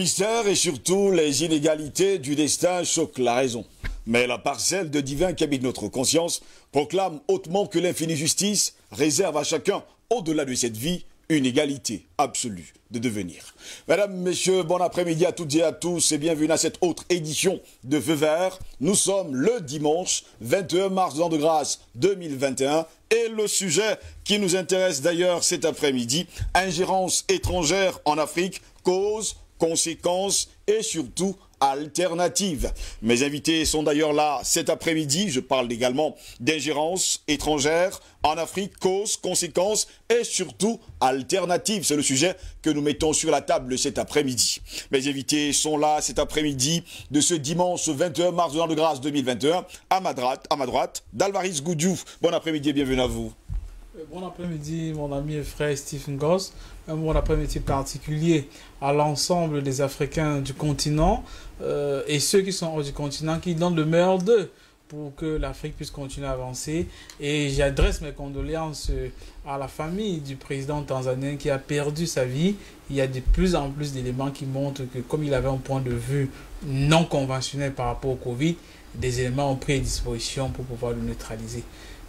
mystères et surtout les inégalités du destin choquent la raison. Mais la parcelle de divin qui habite notre conscience proclame hautement que l'infinie justice réserve à chacun, au-delà de cette vie, une égalité absolue de devenir. Mesdames, Messieurs, bon après-midi à toutes et à tous et bienvenue à cette autre édition de Feu Vert. Nous sommes le dimanche 21 mars de grâce 2021 et le sujet qui nous intéresse d'ailleurs cet après-midi, ingérence étrangère en Afrique, cause, conséquences et surtout alternatives. Mes invités sont d'ailleurs là cet après-midi. Je parle également d'ingérence étrangère en Afrique, causes, conséquences et surtout alternatives. C'est le sujet que nous mettons sur la table cet après-midi. Mes invités sont là cet après-midi de ce dimanche 21 mars de l'an de grâce 2021. À ma droite, Dalvaris Goudiou. Bon après-midi et bienvenue à vous. Bon après-midi, mon ami et frère Stephen Goss. Un bon après-midi particulier à l'ensemble des Africains du continent et ceux qui sont hors du continent, qui donnent le meilleur d'eux pour que l'Afrique puisse continuer à avancer. Et j'adresse mes condoléances à la famille du président tanzanien qui a perdu sa vie. Il y a de plus en plus d'éléments qui montrent que comme il avait un point de vue non conventionnel par rapport au Covid, des éléments ont pris disposition pour pouvoir le neutraliser.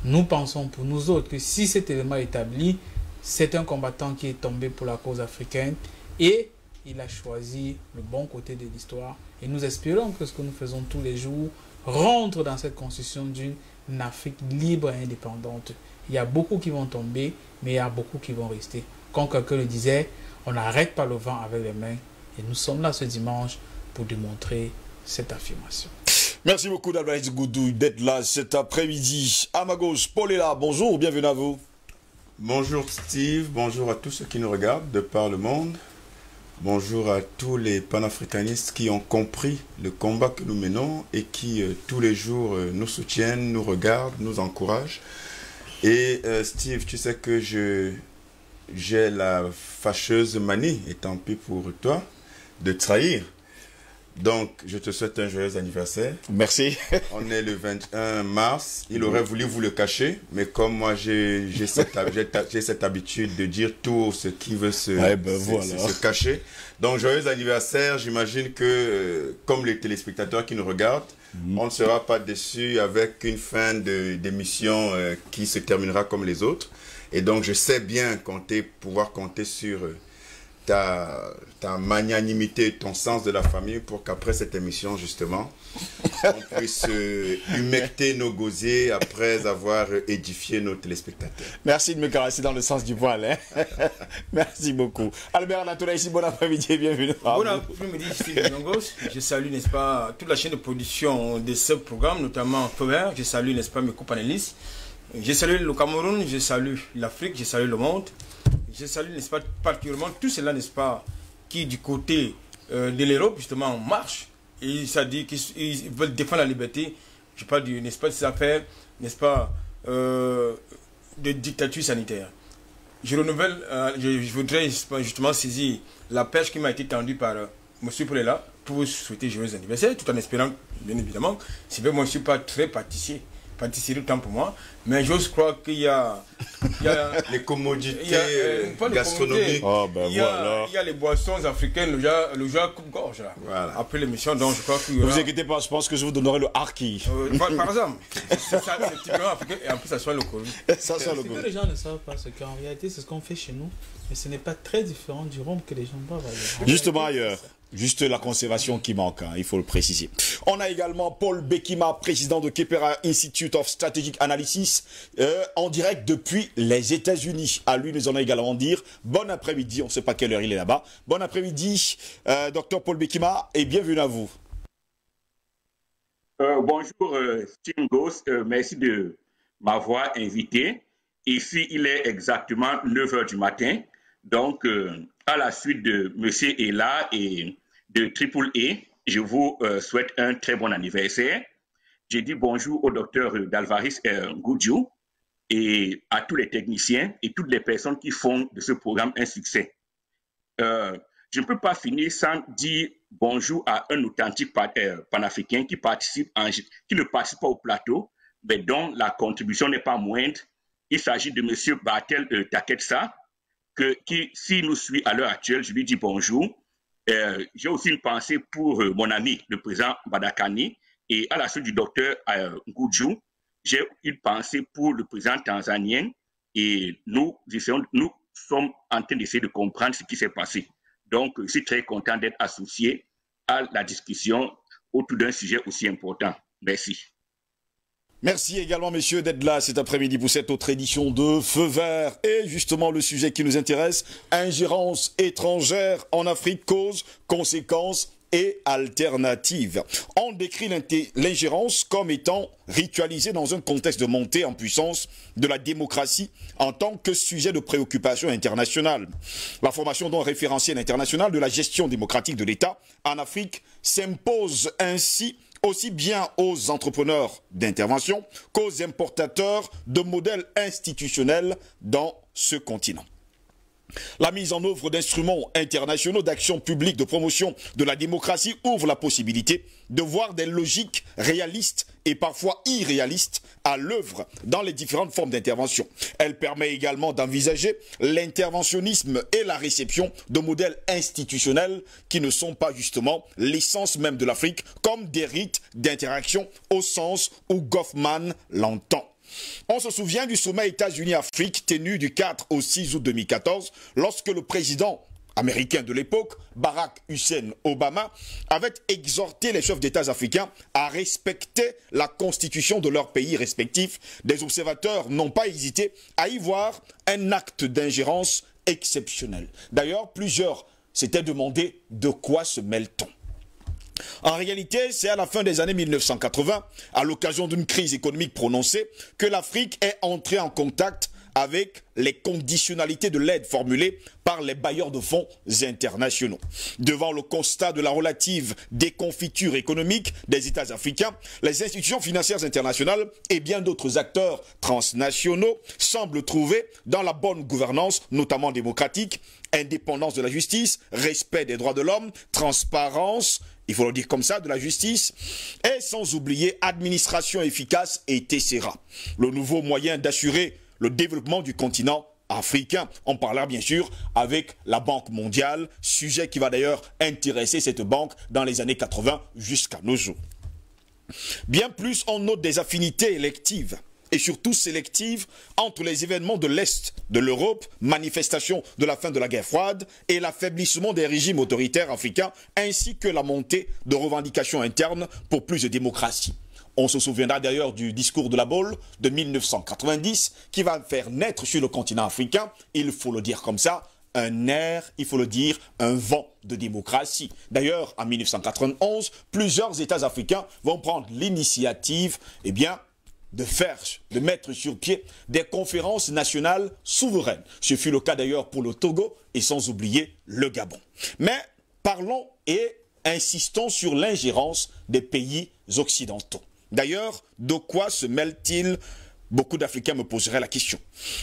Nous pensons pour nous autres que si cet élément est établi, c'est un combattant qui est tombé pour la cause africaine et il a choisi le bon côté de l'histoire. Et nous espérons que ce que nous faisons tous les jours rentre dans cette construction d'une Afrique libre et indépendante. Il y a beaucoup qui vont tomber, mais il y a beaucoup qui vont rester. Comme quelqu'un le disait, on n'arrête pas le vent avec les mains. Et nous sommes là ce dimanche pour démontrer cette affirmation. Merci beaucoup Dalvaris Goudiou d'être là cet après-midi. À ma gauche, Paul est là. Bonjour, bienvenue à vous. Bonjour Steve, bonjour à tous ceux qui nous regardent de par le monde. Bonjour à tous les panafricanistes qui ont compris le combat que nous menons et qui tous les jours nous soutiennent, nous regardent, nous encouragent. Et Steve, tu sais que j'ai la fâcheuse manie, et tant pis pour toi, de trahir. Donc, je te souhaite un joyeux anniversaire. Merci. On est le 21 mars. Il aurait voulu vous le cacher, mais comme moi, j'ai cette habitude de dire tout ce qui veut se cacher. Donc, joyeux anniversaire. J'imagine que, comme les téléspectateurs qui nous regardent, on ne sera pas déçus avec une fin d'émission qui se terminera comme les autres. Et donc, je sais bien pouvoir compter sur ta magnanimité, ton sens de la famille pour qu'après cette émission, justement, on puisse humecter nos gosiers après avoir édifié nos téléspectateurs. Merci de me caresser dans le sens du poil. Hein? Merci beaucoup. Albert Anatola ici, bon après-midi et bienvenue. Bon après-midi, Steve Dongos. Je salue, n'est-ce pas, toute la chaîne de production de ce programme, notamment Feu Vert. Je salue, n'est-ce pas, mes co-panélistes. Je salue le Cameroun, je salue l'Afrique, je salue le monde. Je salue, n'est-ce pas, particulièrement tout cela, n'est-ce pas, qui du côté de l'Europe, justement, marche. Et ça dit qu'ils veulent défendre la liberté. Je parle, n'est-ce pas, de ces affaires, n'est-ce pas, de dictature sanitaire. Je renouvelle, je voudrais justement saisir la perche qui m'a été tendue par M. Poulela pour vous souhaiter joyeux anniversaire, tout en espérant, bien évidemment, c'est vrai, moi je ne suis pas très pâtissier autant pour moi, mais j'ose croire qu'il y a les commodités gastronomiques. Il y a les boissons africaines, le genre coupe-gorge là. Voilà. Après l'émission, donc je crois que ne vous inquiétez pas, je pense que je vous donnerai le harki. Par exemple, c'est ça, c'est typiquement africain et en plus ça soit le Covid. Ça soit le Covid. Les gens ne savent pas ce qu'en réalité c'est ce qu'on fait chez nous, mais ce n'est pas très différent du rhum que les gens boivent ailleurs. Justement ailleurs. Juste la conservation qui manque, hein, il faut le préciser. On a également Paul Bekima, président de Kepera Institute of Strategic Analysis, en direct depuis les États-Unis. À lui, nous allons également dire bon après-midi. On ne sait pas quelle heure il est là-bas. Bon après-midi, docteur Paul Bekima, et bienvenue à vous. Bonjour, Steve Goss. Merci de m'avoir invité. Ici, il est exactement 9 h du matin. Donc, à la suite de M. Ella et de Triple A, je vous souhaite un très bon anniversaire. J'ai dit bonjour au docteur Dalvaris Goudiou et à tous les techniciens et toutes les personnes qui font de ce programme un succès. Je ne peux pas finir sans dire bonjour à un authentique panafricain qui ne participe pas au plateau, mais dont la contribution n'est pas moindre. Il s'agit de M. Bartel Taketsa, qui, s'il nous suit à l'heure actuelle, je lui dis bonjour. J'ai aussi une pensée pour mon ami, le président Badakani, et à la suite du docteur Ngudju, j'ai une pensée pour le président tanzanien, et nous sommes en train d'essayer de comprendre ce qui s'est passé. Donc, je suis très content d'être associé à la discussion autour d'un sujet aussi important. Merci. Merci également, messieurs, d'être là cet après-midi pour cette autre édition de Feu Vert. Et justement, le sujet qui nous intéresse, ingérence étrangère en Afrique, causes, conséquences et alternatives. On décrit l'ingérence comme étant ritualisée dans un contexte de montée en puissance de la démocratie en tant que sujet de préoccupation internationale. La formation d'un référentiel international de la gestion démocratique de l'État en Afrique s'impose ainsi aussi bien aux entrepreneurs d'intervention qu'aux importateurs de modèles institutionnels dans ce continent. La mise en œuvre d'instruments internationaux d'action publique de promotion de la démocratie ouvre la possibilité de voir des logiques réalistes et parfois irréalistes à l'œuvre dans les différentes formes d'intervention. Elle permet également d'envisager l'interventionnisme et la réception de modèles institutionnels qui ne sont pas justement l'essence même de l'Afrique, comme des rites d'interaction au sens où Goffman l'entend. On se souvient du sommet États-Unis-Afrique tenu du 4 au 6 août 2014, lorsque le président américain de l'époque, Barack Hussein Obama, avait exhorté les chefs d'État africains à respecter la constitution de leurs pays respectifs. Des observateurs n'ont pas hésité à y voir un acte d'ingérence exceptionnel. D'ailleurs, plusieurs s'étaient demandé de quoi se mêle-t-on. En réalité, c'est à la fin des années 1980, à l'occasion d'une crise économique prononcée, que l'Afrique est entrée en contact avec les conditionnalités de l'aide formulées par les bailleurs de fonds internationaux. Devant le constat de la relative déconfiture économique des États africains, les institutions financières internationales et bien d'autres acteurs transnationaux semblent trouver dans la bonne gouvernance, notamment démocratique, indépendance de la justice, respect des droits de l'homme, transparence, il faut le dire comme ça, de la justice, et sans oublier administration efficace et tessera. Le nouveau moyen d'assurer le développement du continent africain. On parlera bien sûr avec la Banque mondiale, sujet qui va d'ailleurs intéresser cette banque dans les années 80 jusqu'à nos jours. Bien plus, on note des affinités électives et surtout sélectives entre les événements de l'Est de l'Europe, manifestation de la fin de la guerre froide et l'affaiblissement des régimes autoritaires africains, ainsi que la montée de revendications internes pour plus de démocratie. On se souviendra d'ailleurs du discours de la Baule de 1990 qui va faire naître sur le continent africain, il faut le dire comme ça, un air, il faut le dire, un vent de démocratie. D'ailleurs, en 1991, plusieurs États africains vont prendre l'initiative, de mettre sur pied des conférences nationales souveraines. Ce fut le cas d'ailleurs pour le Togo et sans oublier le Gabon. Mais parlons et insistons sur l'ingérence des pays occidentaux. D'ailleurs, de quoi se mêle-t-il? Beaucoup d'Africains me poseraient la question.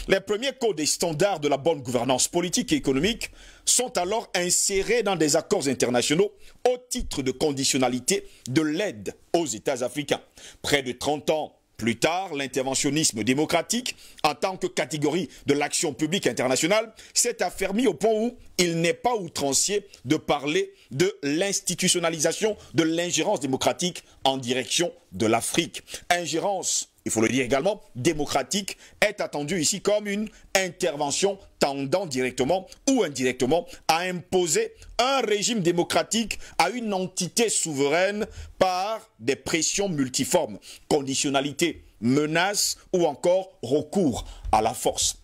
Les premiers codes et standards de la bonne gouvernance politique et économique sont alors insérés dans des accords internationaux au titre de conditionnalité de l'aide aux États africains. Près de 30 ans plus tard, l'interventionnisme démocratique, en tant que catégorie de l'action publique internationale, s'est affermi au point où il n'est pas outrancier de parler de l'institutionnalisation de l'ingérence démocratique en direction de l'Afrique. Ingérence, il faut le dire également, démocratique, est attendue ici comme une intervention tendant directement ou indirectement à imposer un régime démocratique à une entité souveraine par des pressions multiformes, conditionnalité, menaces ou encore recours à la force.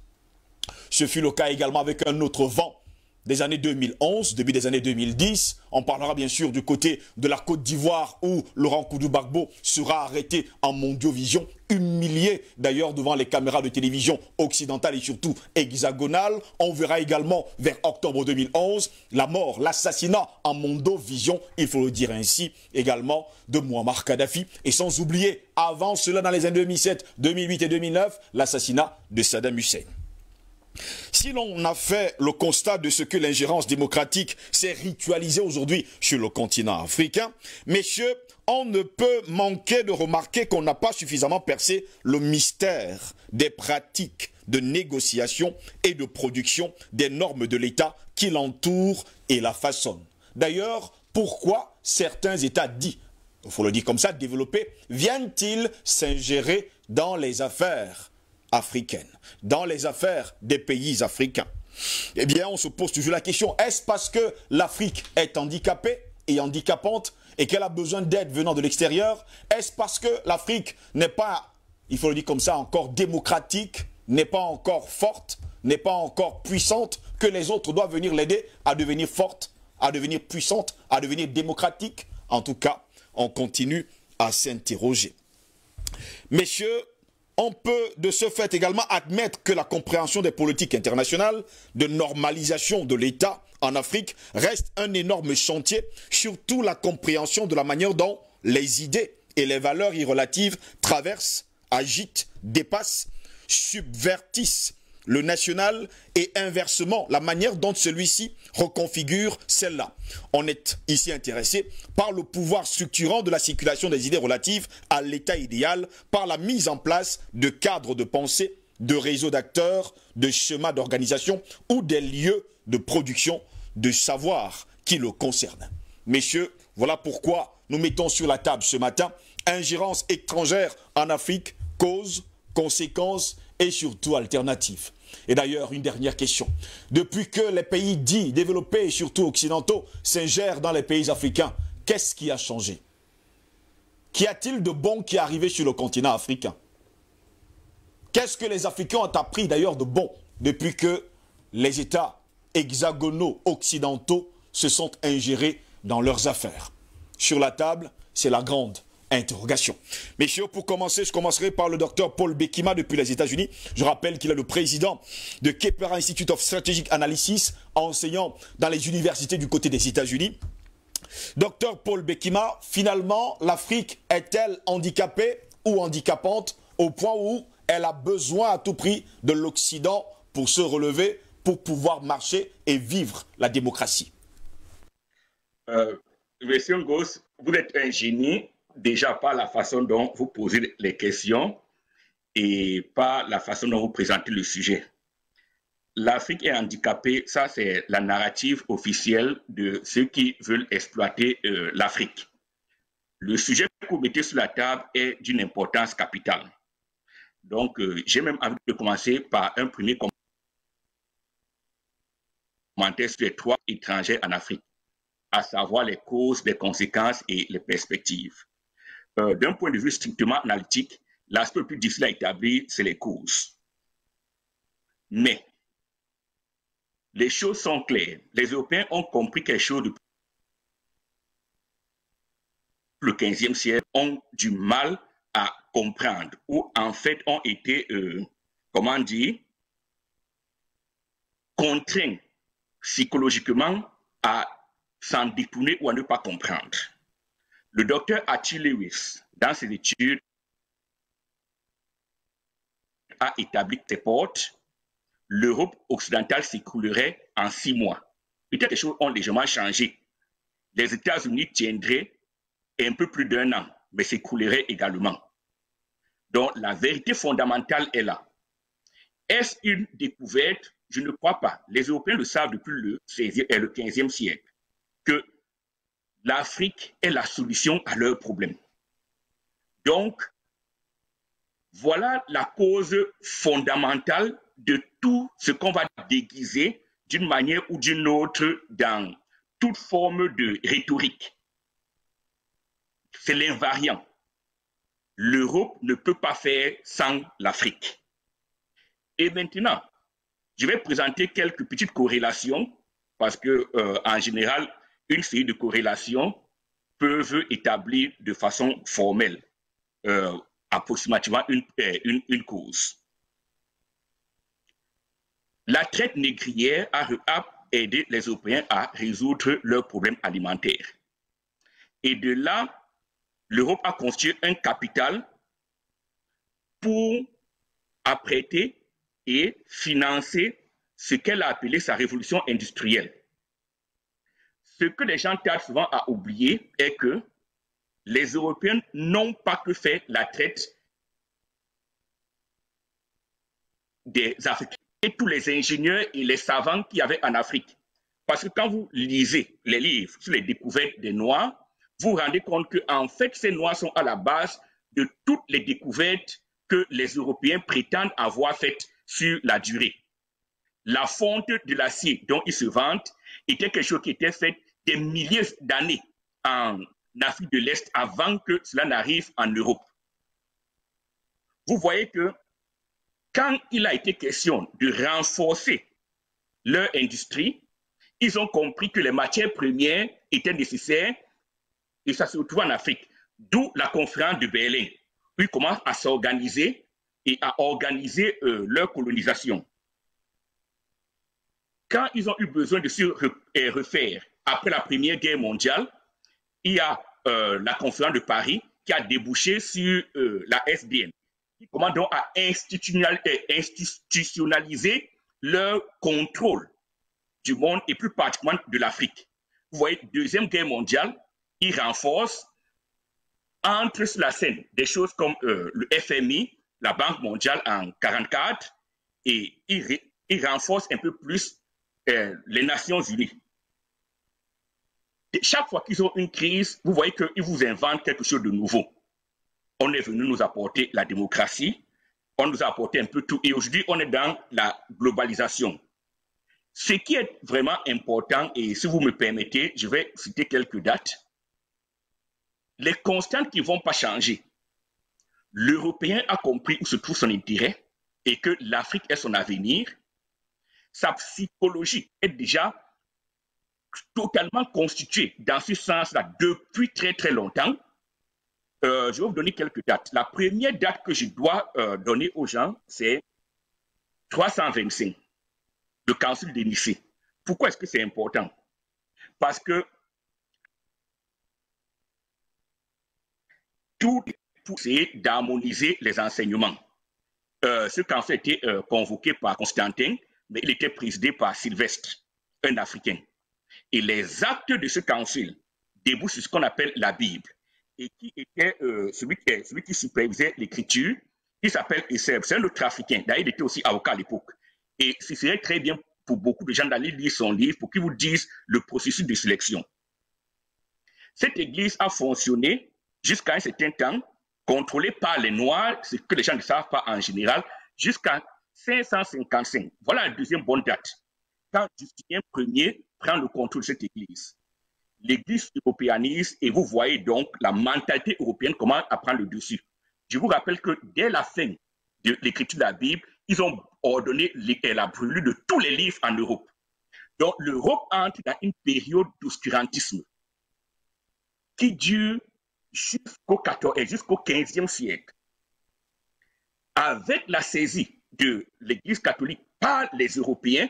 Ce fut le cas également avec un autre vent des années 2011, début des années 2010. On parlera bien sûr du côté de la Côte d'Ivoire où Laurent Koudou-Gbagbo sera arrêté en Mondiovision, humilié d'ailleurs devant les caméras de télévision occidentales et surtout hexagonales. On verra également vers octobre 2011 la mort, l'assassinat en Mondovision, il faut le dire ainsi, également de Muammar Kadhafi. Et sans oublier, avant cela dans les années 2007, 2008 et 2009, l'assassinat de Saddam Hussein. Si l'on a fait le constat de ce que l'ingérence démocratique s'est ritualisée aujourd'hui sur le continent africain, messieurs, on ne peut manquer de remarquer qu'on n'a pas suffisamment percé le mystère des pratiques de négociation et de production des normes de l'État qui l'entourent et la façonnent. D'ailleurs, pourquoi certains États dits, il faut le dire comme ça, développés, viennent-ils s'ingérer dans les affaires africaines, dans les affaires des pays africains? Eh bien, on se pose toujours la question, est-ce parce que l'Afrique est handicapée et handicapante et qu'elle a besoin d'aide venant de l'extérieur? Est-ce parce que l'Afrique n'est pas, il faut le dire comme ça, encore démocratique, n'est pas encore forte, n'est pas encore puissante, que les autres doivent venir l'aider à devenir forte, à devenir puissante, à devenir démocratique? En tout cas, on continue à s'interroger. Messieurs, on peut de ce fait également admettre que la compréhension des politiques internationales de normalisation de l'État en Afrique reste un énorme chantier, surtout la compréhension de la manière dont les idées et les valeurs y relatives traversent, agitent, dépassent, subvertissent le national et inversement la manière dont celui-ci reconfigure celle-là. On est ici intéressé par le pouvoir structurant de la circulation des idées relatives à l'état idéal, par la mise en place de cadres de pensée, de réseaux d'acteurs, de schémas d'organisation ou des lieux de production de savoir qui le concernent. Messieurs, voilà pourquoi nous mettons sur la table ce matin ingérence étrangère en Afrique, cause, conséquences et surtout alternatives. Et d'ailleurs, une dernière question. Depuis que les pays dits développés et surtout occidentaux s'ingèrent dans les pays africains, qu'est-ce qui a changé? Qu'y a-t-il de bon qui est arrivé sur le continent africain? Qu'est-ce que les Africains ont appris d'ailleurs de bon depuis que les États hexagonaux occidentaux se sont ingérés dans leurs affaires? Sur la table, c'est la grande interrogation. Messieurs, pour commencer, je commencerai par le docteur Paul Bekima depuis les États-Unis. Je rappelle qu'il est le président de Kepler Institute of Strategic Analysis, enseignant dans les universités du côté des États-Unis. Docteur Paul Bekima, finalement, l'Afrique est-elle handicapée ou handicapante au point où elle a besoin à tout prix de l'Occident pour se relever, pour pouvoir marcher et vivre la démocratie? Monsieur Ngos, vous êtes un génie déjà par la façon dont vous posez les questions et par la façon dont vous présentez le sujet. L'Afrique est handicapée, ça c'est la narrative officielle de ceux qui veulent exploiter l'Afrique. Le sujet que vous mettez sur la table est d'une importance capitale. Donc, j'ai même envie de commencer par un premier commentaire sur les 3 étrangers en Afrique, à savoir les causes, les conséquences et les perspectives. D'un point de vue strictement analytique, l'aspect le plus difficile à établir, c'est les causes. Mais les choses sont claires. Les Européens ont compris quelque chose depuis le XVe siècle, ont du mal à comprendre, ou en fait ont été, comment dire, contraints psychologiquement à s'en détourner ou à ne pas comprendre. Le docteur Arthur Lewis, dans ses études, a établi ses portes. L'Europe occidentale s'écroulerait en 6 mois. Peut-être que les choses ont légèrement changé. Les États-Unis tiendraient un peu plus d'1 an, mais s'écrouleraient également. Donc la vérité fondamentale est là. Est-ce une découverte? Je ne crois pas. Les Européens le savent depuis le 16e et le 15e siècle, que l'Afrique est la solution à leurs problèmes. Donc, voilà la cause fondamentale de tout ce qu'on va déguiser d'une manière ou d'une autre dans toute forme de rhétorique. C'est l'invariant. L'Europe ne peut pas faire sans l'Afrique. Et maintenant, je vais présenter quelques petites corrélations parce que, en général, une série de corrélations peuvent établir de façon formelle approximativement une cause. La traite négrière a aidé les Européens à résoudre leurs problèmes alimentaires. Et de là, l'Europe a constitué un capital pour apprêter et financer ce qu'elle a appelé sa révolution industrielle. Ce que les gens tardent souvent à oublier est que les Européens n'ont pas que fait la traite des Africains et tous les ingénieurs et les savants qu'il y avait en Afrique. Parce que quand vous lisez les livres sur les découvertes des Noirs, vous vous rendez compte qu'en fait, ces Noirs sont à la base de toutes les découvertes que les Européens prétendent avoir faites sur la durée. La fonte de l'acier dont ils se vantent était quelque chose qui était fait des milliers d'années en Afrique de l'Est avant que cela n'arrive en Europe. Vous voyez que quand il a été question de renforcer leur industrie, ils ont compris que les matières premières étaient nécessaires et ça se retrouve en Afrique. D'où la conférence de Berlin. Ils commencent à s'organiser et à organiser leur colonisation. Quand ils ont eu besoin de se refaire après la Première Guerre mondiale, il y a la conférence de Paris qui a débouché sur la SDN, qui commence donc à institutionnaliser leur contrôle du monde et plus particulièrement de l'Afrique. Vous voyez, Deuxième Guerre mondiale, ils renforcent, entre sur la scène des choses comme le FMI, la Banque mondiale en 1944, et ils renforcent un peu plus les Nations unies. Et chaque fois qu'ils ont une crise, vous voyez qu'ils vous inventent quelque chose de nouveau. On est venu nous apporter la démocratie, on nous a apporté un peu tout, et aujourd'hui on est dans la globalisation. Ce qui est vraiment important, et si vous me permettez, je vais citer quelques dates. Les constantes qui ne vont pas changer. L'Européen a compris où se trouve son intérêt et que l'Afrique est son avenir. Sa psychologie est déjà totalement constituée dans ce sens-là depuis très très longtemps. Je vais vous donner quelques dates. La première date que je dois donner aux gens, c'est 325, le Concile de Nicée. Pourquoi est-ce que c'est important? Parce que tout est pour essayer d'harmoniser les enseignements. Ce council a été convoqué par Constantin, mais il était présidé par Sylvestre, un Africain. Et les actes de ce council débouchent sur ce qu'on appelle la Bible. Et qui était celui qui supervisait l'écriture, qui s'appelle Esseb. C'est un autre Africain. D'ailleurs, il était aussi avocat à l'époque. Et ce serait très bien pour beaucoup de gens d'aller lire son livre pour qu'ils vous disent le processus de sélection. Cette église a fonctionné jusqu'à un certain temps, contrôlée par les Noirs, ce que les gens ne savent pas en général, jusqu'à 555. Voilà la deuxième bonne date. Quand Justinien Ier prend le contrôle de cette église. L'église européanise et vous voyez donc la mentalité européenne commence à prendre le dessus. Je vous rappelle que dès la fin de l'écriture de la Bible, ils ont ordonné la brûlure de tous les livres en Europe. Donc l'Europe entre dans une période d'obscurantisme qui dure jusqu'au 15e siècle. Avec la saisie de l'Église catholique par les Européens,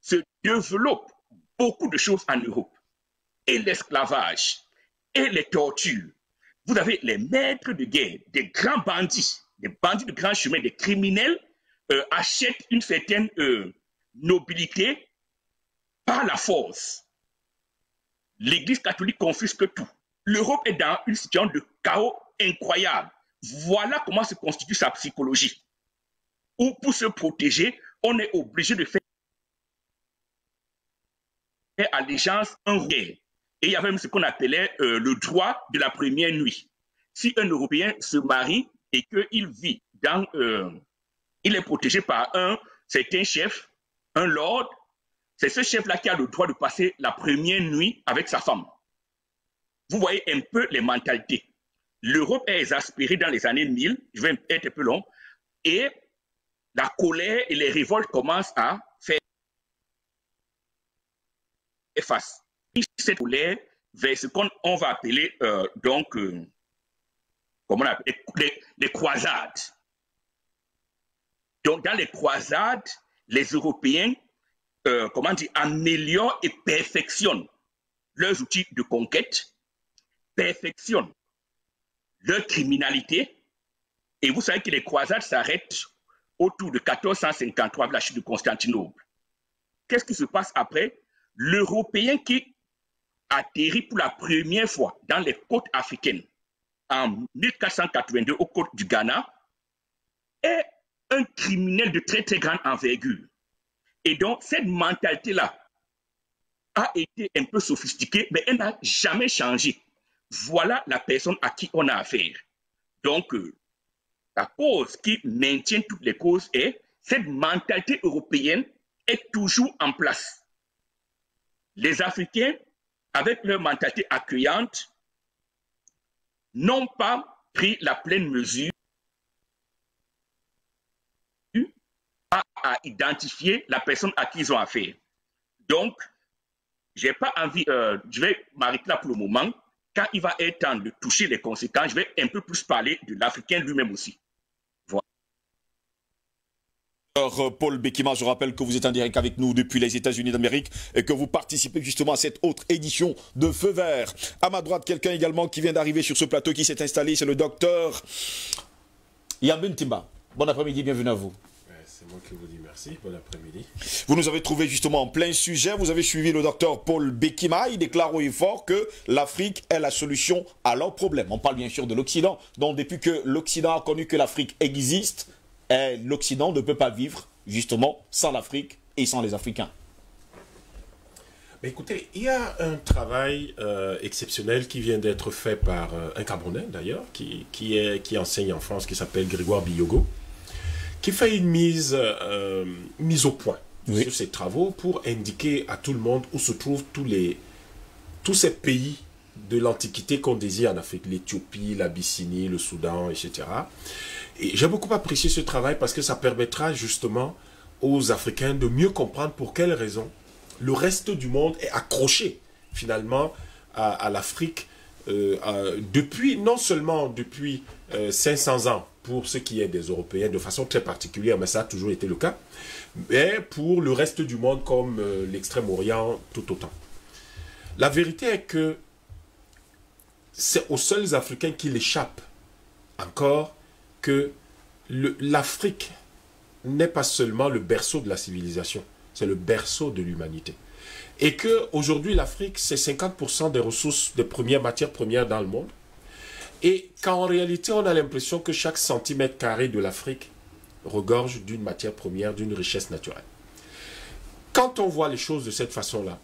se développent beaucoup de choses en Europe. Et l'esclavage, et les tortures. Vous avez les maîtres de guerre, des grands bandits, des bandits de grands chemins, des criminels achètent une certaine nobilité par la force. L'Église catholique confisque tout. L'Europe est dans une situation de chaos incroyable. Voilà comment se constitue sa psychologie. Ou pour se protéger, on est obligé de faire allégeance en guerre. Et il y avait même ce qu'on appelait le droit de la première nuit. Si un Européen se marie et qu'il vit dans... il est protégé par un certain chef, un lord, c'est ce chef-là qui a le droit de passer la première nuit avec sa femme. Vous voyez un peu les mentalités. L'Europe est exaspérée dans les années 1000, je vais être un peu long, et la colère et les révoltes commencent à faire face. Cette colère vers ce qu'on va appeler comment on appelle, les croisades. Donc dans les croisades, les Européens améliorent et perfectionnent leurs outils de conquête, perfectionnent leur criminalité. Et vous savez que les croisades s'arrêtent autour de 1453 avec la chute de Constantinople. Qu'est-ce qui se passe après? L'Européen qui atterrit pour la première fois dans les côtes africaines en 1482 aux côtes du Ghana est un criminel de très très grande envergure. Et donc cette mentalité-là a été un peu sophistiquée, mais elle n'a jamais changé. Voilà la personne à qui on a affaire. Donc, la cause qui maintient toutes les causes est cette mentalité européenne est toujours en place. Les Africains, avec leur mentalité accueillante, n'ont pas pris la pleine mesure à identifier la personne à qui ils ont affaire. Donc, je n'ai pas envie, je vais m'arrêter là pour le moment. Quand il va être temps de toucher les conséquences, je vais un peu plus parler de l'Africain lui-même aussi. Voilà. Alors, Paul Bekima, je rappelle que vous êtes en direct avec nous depuis les États-Unis d'Amérique et que vous participez justement à cette autre édition de Feu Vert. À ma droite, quelqu'un également qui vient d'arriver sur ce plateau, qui s'est installé, c'est le docteur Yambin Timba. Bon après-midi, bienvenue à vous. C'est moi qui vous dis merci, bon après-midi. Vous nous avez trouvé justement en plein sujet, vous avez suivi le docteur Paul Bekima, il déclare haut et fort que l'Afrique est la solution à leurs problèmes. On parle bien sûr de l'Occident, donc depuis que l'Occident a connu que l'Afrique existe, l'Occident ne peut pas vivre justement sans l'Afrique et sans les Africains. Mais écoutez, il y a un travail exceptionnel qui vient d'être fait par un Camerounais d'ailleurs, qui enseigne en France, qui s'appelle Grégoire Biyogo, qui fait une mise au point sur ses travaux pour indiquer à tout le monde où se trouvent tous ces pays de l'Antiquité qu'on désire en Afrique, l'Éthiopie, l'Abyssinie, le Soudan, etc. Et j'ai beaucoup apprécié ce travail parce que ça permettra justement aux Africains de mieux comprendre pour quelles raisons le reste du monde est accroché finalement à l'Afrique non seulement depuis 500 ans, pour ce qui est des Européens, de façon très particulière, mais ça a toujours été le cas, mais pour le reste du monde comme l'Extrême-Orient, tout autant. La vérité est que c'est aux seuls Africains qu'il échappe encore que l'Afrique n'est pas seulement le berceau de la civilisation, c'est le berceau de l'humanité. Et qu'aujourd'hui, l'Afrique, c'est 50% des ressources, des matières premières dans le monde. Et qu'en réalité, on a l'impression que chaque centimètre carré de l'Afrique regorge d'une matière première, d'une richesse naturelle. Quand on voit les choses de cette façon-là,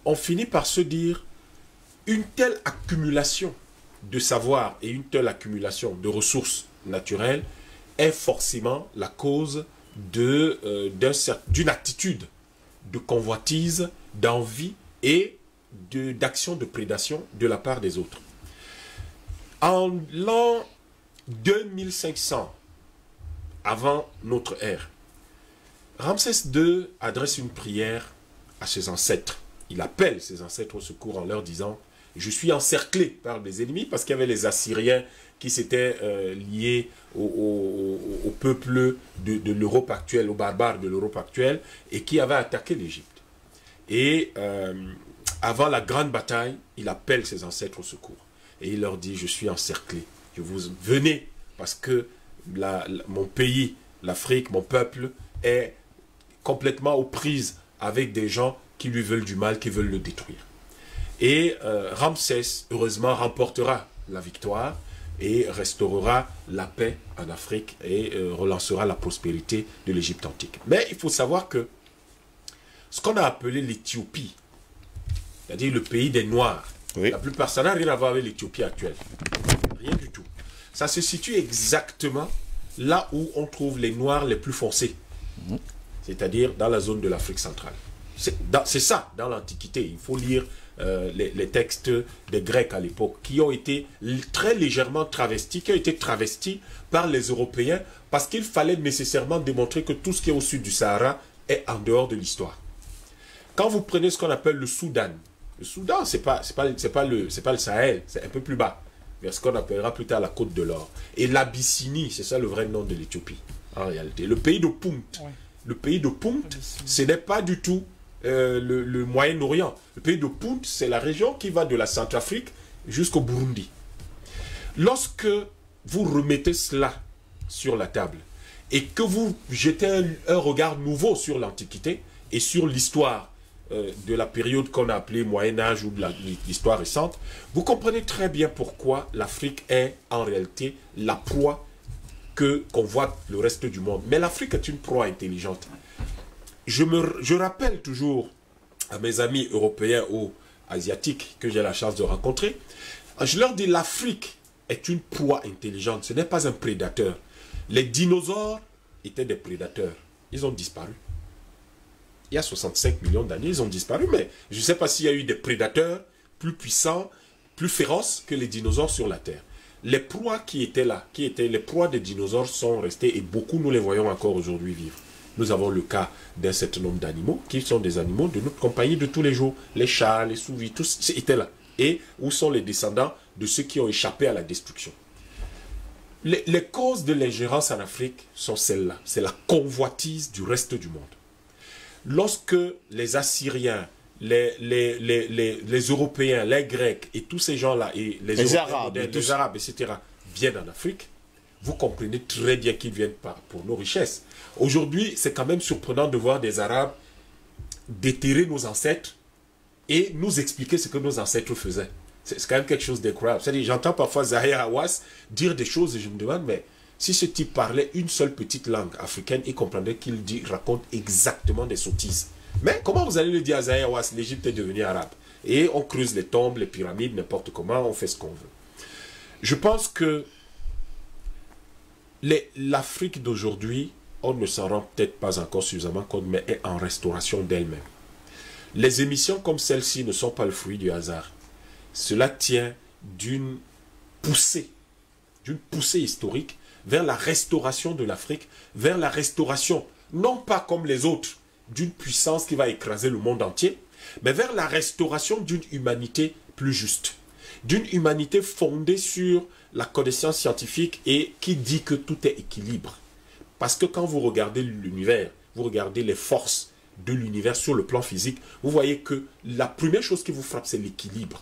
on finit par se dire une telle accumulation de savoir et une telle accumulation de ressources naturelles est forcément la cause d'une attitude de convoitise, d'envie et d'action de prédation de la part des autres. En l'an 2500, avant notre ère, Ramsès II adresse une prière à ses ancêtres. Il appelle ses ancêtres au secours en leur disant « Je suis encerclé par des ennemis » parce qu'il y avait les Assyriens qui s'étaient liés au peuple de l'Europe actuelle, aux barbares de l'Europe actuelle et qui avaient attaqué l'Égypte. Et avant la grande bataille, il appelle ses ancêtres au secours. Et il leur dit, je suis encerclé, venez, parce que mon pays, l'Afrique, mon peuple, est complètement aux prises avec des gens qui lui veulent du mal, qui veulent le détruire. Et Ramsès, heureusement, remportera la victoire et restaurera la paix en Afrique et relancera la prospérité de l'Égypte antique. Mais il faut savoir que ce qu'on a appelé l'Éthiopie, c'est-à-dire le pays des Noirs, la plupart, ça n'a rien à voir avec l'Éthiopie actuelle. Rien du tout. Ça se situe exactement là où on trouve les Noirs les plus foncés. C'est-à-dire dans la zone de l'Afrique centrale. C'est ça, dans l'Antiquité. Il faut lire les textes des Grecs à l'époque, qui ont été très légèrement travestis, qui ont été travestis par les Européens, parce qu'il fallait nécessairement démontrer que tout ce qui est au sud du Sahara est en dehors de l'histoire. Quand vous prenez ce qu'on appelle le Soudan, le Soudan, c'est pas le Sahel, c'est un peu plus bas, vers ce qu'on appellera plus tard la Côte de l'Or. Et l'Abyssinie, c'est ça le vrai nom de l'Éthiopie, en réalité. Le pays de Punt. Le pays de Punt, ce n'est pas du tout le Moyen-Orient. Le pays de Punt, c'est la région qui va de la Centrafrique jusqu'au Burundi. Lorsque vous remettez cela sur la table et que vous jetez un regard nouveau sur l'Antiquité et sur l'histoire de la période qu'on a appelée Moyen-Âge ou de l'histoire récente, vous comprenez très bien pourquoi l'Afrique est en réalité la proie qu'on voit le reste du monde. Mais l'Afrique est une proie intelligente. Je rappelle toujours à mes amis européens ou asiatiques que j'ai la chance de rencontrer, je leur dis l'Afrique est une proie intelligente, ce n'est pas un prédateur. Les dinosaures étaient des prédateurs, ils ont disparu. Il y a 65 millions d'années, ils ont disparu, mais je ne sais pas s'il y a eu des prédateurs plus puissants, plus féroces que les dinosaures sur la Terre. Les proies qui étaient là, les proies des dinosaures sont restées et beaucoup nous les voyons encore aujourd'hui vivre. Nous avons le cas d'un certain nombre d'animaux qui sont des animaux de notre compagnie de tous les jours. Les chats, les souris, tous étaient là. Et où sont les descendants de ceux qui ont échappé à la destruction? Les causes de l'ingérence en Afrique sont celles-là. C'est la convoitise du reste du monde. Lorsque les Assyriens, les Européens, les Grecs et tous ces gens-là, et les Arabes, etc., viennent en Afrique, vous comprenez très bien qu'ils viennent pas pour nos richesses. Aujourd'hui, c'est quand même surprenant de voir des Arabes déterrer nos ancêtres et nous expliquer ce que nos ancêtres faisaient. C'est quand même quelque chose d'incroyable. J'entends parfois Zahir Hawass dire des choses et je me demande, mais si ce type parlait une seule petite langue africaine, il comprendrait qu'il raconte exactement des sottises. Mais comment vous allez le dire à Zahir Hawass, l'Égypte est devenue arabe? Et on creuse les tombes, les pyramides, n'importe comment, on fait ce qu'on veut. Je pense que l'Afrique d'aujourd'hui, on ne s'en rend peut-être pas encore suffisamment compte, mais est en restauration d'elle-même. Les émissions comme celle-ci ne sont pas le fruit du hasard. Cela tient d'une poussée historique vers la restauration de l'Afrique, vers la restauration, non pas comme les autres, d'une puissance qui va écraser le monde entier, mais vers la restauration d'une humanité plus juste, d'une humanité fondée sur la connaissance scientifique et qui dit que tout est équilibre. Parce que quand vous regardez l'univers, vous regardez les forces de l'univers sur le plan physique, vous voyez que la première chose qui vous frappe, c'est l'équilibre.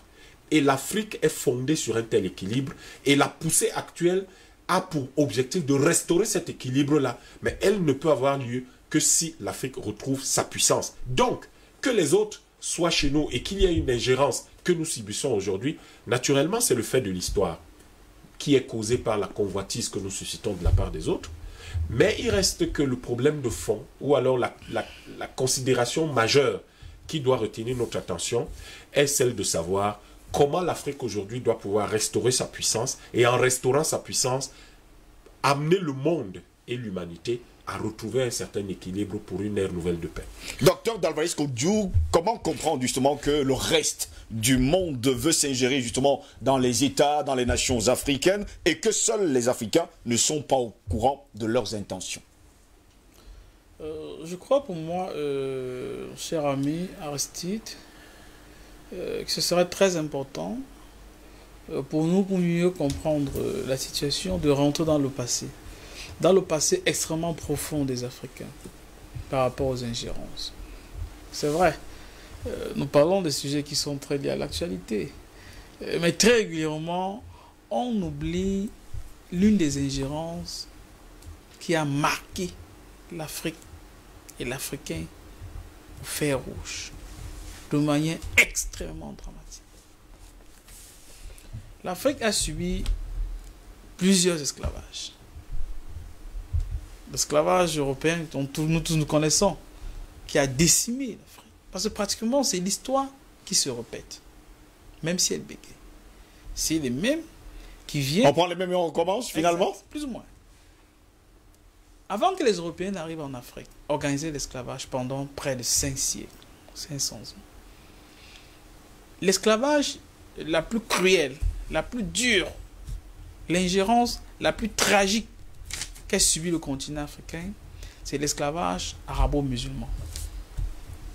Et l'Afrique est fondée sur un tel équilibre. Et la poussée actuelle a pour objectif de restaurer cet équilibre-là. Mais elle ne peut avoir lieu que si l'Afrique retrouve sa puissance. Donc, que les autres soient chez nous et qu'il y ait une ingérence que nous subissons aujourd'hui, naturellement, c'est le fait de l'histoire qui est causée par la convoitise que nous suscitons de la part des autres. Mais il reste que le problème de fond, ou alors la considération majeure qui doit retenir notre attention, est celle de savoir comment l'Afrique aujourd'hui doit pouvoir restaurer sa puissance et en restaurant sa puissance, amener le monde et l'humanité à retrouver un certain équilibre pour une ère nouvelle de paix. Docteur Dalvaris Kodjou, comment comprendre justement que le reste du monde veut s'ingérer justement dans les États, dans les nations africaines et que seuls les Africains ne sont pas au courant de leurs intentions? Je crois pour moi, cher ami Aristide, que ce serait très important pour nous, pour mieux comprendre la situation, de rentrer dans le passé extrêmement profond des Africains par rapport aux ingérences. C'est vrai, nous parlons des sujets qui sont très liés à l'actualité, mais très régulièrement, on oublie l'une des ingérences qui a marqué l'Afrique et l'Africain au fer rouge, de manière extrêmement dramatique. L'Afrique a subi plusieurs esclavages. L'esclavage européen, dont nous tous nous connaissons, qui a décimé l'Afrique. Parce que pratiquement, c'est l'histoire qui se répète, même si elle bégaye. C'est les mêmes qui viennent... On prend les mêmes et on recommence, finalement? Exact, plus ou moins. Avant que les Européens n'arrivent en Afrique, organiser l'esclavage pendant près de 5 siècles, 500 ans. L'esclavage la plus cruelle, la plus dure, l'ingérence la plus tragique qu'a subi le continent africain, c'est l'esclavage arabo-musulman.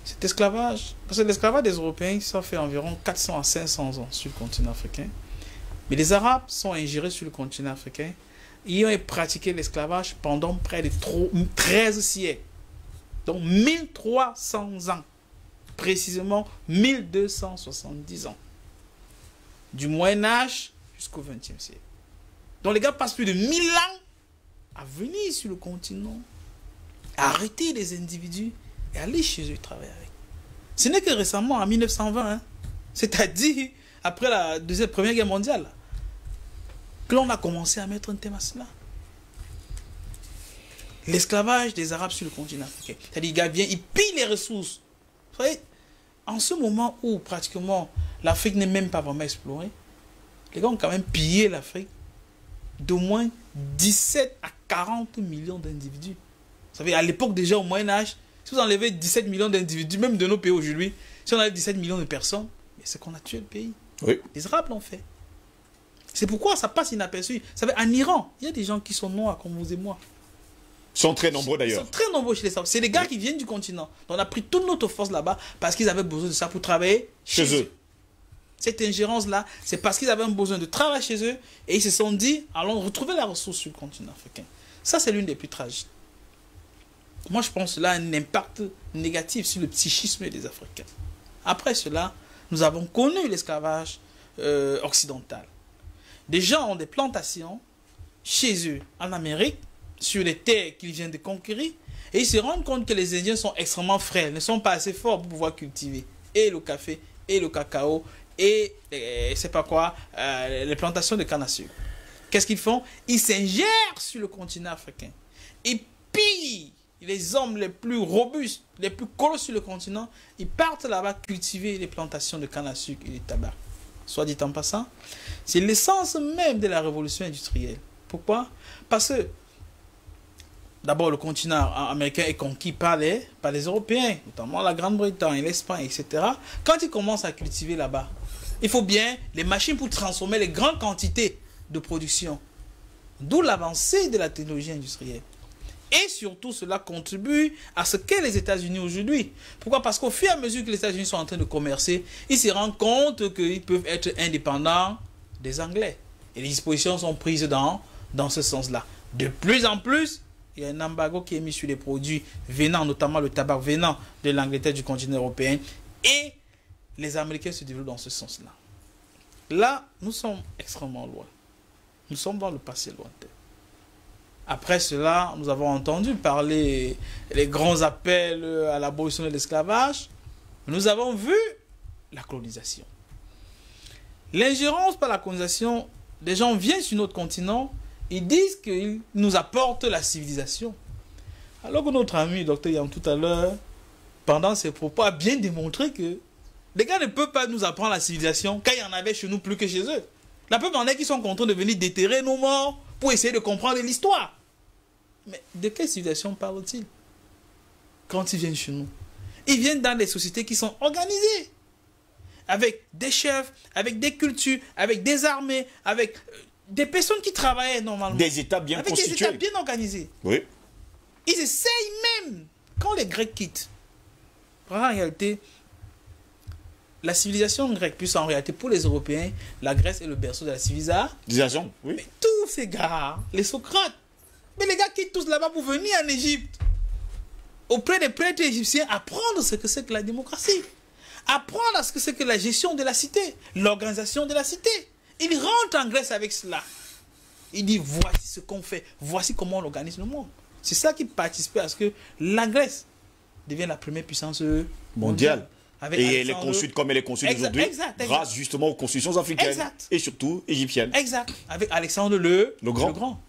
Cet esclavage, parce que l'esclavage des Européens, ça fait environ 400 à 500 ans sur le continent africain, mais les Arabes sont ingérés sur le continent africain et ont pratiqué l'esclavage pendant près de 13 siècles, donc 1300 ans, précisément 1270 ans, du Moyen-Âge jusqu'au XXe siècle. Donc les gars passent plus de 1000 ans à venir sur le continent, à arrêter les individus et aller chez eux travailler avec. Ce n'est que récemment, en 1920, c'est-à-dire après la Première Guerre mondiale, que l'on a commencé à mettre un thème à cela. L'esclavage des Arabes sur le continent africain. C'est-à-dire, les gars viennent, ils pillent les ressources. Vous voyez, en ce moment où pratiquement l'Afrique n'est même pas vraiment explorée, les gars ont quand même pillé l'Afrique d'au moins 17 à 40 millions d'individus. Vous savez, à l'époque déjà au Moyen-Âge, si vous enlevez 17 millions d'individus, même de nos pays aujourd'hui, si on enlève 17 millions de personnes, c'est qu'on a tué le pays. Oui. Les Arabes l'ont fait. C'est pourquoi ça passe inaperçu. Vous savez, en Iran, il y a des gens qui sont noirs comme vous et moi. Ils sont très nombreux d'ailleurs. Ils sont très nombreux chez les Arabes. C'est des gars qui viennent du continent. Donc on a pris toute notre force là-bas parce qu'ils avaient besoin de ça pour travailler chez eux. Cette ingérence-là, c'est parce qu'ils avaient besoin de travailler chez eux et ils se sont dit, allons retrouver la ressource sur le continent africain. Ça, c'est l'une des plus tragiques. Moi, je pense que cela a un impact négatif sur le psychisme des Africains. Après cela, nous avons connu l'esclavage occidental. Des gens ont des plantations chez eux, en Amérique, sur les terres qu'ils viennent de conquérir, et ils se rendent compte que les Indiens sont extrêmement frêles, ne sont pas assez forts pour pouvoir cultiver et le café, et le cacao, et c'est pas quoi, les plantations de canne à sucre. Qu'est-ce qu'ils font? Ils s'ingèrent sur le continent africain. Ils pillent les hommes les plus robustes, les plus colossaux sur le continent. Ils partent là-bas cultiver les plantations de canne à sucre et de tabac. Soit dit en passant, c'est l'essence même de la révolution industrielle. Pourquoi? Parce que d'abord le continent américain est conquis par les Européens, notamment la Grande-Bretagne, l'Espagne, etc. Quand ils commencent à cultiver là-bas, il faut bien les machines pour transformer les grandes quantités de production. D'où l'avancée de la technologie industrielle. Et surtout, cela contribue à ce qu'est les États-Unis aujourd'hui. Pourquoi? Parce qu'au fur et à mesure que les États-Unis sont en train de commercer, ils se rendent compte qu'ils peuvent être indépendants des Anglais. Et les dispositions sont prises dans ce sens-là. De plus en plus, il y a un embargo qui est mis sur les produits venant, notamment le tabac venant de l'Angleterre, du continent européen. Et les Américains se développent dans ce sens-là. Là, nous sommes extrêmement loin. Nous sommes dans le passé lointain. Après cela, nous avons entendu parler les grands appels à l'abolition de l'esclavage. Nous avons vu la colonisation. L'ingérence par la colonisation, des gens viennent sur notre continent, ils disent qu'ils nous apportent la civilisation. Alors que notre ami, Dr Yam, tout à l'heure, pendant ses propos, a bien démontré que les gars ne peuvent pas nous apprendre la civilisation quand il y en avait chez nous plus que chez eux. La plupart d'entre eux qui sont contents de venir déterrer nos morts pour essayer de comprendre l'histoire. Mais de quelle civilisation parlent-ils quand ils viennent chez nous? Ils viennent dans des sociétés qui sont organisées, avec des chefs, avec des cultures, avec des armées, avec des personnes qui travaillaient normalement. Des États bien constitués. Des États bien organisés. Oui. Ils essayent même, quand les Grecs quittent, en réalité, la civilisation grecque, puisque en réalité, pour les Européens, la Grèce est le berceau de la civilisation. Oui. Mais tous ces gars, les Socrates, mais les gars quittent tous là-bas pour venir en Égypte, auprès des prêtres égyptiens, apprendre ce que c'est que la démocratie, apprendre à ce que c'est que la gestion de la cité, l'organisation de la cité. Ils rentrent en Grèce avec cela. Ils disent, voici ce qu'on fait, voici comment on organise le monde. C'est ça qui participe à ce que la Grèce devienne la première puissance mondiale. Et elle est construite comme elle est construite aujourd'hui, grâce justement aux constructions africaines et surtout égyptiennes. Exact. Avec Alexandre le Grand.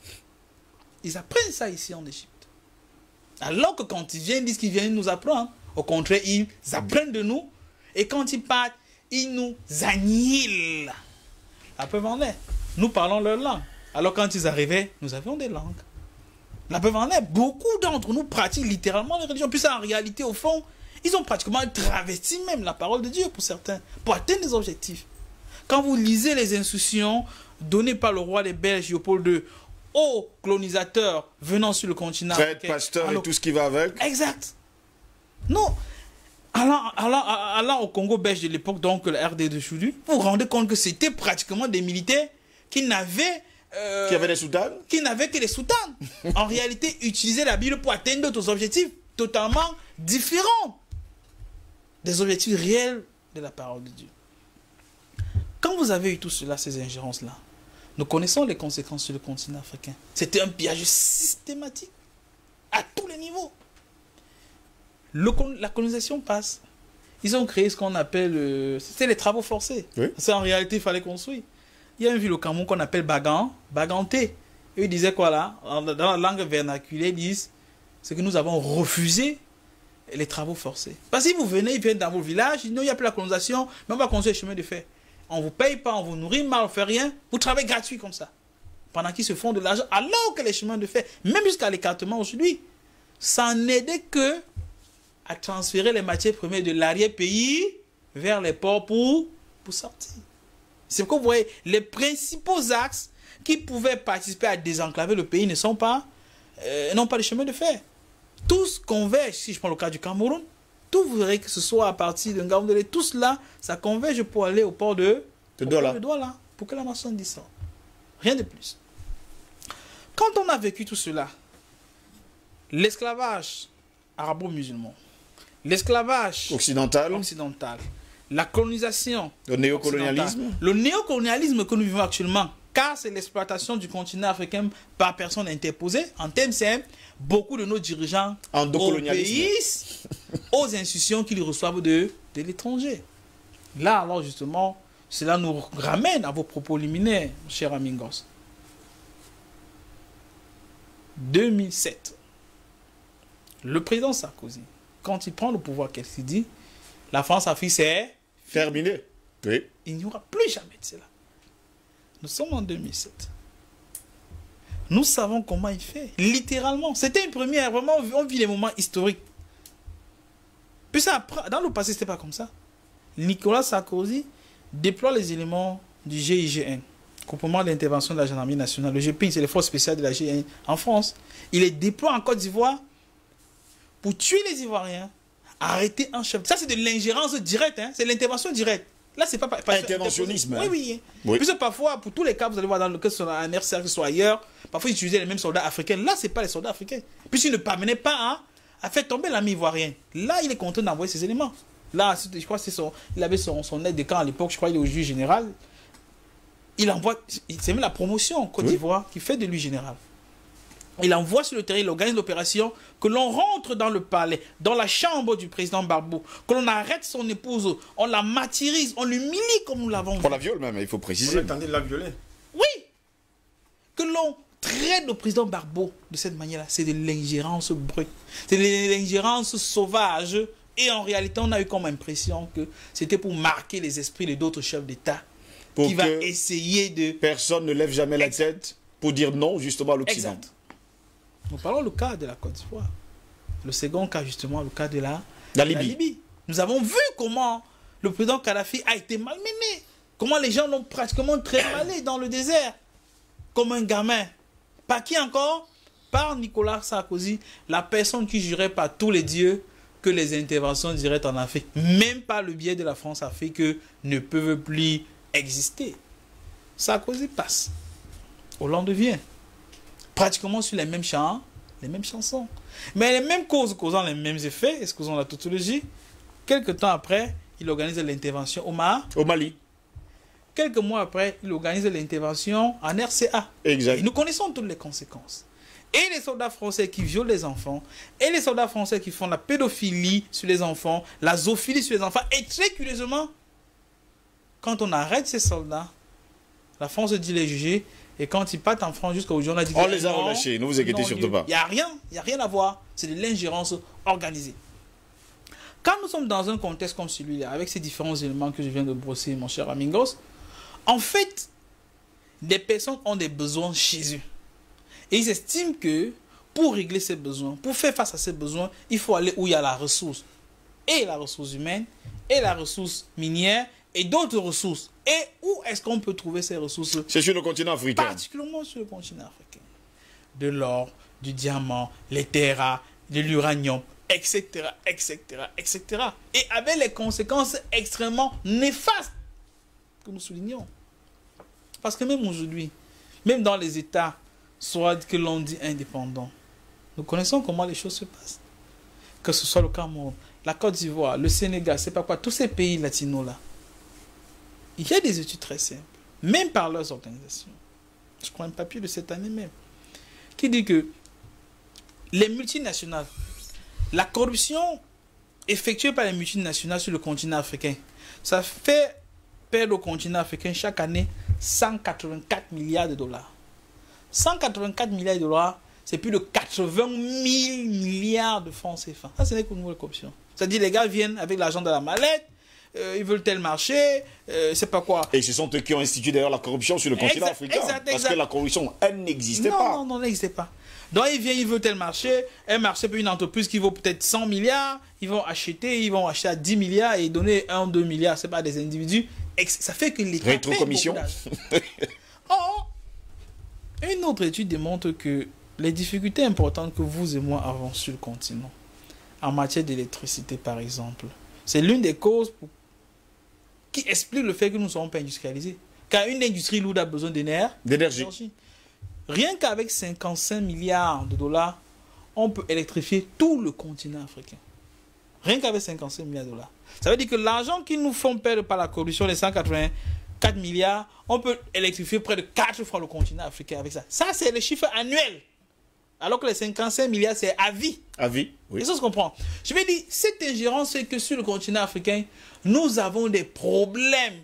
Ils apprennent ça ici en Égypte. Alors que quand ils viennent, ils disent qu'ils viennent nous apprendre. Au contraire, ils apprennent de nous. Et quand ils partent, ils nous annihilent. La preuve en est, nous parlons leur langue. Alors quand ils arrivaient, nous avions des langues. La preuve en est, beaucoup d'entre nous pratiquent littéralement la religion. Puis en réalité, au fond, ils ont pratiquement travesti même la parole de Dieu pour certains, pour atteindre des objectifs. Quand vous lisez les instructions données par le roi des Belges, Léopold II, aux colonisateurs venant sur le continent. Prêtre, pasteur et tout ce qui va avec. Exact. Non. Allant au Congo belge de l'époque, donc la RD de Choudi, vous vous rendez compte que c'était pratiquement des militaires qui n'avaient... qui avaient des soutanes. Qui n'avaient que des soutanes. En réalité, utiliser la Bible pour atteindre d'autres objectifs totalement différents des objectifs réels de la parole de Dieu. Quand vous avez eu tout cela, ces ingérences-là, nous connaissons les conséquences sur le continent africain. C'était un pillage systématique, à tous les niveaux. La colonisation passe. Ils ont créé ce qu'on appelle... c'était les travaux forcés. Oui. C'est en réalité, il fallait construire. Il y a une ville au Cameroun qu'on appelle Baganté. Eux, ils disaient quoi là? Dans la langue vernaculaire, ils disent c'est que nous avons refusé les travaux forcés. Parce que si vous venez, ils viennent dans vos villages, il n'y a plus la colonisation, mais on va construire les chemins de fer. On ne vous paye pas, on vous nourrit mal, on ne fait rien. Vous travaillez gratuit comme ça. Pendant qu'ils se font de l'argent, alors que les chemins de fer, même jusqu'à l'écartement aujourd'hui, ça n'aidait que à transférer les matières premières de l'arrière-pays vers les ports pour sortir. C'est pourquoi vous voyez, les principaux axes qui pouvaient participer à désenclaver le pays n'ont pas de chemin de fer. Tous convergent, si je prends le cas du Cameroun, tout vous verrez que ce soit à partir de Ngaoundéré, tout cela, ça converge pour aller au port de Douala, pour que la marchandise sorte. Rien de plus. Quand on a vécu tout cela, l'esclavage arabo-musulman, l'esclavage occidental, la colonisation, le néocolonialisme. Le néocolonialisme que nous vivons actuellement, car c'est l'exploitation du continent africain par personne interposée. En termes simples, beaucoup de nos dirigeants obéissent aux institutions qu'ils reçoivent de l'étranger. Là, alors justement, cela nous ramène à vos propos liminaires, cher Amingos. 2007, le président Sarkozy, quand il prend le pouvoir, qu'est-ce qu'il dit? La France-Afrique, c'est terminé. Oui. Il n'y aura plus jamais de cela. Nous sommes en 2007. Nous savons comment il fait. Littéralement. C'était une première. Vraiment, on vit les moments historiques. Puis ça, dans le passé, ce n'était pas comme ça. Nicolas Sarkozy déploie les éléments du GIGN, groupement d'intervention de la gendarmerie nationale. Le GPI, c'est les forces spéciales de la GIGN en France. Il les déploie en Côte d'Ivoire pour tuer les Ivoiriens, arrêter un chef. Ça, c'est de l'ingérence directe. Hein? C'est l'intervention directe. Là, c'est pas interventionnisme. Oui. Puisque parfois, pour tous les cas, vous allez voir dans le cas de un RCR, que ce soit ailleurs, parfois ils utilisaient les mêmes soldats africains. Là, ce n'est pas les soldats africains. Puisqu'ils ne parvenaient pas à faire tomber l'armée ivoirienne. Là, il est content d'envoyer ces éléments. Là, je crois que il avait son aide de camp à l'époque, je crois qu'il est au juge général. Il envoie, c'est même la promotion en Côte d'Ivoire qui fait de lui général. Il envoie sur le terrain, il organise l'opération, que l'on rentre dans le palais, dans la chambre du président Gbagbo, que l'on arrête son épouse, on la martyrise, on l'humilie comme nous l'avons vu. On la viole même, il faut préciser. On attendait de la violer. Oui. Que l'on traite le président Gbagbo de cette manière-là, c'est de l'ingérence brute, c'est de l'ingérence sauvage. Et en réalité, on a eu comme impression que c'était pour marquer les esprits de d'autres chefs d'État qui va essayer de... Personne ne lève jamais la tête pour dire non justement à l'Occident. Nous parlons le cas de la Côte d'Ivoire. Le second cas, justement, le cas de la Libye. Nous avons vu comment le président Kadhafi a été malmené. Comment les gens l'ont pratiquement trémalé dans le désert. Comme un gamin. Par qui encore? Par Nicolas Sarkozy, la personne qui jurait par tous les dieux que les interventions directes en Afrique, même par le biais de la France-Afrique, ne peuvent plus exister. Sarkozy passe. Hollande vient. Pratiquement sur les mêmes chants, les mêmes chansons. Mais les mêmes causes causant les mêmes effets, excusons la tautologie. Quelques temps après, il organise l'intervention au Mali. Quelques mois après, il organise l'intervention en RCA. Exact. Et nous connaissons toutes les conséquences. Et les soldats français qui violent les enfants, et les soldats français qui font la pédophilie sur les enfants, la zoophilie sur les enfants, et très curieusement, quand on arrête ces soldats, la France dit les juger. Et quand ils partent en France jusqu'à aujourd'hui, on a dit... On les a relâchés, ne vous inquiétez surtout pas. Il n'y a rien à voir. C'est de l'ingérence organisée. Quand nous sommes dans un contexte comme celui-là, avec ces différents éléments que je viens de brosser, mon cher Amingos, en fait, des personnes ont des besoins chez eux. Et ils estiment que pour régler ces besoins, pour faire face à ces besoins, il faut aller où il y a la ressource. Et la ressource humaine, et la ressource minière, et d'autres ressources. Et où est-ce qu'on peut trouver ces ressources? C'est sur le continent africain. Particulièrement sur le continent africain. De l'or, du diamant, les terres rares, de l'uranium, etc., etc., etc. Et avec les conséquences extrêmement néfastes que nous soulignons. Parce que même aujourd'hui, même dans les États, soit que l'on dit indépendants, nous connaissons comment les choses se passent. Que ce soit le Cameroun, la Côte d'Ivoire, le Sénégal, c'est pas quoi, tous ces pays latinos-là. Il y a des études très simples, même par leurs organisations. Je crois un papier de cette année même, qui dit que les multinationales, la corruption effectuée par les multinationales sur le continent africain, ça fait perdre au continent africain chaque année 184 milliards de dollars. 184 milliards de dollars, c'est plus de 80 000 milliards de francs CFA. Ça, ce n'est qu'une nouvelle corruption. C'est-à-dire, les gars viennent avec l'argent de la mallette, ils veulent tel marché, c'est pas quoi. Et ce sont eux qui ont institué d'ailleurs la corruption sur le continent africain. Parce que la corruption, elle n'existait pas. Non, elle n'existait pas. Donc, ils viennent, ils veulent tel marché, un marché pour une entreprise qui vaut peut-être 100 milliards, ils vont acheter à 10 milliards et donner 1-2 milliards, c'est pas des individus. Ça fait que l'État rétro-commission. Or, une autre étude démontre que les difficultés importantes que vous et moi avons sur le continent, en matière d'électricité par exemple, c'est l'une des causes qui explique le fait que nous ne sommes pas industrialisés. Car une industrie lourde a besoin d'énergie. Rien qu'avec 55 milliards de dollars, on peut électrifier tout le continent africain. Rien qu'avec 55 milliards de dollars. Ça veut dire que l'argent qu'ils nous font perdre par la corruption, les 184 milliards, on peut électrifier près de 4 fois le continent africain avec ça. Ça, c'est le chiffre annuel. Alors que les 55 milliards, c'est à vie. À vie, oui. Et ça se comprend. Je vais dire, cette ingérence fait que sur le continent africain, nous avons des problèmes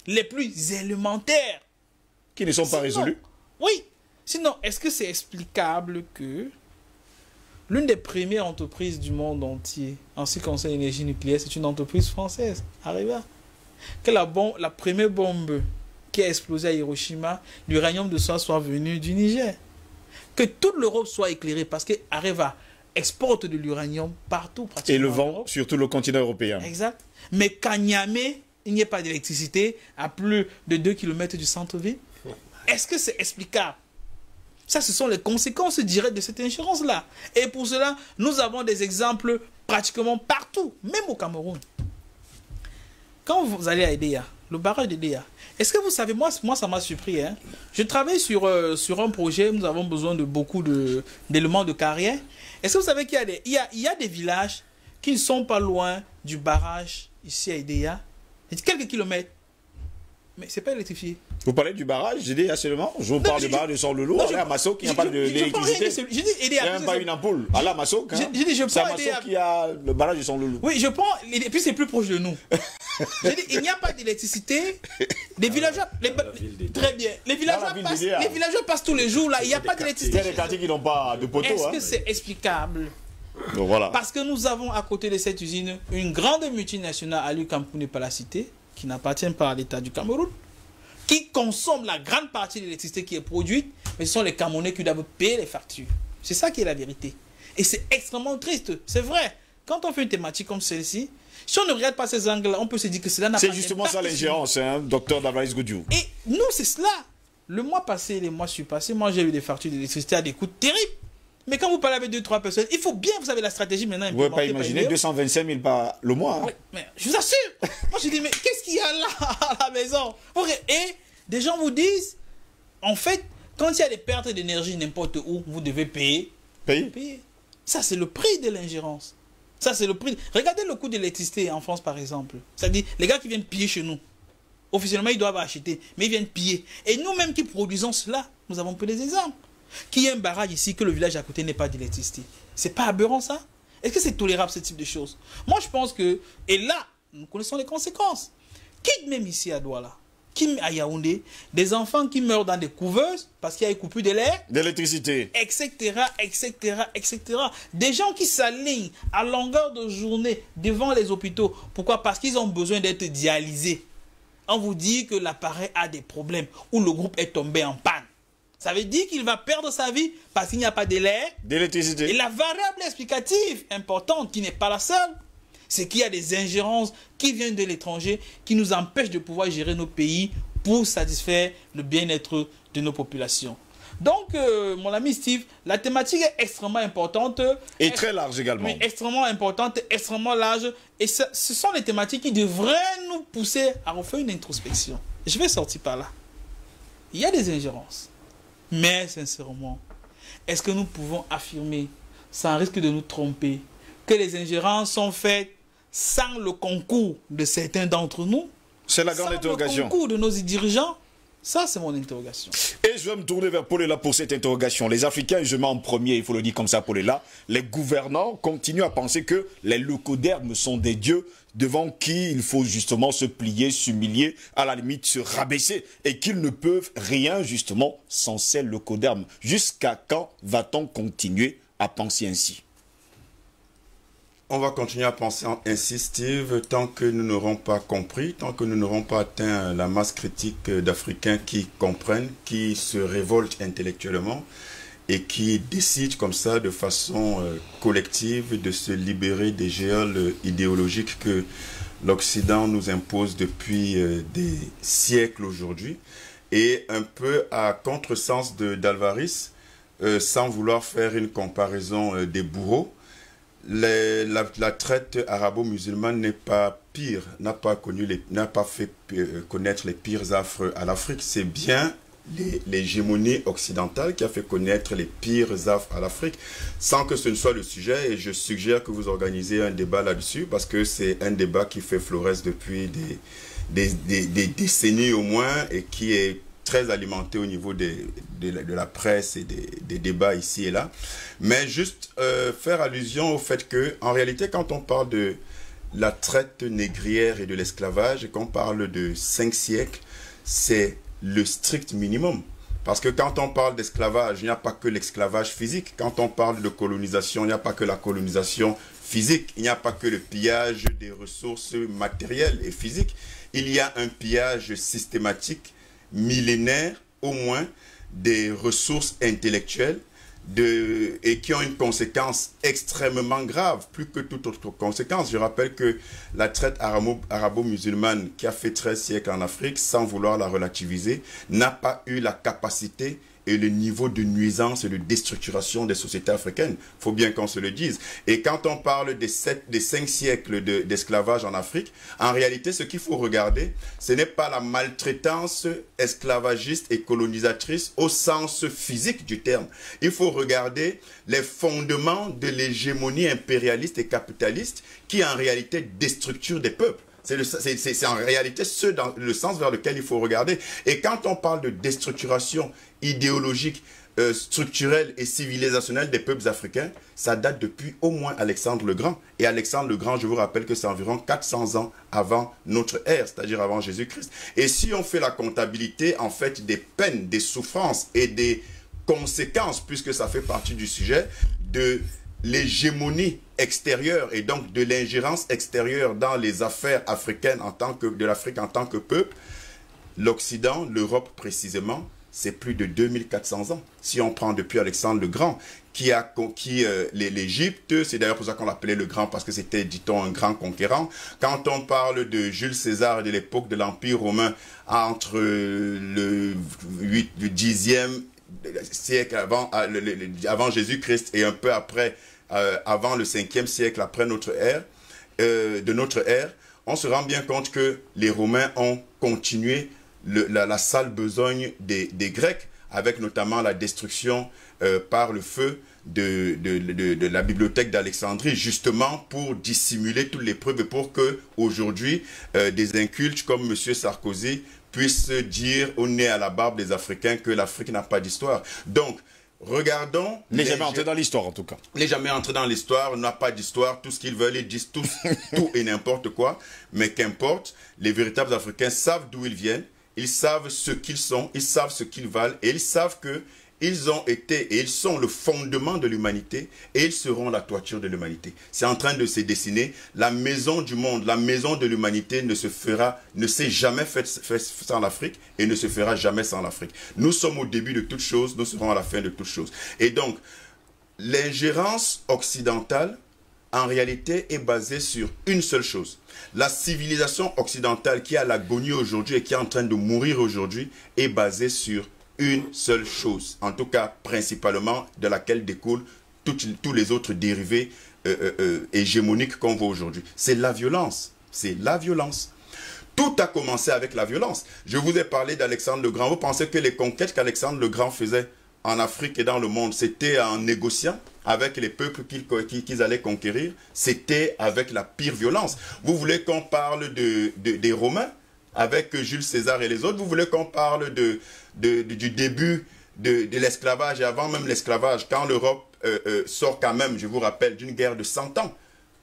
les plus élémentaires. Qui ne sont pas résolus. Oui. Sinon, est-ce que c'est explicable que l'une des premières entreprises du monde entier en ce qui concerne l'énergie nucléaire, c'est une entreprise française, Areva. Que la première bombe qui a explosé à Hiroshima, l'uranium de soie soit venu du Niger. Que toute l'Europe soit éclairée parce que Areva exporte de l'uranium partout pratiquement. Et le vend sur tout le continent européen. Exact. Mais qu'à Niamey, il n'y ait pas d'électricité à plus de 2 km du centre-ville. Est-ce que c'est explicable? Ça, ce sont les conséquences directes de cette ingérence-là. Et pour cela, nous avons des exemples pratiquement partout, même au Cameroun. Quand vous allez à Edea, le barrage d'Edea, est-ce que vous savez, moi ça m'a surpris. Hein? Je travaille sur un projet, nous avons besoin de beaucoup d'éléments de carrière. Est-ce que vous savez qu'il y a des villages qui ne sont pas loin du barrage ici à Edea, quelques kilomètres, mais c'est pas électrifié. Vous parlez du barrage d'Edea seulement? Je vous parle du barrage de Sorlolo, à Massok, il n'y a pas d'électricité. Il n'y a même pas une ampoule. À la Massok, c'est à Massok qu'il y a le barrage de Sorlolo. Oui, je prends, et puis c'est plus proche de nous. Il n'y a pas d'électricité. Les villageois, très bien. Les villageois passent tous les jours là, il n'y a pas d'électricité. Il y a des quartiers qui n'ont pas de poteau. Est-ce que c'est explicable? Donc, voilà. Parce que nous avons à côté de cette usine une grande multinationale, Alu Cameroun pas la cité, qui n'appartient pas à l'État du Cameroun, qui consomme la grande partie de l'électricité qui est produite, mais ce sont les Camerounais qui doivent payer les factures. C'est ça qui est la vérité. Et c'est extrêmement triste. C'est vrai. Quand on fait une thématique comme celle-ci, si on ne regarde pas ces angles-là, on peut se dire que cela n'a pas... C'est justement ça l'ingérence, hein, docteur Davaris Goudiou. Et nous, c'est cela. Le mois passé, les mois surpassés, moi j'ai eu des factures d'électricité à des coûts terribles. Mais quand vous parlez avec 2-3 personnes, il faut bien, vous savez, la stratégie maintenant. Vous ne pouvez pas imaginer 225 000 par le mois. Hein. Oui, mais je vous assure. Moi, je dis, mais qu'est-ce qu'il y a là à la maison? Et des gens vous disent, en fait, quand il y a des pertes d'énergie n'importe où, vous devez payer. Payer. Ça, c'est le prix de l'ingérence. Ça, c'est le prix. Regardez le coût de l'électricité en France, par exemple. C'est-à-dire, les gars qui viennent piller chez nous, officiellement, ils doivent acheter, mais ils viennent piller. Et nous-mêmes qui produisons cela, nous avons pris des exemples. Qu'il y ait un barrage ici, que le village à côté n'ait pas d'électricité. C'est pas aberrant ça? Est-ce que c'est tolérable ce type de choses? Moi je pense que, et là, nous connaissons les conséquences. Quitte même ici à Douala, quitte à Yaoundé, des enfants qui meurent dans des couveuses parce qu'il y a une coupure de l'air, d'électricité, etc., etc., etc. Des gens qui s'alignent à longueur de journée devant les hôpitaux. Pourquoi? Parce qu'ils ont besoin d'être dialysés. On vous dit que l'appareil a des problèmes ou le groupe est tombé en panne. Ça veut dire qu'il va perdre sa vie parce qu'il n'y a pas d'électricité. Et la variable explicative importante, qui n'est pas la seule, c'est qu'il y a des ingérences qui viennent de l'étranger, qui nous empêchent de pouvoir gérer nos pays pour satisfaire le bien-être de nos populations. Donc, mon ami Steve, la thématique est extrêmement importante. Et très large également. Oui, extrêmement importante, extrêmement large. Et ce sont les thématiques qui devraient nous pousser à refaire une introspection. Je vais sortir par là. Il y a des ingérences. Mais sincèrement, est-ce que nous pouvons affirmer, sans risque de nous tromper, que les ingérences sont faites sans le concours de certains d'entre nous? C'est la grande interrogation. Sans le concours de nos dirigeants? Ça, c'est mon interrogation. Et je vais me tourner vers Paulela pour cette interrogation. Les Africains, et je mets en premier, il faut le dire comme ça, Paulela, les gouvernants continuent à penser que les leucodermes sont des dieux devant qui il faut justement se plier, s'humilier, à la limite se rabaisser, et qu'ils ne peuvent rien justement sans ces leucodermes. Jusqu'à quand va-t-on continuer à penser ainsi? On va continuer à penser ainsi, Steve, tant que nous n'aurons pas compris, tant que nous n'aurons pas atteint la masse critique d'Africains qui comprennent, qui se révoltent intellectuellement et qui décident comme ça de façon collective de se libérer des géoles idéologiques que l'Occident nous impose depuis des siècles aujourd'hui. Et un peu à contresens d'Alvarez, sans vouloir faire une comparaison des bourreaux, la traite arabo-musulmane n'est pas pire, n'a pas fait connaître les pires affres à l'Afrique. C'est bien l'hégémonie occidentale qui a fait connaître les pires affres à l'Afrique, sans que ce ne soit le sujet. Et je suggère que vous organisez un débat là-dessus, parce que c'est un débat qui fait florès depuis des décennies au moins, et qui est très alimenté au niveau de la presse et des débats ici et là. Mais juste faire allusion au fait que, en réalité, quand on parle de la traite négrière et de l'esclavage, et qu'on parle de 5 siècles, c'est le strict minimum. Parce que quand on parle d'esclavage, il n'y a pas que l'esclavage physique. Quand on parle de colonisation, il n'y a pas que la colonisation physique. Il n'y a pas que le pillage des ressources matérielles et physiques. Il y a un pillage systématique, millénaire au moins, des ressources intellectuelles et qui ont une conséquence extrêmement grave, plus que toute autre conséquence. Je rappelle que la traite arabo-musulmane qui a fait 13 siècles en Afrique, sans vouloir la relativiser, n'a pas eu la capacité et le niveau de nuisance et de déstructuration des sociétés africaines. Il faut bien qu'on se le dise. Et quand on parle des 5 siècles d'esclavage en Afrique, en réalité, ce qu'il faut regarder, ce n'est pas la maltraitance esclavagiste et colonisatrice au sens physique du terme. Il faut regarder les fondements de l'hégémonie impérialiste et capitaliste qui, en réalité, déstructure des peuples. C'est en réalité dans le sens vers lequel il faut regarder. Et quand on parle de déstructuration idéologique, structurelle et civilisationnelle des peuples africains, ça date depuis au moins Alexandre le Grand. Et Alexandre le Grand, je vous rappelle que c'est environ 400 ans avant notre ère, c'est-à-dire avant Jésus-Christ. Et si on fait la comptabilité, en fait, des peines, des souffrances et des conséquences, puisque ça fait partie du sujet, de l'hégémonie extérieure et donc de l'ingérence extérieure dans les affaires africaines de l'Afrique en tant que peuple, l'Occident, l'Europe précisément, c'est plus de 2400 ans. Si on prend depuis Alexandre le Grand, l'Égypte, c'est d'ailleurs pour ça qu'on l'appelait le Grand, parce que c'était, dit-on, un grand conquérant. Quand on parle de Jules César et de l'époque de l'Empire romain, entre le 10e siècle avant Jésus-Christ et un peu après, avant le 5e siècle après notre ère, on se rend bien compte que les Romains ont continué la sale besogne des Grecs, avec notamment la destruction par le feu de la bibliothèque d'Alexandrie, justement pour dissimuler toutes les preuves et pour que aujourd'hui des incultes comme M. Sarkozy puissent dire au nez à la barbe des Africains que l'Afrique n'a pas d'histoire. Donc, regardons... N'est jamais entré dans l'histoire, en tout cas. N'est jamais entré dans l'histoire, n'a pas d'histoire, tout ce qu'ils veulent, ils disent tout et n'importe quoi. Mais qu'importe, les véritables Africains savent d'où ils viennent, ils savent ce qu'ils sont, ils savent ce qu'ils valent, et ils savent qu'ils ont été et ils sont le fondement de l'humanité, et ils seront la toiture de l'humanité. C'est en train de se dessiner. La maison du monde, la maison de l'humanité ne s'est jamais faite sans l'Afrique et ne se fera jamais sans l'Afrique. Nous sommes au début de toutes choses, nous serons à la fin de toutes choses. Et donc, l'ingérence occidentale, en réalité, est basée sur une seule chose. La civilisation occidentale qui est à l'agonie aujourd'hui et qui est en train de mourir aujourd'hui est basée sur une seule chose. En tout cas, principalement, de laquelle découlent tous les autres dérivés hégémoniques qu'on voit aujourd'hui. C'est la violence. C'est la violence. Tout a commencé avec la violence. Je vous ai parlé d'Alexandre le Grand. Vous pensez que les conquêtes qu'Alexandre le Grand faisait en Afrique et dans le monde, c'était en négociant avec les peuples qu'ils allaient conquérir? C'était avec la pire violence. Vous voulez qu'on parle des Romains? avec Jules César et les autres. Vous voulez qu'on parle du début de l'esclavage et avant même l'esclavage, quand l'Europe sort quand même, je vous rappelle, d'une guerre de 100 ans.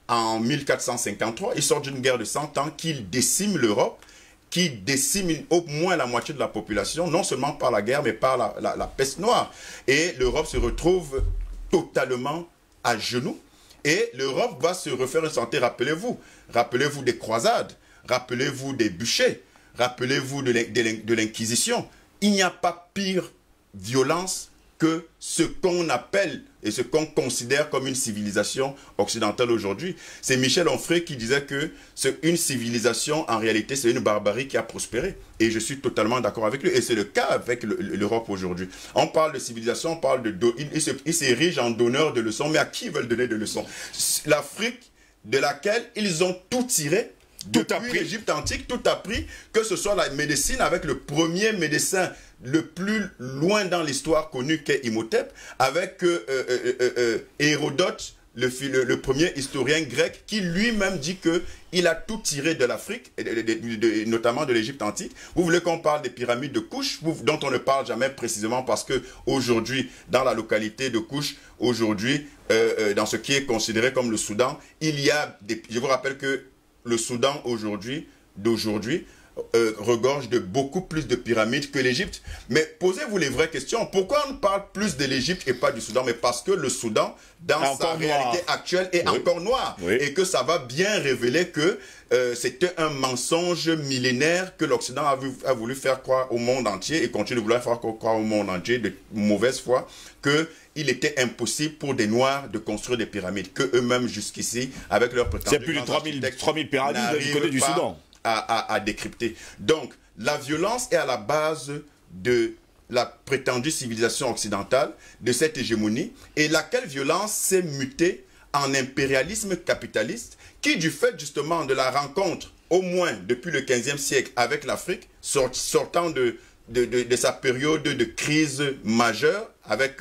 En 1453, il sort d'une guerre de 100 ans qui décime l'Europe, qui décime au moins la moitié de la population, non seulement par la guerre, mais par la peste noire. Et l'Europe se retrouve totalement à genoux. Et l'Europe va se refaire une santé, rappelez-vous. Rappelez-vous des croisades, rappelez-vous des bûchers, rappelez-vous de l'Inquisition. Il n'y a pas pire violence que ce qu'on appelle et ce qu'on considère comme une civilisation occidentale aujourd'hui. C'est Michel Onfray qui disait que une civilisation, en réalité, c'est une barbarie qui a prospéré. Et je suis totalement d'accord avec lui. Et c'est le cas avec l'Europe aujourd'hui. On parle de civilisation, on parle de... Ils s'érigent en donneurs de leçons, mais à qui ils veulent donner des leçons? L'Afrique, de laquelle ils ont tout tiré, depuis l'Égypte antique, tout appris, que ce soit la médecine avec le premier médecin le plus loin dans l'histoire connu qu'est Imhotep, avec Hérodote, le premier historien grec, qui lui-même dit qu'il a tout tiré de l'Afrique, notamment de l'Égypte antique. Vous voulez qu'on parle des pyramides de Kouch, dont on ne parle jamais précisément parce que aujourd'hui, dans la localité de Kouch, aujourd'hui, dans ce qui est considéré comme le Soudan, il y a des... Je vous rappelle que le Soudan d'aujourd'hui regorge de beaucoup plus de pyramides que l'Égypte. Mais posez-vous les vraies questions. Pourquoi on parle plus de l'Égypte et pas du Soudan? Mais parce que le Soudan, dans sa réalité actuelle, est encore noir. Oui. Et que ça va bien révéler que c'était un mensonge millénaire que l'Occident a voulu faire croire au monde entier et continue de vouloir faire croire au monde entier de mauvaise foi qu'il était impossible pour des Noirs de construire des pyramides, que eux-mêmes jusqu'ici, avec leurs prétendus... C'est plus de 3000 pyramides du côté du Soudan. À décrypter. Donc, la violence est à la base de la prétendue civilisation occidentale, de cette hégémonie, et laquelle violence s'est mutée en impérialisme capitaliste, qui, du fait justement de la rencontre, au moins depuis le 15e siècle, avec l'Afrique, sortant de sa période de crise majeure, avec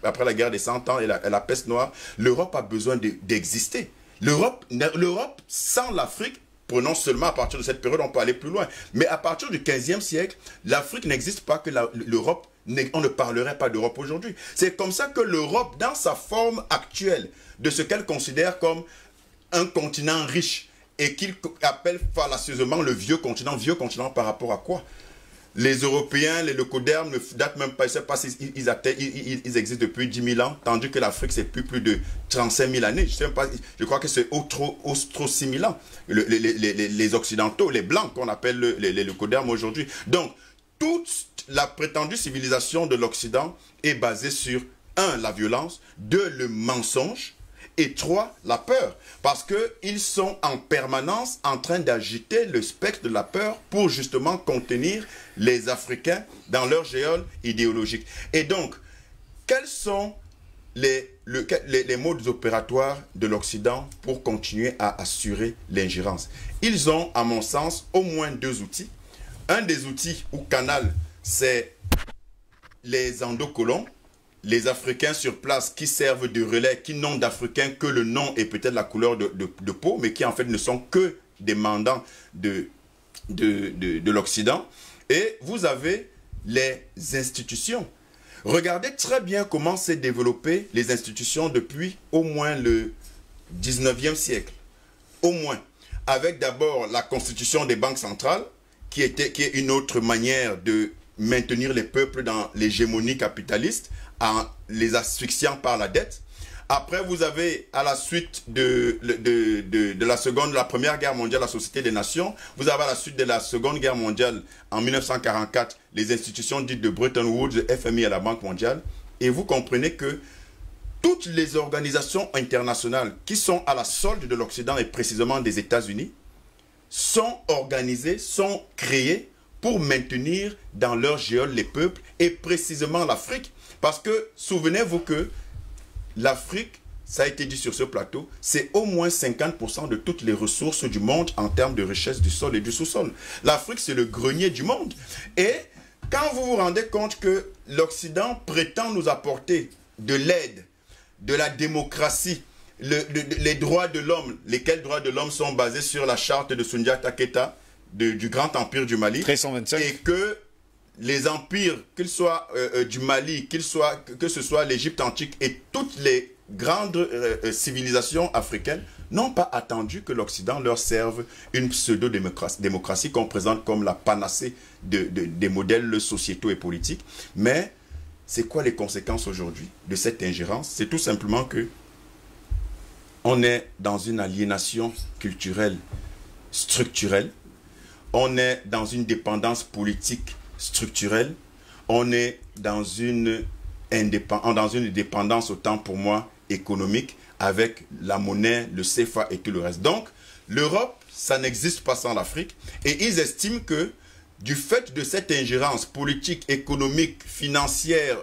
après la guerre des 100 ans et la peste noire, l'Europe a besoin d'exister. L'Europe, sans l'Afrique, prenons seulement à partir de cette période, on peut aller plus loin. Mais à partir du 15e siècle, l'Afrique n'existe pas que l'Europe, on ne parlerait pas d'Europe aujourd'hui. C'est comme ça que l'Europe, dans sa forme actuelle, de ce qu'elle considère comme un continent riche, et qu'il appelle fallacieusement le vieux continent par rapport à quoi? Les Européens, les leucodermes ne datent même pas, je ne sais pas s'ils ils existent depuis 10 000 ans, tandis que l'Afrique, c'est plus de 35 000 années. Je crois que c'est trop 6 000 ans. Les Occidentaux, les Blancs, qu'on appelle les leucodermes aujourd'hui. Donc, toute la prétendue civilisation de l'Occident est basée sur, 1, la violence, 2, le mensonge, et 3, la peur. Parce qu'ils sont en permanence en train d'agiter le spectre de la peur pour justement contenir les Africains dans leur géole idéologique. Et donc, quels sont les modes opératoires de l'Occident pour continuer à assurer l'ingérence? Ils ont, à mon sens, au moins 2 outils. Un des outils ou canal, c'est les endocolons, les Africains sur place qui servent de relais, qui n'ont d'Africains que le nom et peut-être la couleur de peau, mais qui en fait ne sont que des mandants de l'Occident. Et vous avez les institutions. Regardez très bien comment s'est développées les institutions depuis au moins le 19e siècle. Au moins. Avec d'abord la constitution des banques centrales, qui est une autre manière de maintenir les peuples dans l'hégémonie capitaliste, en les asphyxiant par la dette. Après, vous avez, à la suite de la Première Guerre mondiale, la Société des Nations, vous avez à la suite de la Seconde Guerre mondiale, en 1944, les institutions dites de Bretton Woods, le FMI et la Banque mondiale. Et vous comprenez que toutes les organisations internationales qui sont à la solde de l'Occident et précisément des États-Unis sont organisées, sont créées pour maintenir dans leur géole les peuples et précisément l'Afrique. Parce que, souvenez-vous que l'Afrique, ça a été dit sur ce plateau, c'est au moins 50% de toutes les ressources du monde en termes de richesse du sol et du sous-sol. L'Afrique, c'est le grenier du monde. Et quand vous vous rendez compte que l'Occident prétend nous apporter de l'aide, de la démocratie, les droits de l'homme, lesquels droits de l'homme sont basés sur la charte de Sundiata Keita, du grand empire du Mali. 1325. Et que les empires, qu'ils soient du Mali, que ce soit l'Égypte antique et toutes les grandes civilisations africaines, n'ont pas attendu que l'Occident leur serve une pseudo-démocratie qu'on présente comme la panacée des modèles sociétaux et politiques. Mais c'est quoi les conséquences aujourd'hui de cette ingérence? C'est tout simplement que on est dans une aliénation culturelle structurelle, on est dans une dépendance politique structurelle, on est dans une dépendance autant pour moi économique avec la monnaie, le CFA et tout le reste. Donc, l'Europe, ça n'existe pas sans l'Afrique. Et ils estiment que du fait de cette ingérence politique, économique, financière,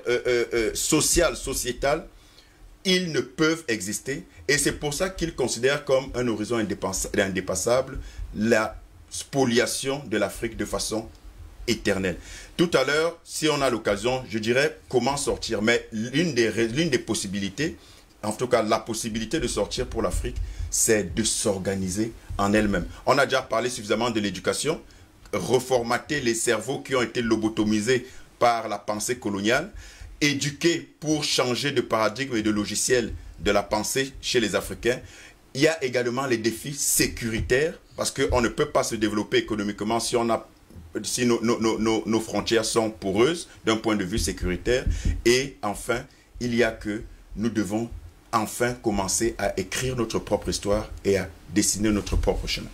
sociale, sociétale, ils ne peuvent exister. Et c'est pour ça qu'ils considèrent comme un horizon indépassable la spoliation de l'Afrique de façon éternelle. Tout à l'heure, si on a l'occasion, je dirais comment sortir. Mais l'une des possibilités, en tout cas la possibilité de sortir pour l'Afrique, c'est de s'organiser en elle-même. On a déjà parlé suffisamment de l'éducation, reformater les cerveaux qui ont été lobotomisés par la pensée coloniale, éduquer pour changer de paradigme et de logiciel de la pensée chez les Africains. Il y a également les défis sécuritaires, parce qu'on ne peut pas se développer économiquement si nos frontières sont poreuses d'un point de vue sécuritaire. Et enfin, il y a que nous devons enfin commencer à écrire notre propre histoire et à dessiner notre propre chemin.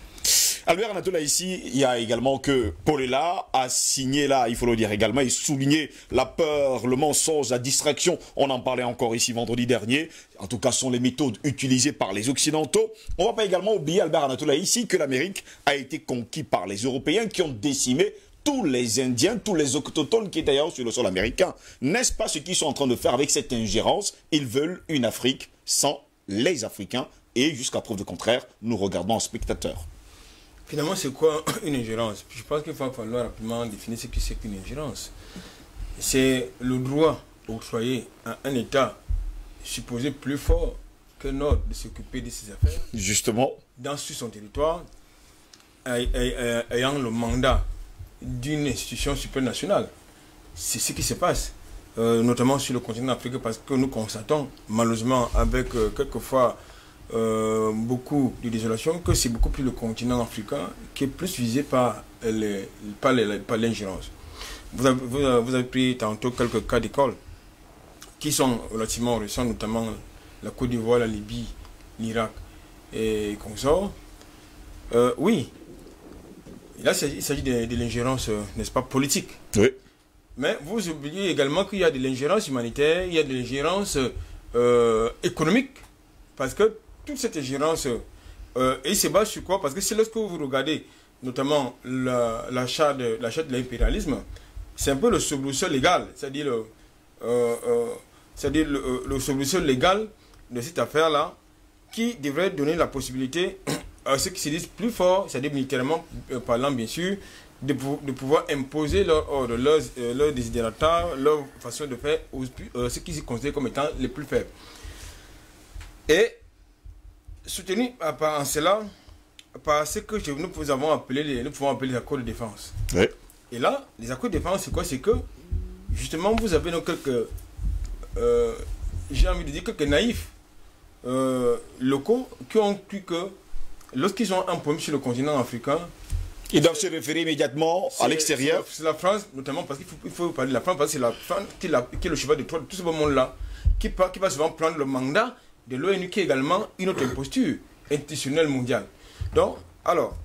Albert Anatola, ici, il y a également que Polela a signé là, il faut le dire également, et souligner la peur, le mensonge, la distraction. On en parlait encore ici vendredi dernier. En tout cas, ce sont les méthodes utilisées par les Occidentaux. On ne va pas également oublier, Albert Anatola, ici, que l'Amérique a été conquise par les Européens qui ont décimé tous les Indiens, tous les autochtones qui étaient d'ailleurs sur le sol américain. N'est-ce pas ce qu'ils sont en train de faire avec cette ingérence? Ils veulent une Afrique sans les Africains. Et jusqu'à preuve du contraire, nous regardons en spectateurs. Finalement, c'est quoi une ingérence? Je pense qu'il va falloir rapidement définir ce que c'est qu'une ingérence. C'est le droit octroyé à un État supposé plus fort que notre de s'occuper de ses affaires. Justement. Sur son territoire, ayant le mandat d'une institution supranationale. C'est ce qui se passe, notamment sur le continent africain, parce que nous constatons, malheureusement, avec quelquefois beaucoup de désolation, que c'est beaucoup plus le continent africain qui est plus visé par l'ingérence. Vous avez pris tantôt quelques cas d'école qui sont relativement récents, notamment la Côte d'Ivoire, la Libye, l'Irak et consorts. Oui, là il s'agit de l'ingérence, n'est-ce pas, politique. Oui. Mais vous oubliez également qu'il y a de l'ingérence humanitaire, il y a de l'ingérence économique, parce que toute cette ingérence, il se base sur quoi? Parce que c'est lorsque vous regardez notamment l'achat de l'impérialisme, c'est un peu le soubresaut légal, c'est-à-dire le soubresaut légal de cette affaire-là, qui devrait donner la possibilité à ceux qui se disent plus forts, c'est-à-dire militairement parlant bien sûr, de pouvoir imposer leur ordre, leur désidérata, leur façon de faire aux ceux qui se considèrent comme étant les plus faibles. Et soutenu en cela par ce que nous pouvons appeler les accords de défense. Oui. Et là, les accords de défense, c'est quoi? C'est que, justement, vous avez donc quelques, j'ai envie de dire, quelques naïfs locaux qui ont cru que, lorsqu'ils ont un problème sur le continent africain, ils doivent se référer immédiatement à l'extérieur. C'est la France, notamment, parce qu'il faut parler de la France, parce que c'est la France qui est le cheval de Troie de tout ce beau monde-là, qui va souvent prendre le mandat de l'ONU, qui est également une autre imposture institutionnelle mondiale. Donc, alors,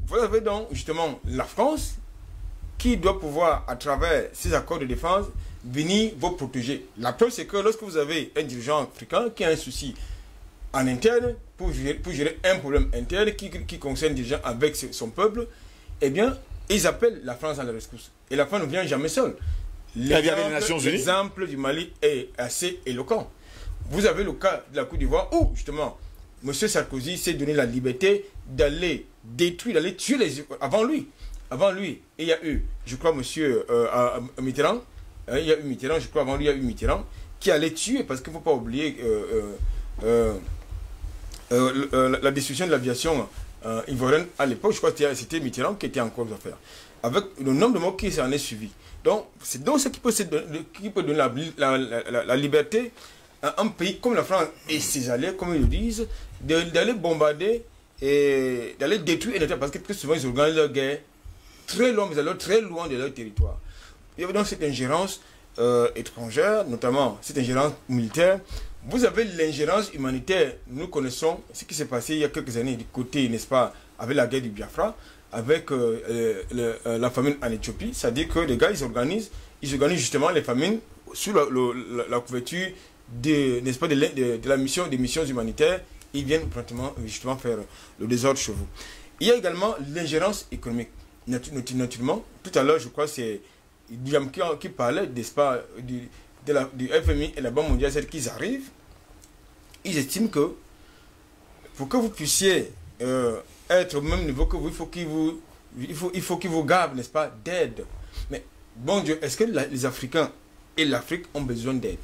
vous avez donc justement la France qui doit pouvoir, à travers ces accords de défense, venir vous protéger. La preuve, c'est que lorsque vous avez un dirigeant africain qui a un souci en interne, pour gérer un problème interne qui concerne déjà avec son peuple, eh bien, ils appellent la France à la rescousse. Et la France ne vient jamais seule. L'exemple du Mali est assez éloquent. Vous avez le cas de la Côte d'Ivoire où, justement, M. Sarkozy s'est donné la liberté d'aller détruire, d'aller tuer les... Avant lui, il y a eu, je crois, M. Mitterrand, il y a eu Mitterrand, je crois, avant lui, il y a eu Mitterrand, qui allait tuer, parce qu'il ne faut pas oublier la destruction de l'aviation ivoirienne à l'époque, je crois que c'était Mitterrand qui était encore aux affaires. Avec le nombre de morts qui s'en est suivi. Donc, c'est donc ce qui peut donner la liberté à un pays comme la France et ses alliés, comme ils le disent, d'aller bombarder et d'aller détruire les États, parce que très souvent ils organisent leur guerre très loin, mais alors très loin de leur territoire. Il y a donc cette ingérence étrangère, notamment cette ingérence militaire. Vous avez l'ingérence humanitaire. Nous connaissons ce qui s'est passé il y a quelques années du côté, n'est-ce pas, avec la guerre du Biafra, avec la famine en Éthiopie. C'est-à-dire que les gars, ils organisent justement les famines sous la couverture n'est-ce pas, de la mission, des missions humanitaires. Ils viennent justement faire le désordre chez vous. Il y a également l'ingérence économique. Naturellement, tout à l'heure, je crois que c'est Guillaume qui parlait, n'est-ce pas, du FMI et la Banque mondiale, c'est qu'ils arrivent, ils estiment que pour que vous puissiez être au même niveau que vous, il faut qu'ils vous gardent, n'est-ce pas, d'aide. Mais bon Dieu, est-ce que les Africains et l'Afrique ont besoin d'aide?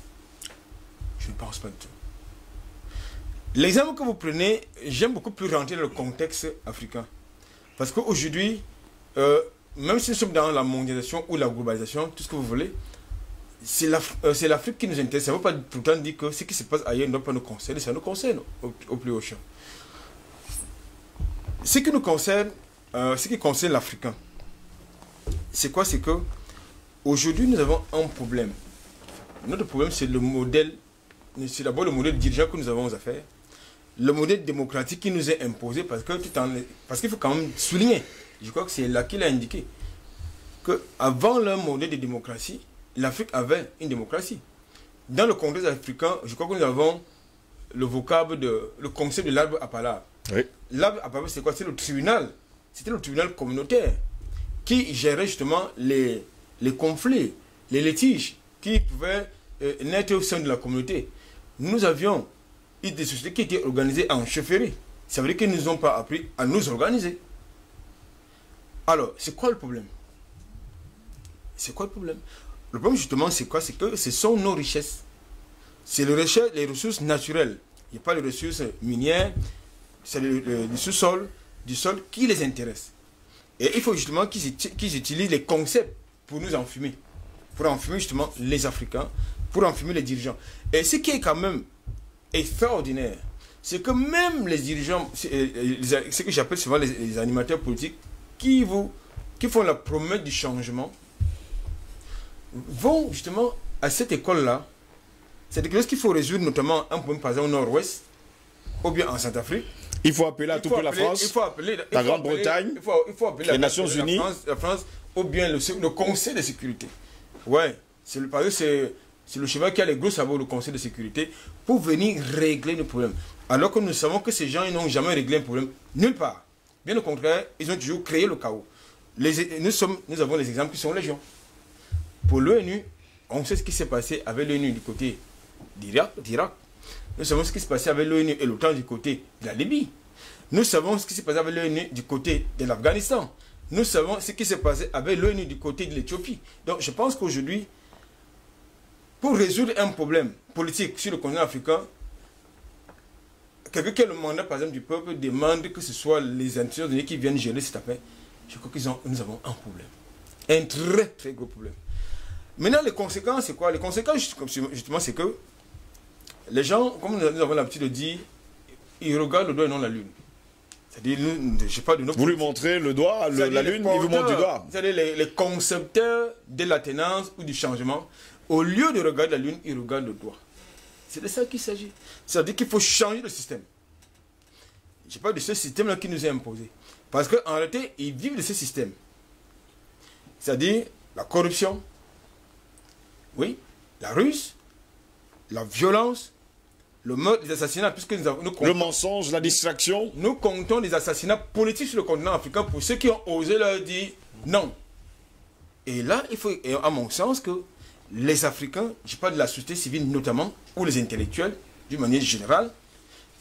Je ne pense pas du tout. L'exemple que vous prenez, j'aime beaucoup plus rentrer dans le contexte africain. Parce qu'aujourd'hui, même si nous sommes dans la mondialisation ou la globalisation, tout ce que vous voulez, c'est l'Afrique qui nous intéresse. Ça ne veut pas pourtant dire que ce qui se passe ailleurs ne doit pas nous concerner. Ça nous concerne au plus haut champ. Ce qui nous concerne, ce qui concerne l'Africain, c'est quoi? C'est que aujourd'hui nous avons un problème. Notre problème, c'est le modèle. C'est d'abord le modèle dirigeant que nous avons aux affaires. Le modèle démocratique qui nous est imposé, parce qu'il faut quand même souligner, je crois que c'est là qu'il a indiqué, qu'avant le modèle de démocratie, l'Afrique avait une démocratie. Dans le contexte africain, je crois que nous avons le vocable le concept de l'arbre à palabre. Oui. L'arbre à palabre, c'est quoi? C'est le tribunal. C'était le tribunal communautaire qui gérait justement les conflits, les litiges qui pouvaient naître au sein de la communauté. Nous avions des sociétés qui étaient organisées en chefferie. Ça veut dire qu'ils ne nous ont pas appris à nous organiser. Alors, c'est quoi le problème? C'est quoi le problème? Le problème, justement, c'est quoi? C'est que ce sont nos richesses. C'est les ressources naturelles. Il n'y a pas les ressources minières, c'est du sous-sol, du sol qui les intéresse. Et il faut justement qu'ils utilisent les concepts pour nous enfumer. Pour enfumer justement les Africains, pour enfumer les dirigeants. Et ce qui est quand même extraordinaire, c'est que même les dirigeants, ce que j'appelle souvent les animateurs politiques, qui font la promesse du changement, vont justement à cette école-là. C'est quelque chose qu'il faut résoudre, notamment un problème par exemple au nord-ouest, ou bien en Centrafrique. Il faut appeler à tout peu la France, la Grande-Bretagne, les Nations Unies. La France, ou bien le Conseil de sécurité. Ouais, c'est le cheval qui a les gros sabots, le Conseil de sécurité, pour venir régler le problème. Alors que nous savons que ces gens, ils n'ont jamais réglé un problème nulle part. Bien au contraire, ils ont toujours créé le chaos. Nous avons les exemples qui sont légion. Pour l'ONU, on sait ce qui s'est passé avec l'ONU du côté d'Irak. Nous savons ce qui s'est passé avec l'ONU et l'OTAN du côté de la Libye. Nous savons ce qui s'est passé avec l'ONU du côté de l'Afghanistan. Nous savons ce qui s'est passé avec l'ONU du côté de l'Éthiopie. Donc je pense qu'aujourd'hui, pour résoudre un problème politique sur le continent africain, quelqu'un qui a le mandat, par exemple, du peuple, demande que ce soit les Nations Unies qui viennent gérer cette affaire. Je crois que nous avons un problème. Un très, très gros problème. Maintenant, les conséquences, c'est quoi? Les conséquences, justement, c'est que les gens, comme nous avons l'habitude de dire, ils regardent le doigt et non la lune. C'est-à-dire, je sais pas de nos... Vous lui montrez le doigt, la lune, il vous montre du doigt. C'est-à-dire, les concepteurs de l'atténance ou du changement, au lieu de regarder la lune, ils regardent le doigt. C'est de ça qu'il s'agit. C'est-à-dire qu'il faut changer le système. Je parle de ce système-là qui nous est imposé. Parce qu'en réalité, ils vivent de ce système. C'est-à-dire la corruption, oui, la ruse, la violence, le meurtre, les assassinats, puisque nous comptons, le mensonge, la distraction. Nous comptons des assassinats politiques sur le continent africain pour ceux qui ont osé leur dire non. Et là, il faut, à mon sens, que les Africains, je parle de la société civile notamment, ou les intellectuels, d'une manière générale,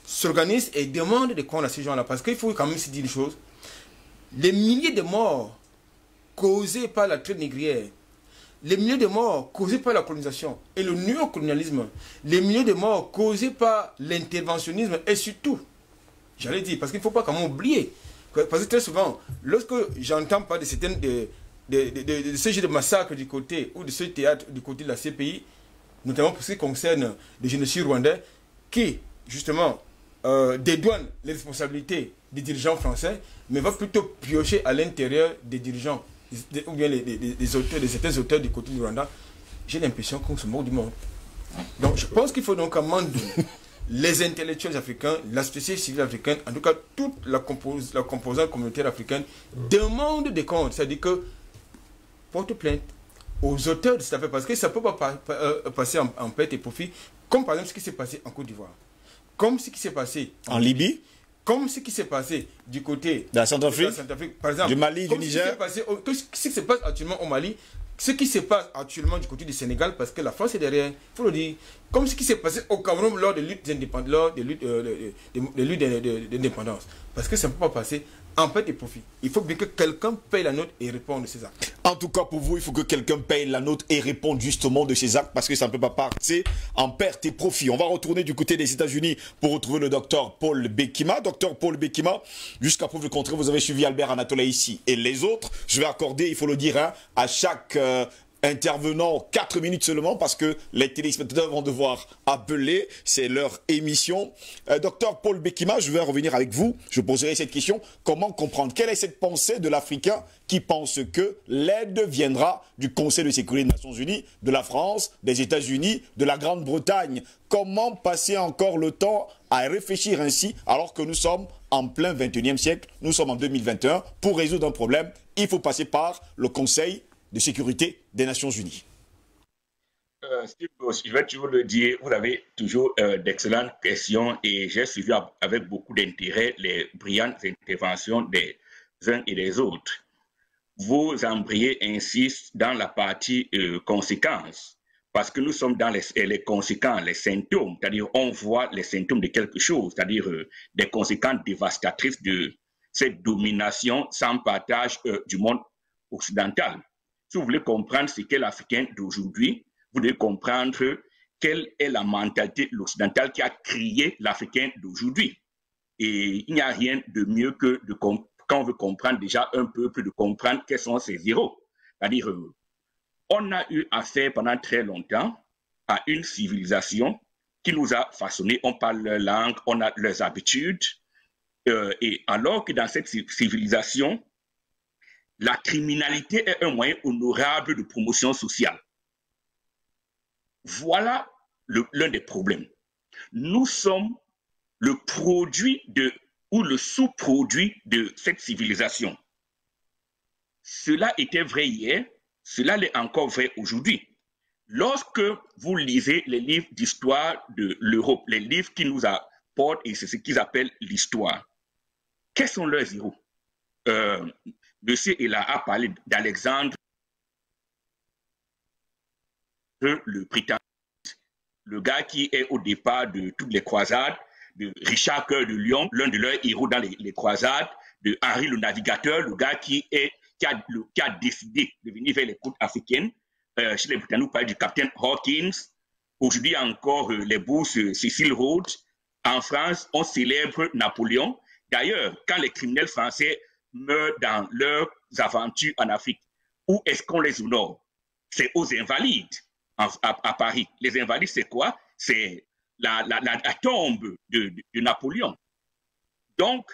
s'organisent et demandent des comptes à ces gens-là. Parce qu'il faut quand même se dire une chose. Les milliers de morts causés par la traite négrière, les milliers de morts causés par la colonisation et le néocolonialisme, les milliers de morts causés par l'interventionnisme et surtout J'allais dire, parce qu'il ne faut pas quand même oublier. Parce que très souvent, lorsque j'entends pas de certaines de ce genre de massacre du côté, ou de ce théâtre du côté de la CPI, notamment pour ce qui concerne le génocide rwandais, qui, justement, dédouane les responsabilités des dirigeants français, mais va plutôt piocher à l'intérieur des dirigeants, ou bien des auteurs, de certains auteurs du côté du Rwanda, j'ai l'impression qu'on se moque du monde. Donc je pense qu'il faut donc à un moment donné, les intellectuels africains, la société civile africaine, en tout cas toute la composante communautaire africaine, demande des comptes. C'est-à-dire que porte plainte aux auteurs de cette affaire, parce que ça ne peut pas passer en perte et profit, comme par exemple ce qui s'est passé en Côte d'Ivoire, comme ce qui s'est passé en Libye, comme ce qui s'est passé du côté de la Centrafrique, par exemple, du Mali, du Niger, ce qui se passe actuellement au Mali, ce qui se passe actuellement du côté du Sénégal, parce que la France est derrière, il faut le dire, comme ce qui s'est passé au Cameroun lors des luttes d'indépendance, parce que ça ne peut pas passer en perte et profit. Il faut bien que quelqu'un paye la note et réponde de ces actes. En tout cas, pour vous, il faut que quelqu'un paye la note et réponde justement de ces actes, parce que ça ne peut pas passer en perte et profit. On va retourner du côté des États-Unis pour retrouver le docteur Paul Bekima. Docteur Paul Bekima, jusqu'à preuve du contraire, vous avez suivi Albert Anatola ici et les autres. Je vais accorder, il faut le dire, hein, à chaque intervenant 4 minutes seulement, parce que les téléspectateurs vont devoir appeler, c'est leur émission. Docteur Paul Bekima, je vais revenir avec vous, je poserai cette question: comment comprendre, quelle est cette pensée de l'Africain qui pense que l'aide viendra du Conseil de sécurité des Nations Unies, de la France, des États-Unis, de la Grande-Bretagne? Comment passer encore le temps à réfléchir ainsi, alors que nous sommes en plein 21e siècle, nous sommes en 2021, pour résoudre un problème, il faut passer par le Conseil de sécurité des Nations Unies. Steve Goss, je vais toujours le dire, vous avez toujours d'excellentes questions et j'ai suivi avec beaucoup d'intérêt les brillantes interventions des uns et des autres. Vous embrayez ainsi dans la partie conséquences, parce que nous sommes dans les conséquences, les symptômes, c'est-à-dire on voit les symptômes de quelque chose, c'est-à-dire des conséquences dévastatrices de cette domination sans partage du monde occidental. Si vous voulez comprendre ce qu'est l'Africain d'aujourd'hui, vous devez comprendre quelle est la mentalité occidentale qui a créé l'Africain d'aujourd'hui. Et il n'y a rien de mieux que quand on veut comprendre déjà un peuple, de comprendre quels sont ses héros. C'est-à-dire, on a eu affaire pendant très longtemps à une civilisation qui nous a façonné. On parle leur langue, on a leurs habitudes. Et alors que dans cette civilisation, la criminalité est un moyen honorable de promotion sociale. Voilà l'un des problèmes. Nous sommes le produit ou le sous-produit de cette civilisation. Cela était vrai hier, cela l'est encore vrai aujourd'hui. Lorsque vous lisez les livres d'histoire de l'Europe, les livres qui nous apportent, et c'est ce qu'ils appellent l'histoire, quels sont leurs héros? Monsieur Ella a parlé d'Alexandre le Britannique, le gars qui est au départ de toutes les croisades, de Richard Cœur de Lion, l'un de leurs héros dans les croisades, de Henri le Navigateur, le gars qui a décidé de venir vers les côtes africaines. Chez les Britanniques, on parle du capitaine Hawkins. Aujourd'hui encore, les bourses Cecil Rhodes. En France, on célèbre Napoléon. D'ailleurs, quand les criminels français meurent dans leurs aventures en Afrique, où est-ce qu'on les honore? C'est aux Invalides à Paris. Les Invalides, c'est quoi? C'est la tombe de Napoléon. Donc,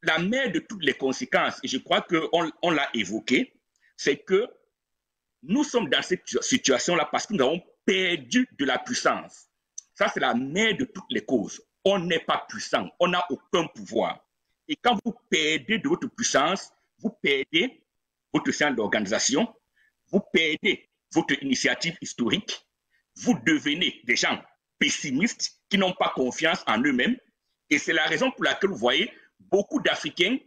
la mère de toutes les conséquences, et je crois qu'on l'a évoqué, c'est que nous sommes dans cette situation-là parce que nous avons perdu de la puissance. Ça, c'est la mère de toutes les causes. On n'est pas puissant, on n'a aucun pouvoir. Et quand vous perdez de votre puissance, vous perdez votre sens d'organisation, vous perdez votre initiative historique, vous devenez des gens pessimistes qui n'ont pas confiance en eux-mêmes. Et c'est la raison pour laquelle vous voyez beaucoup d'Africains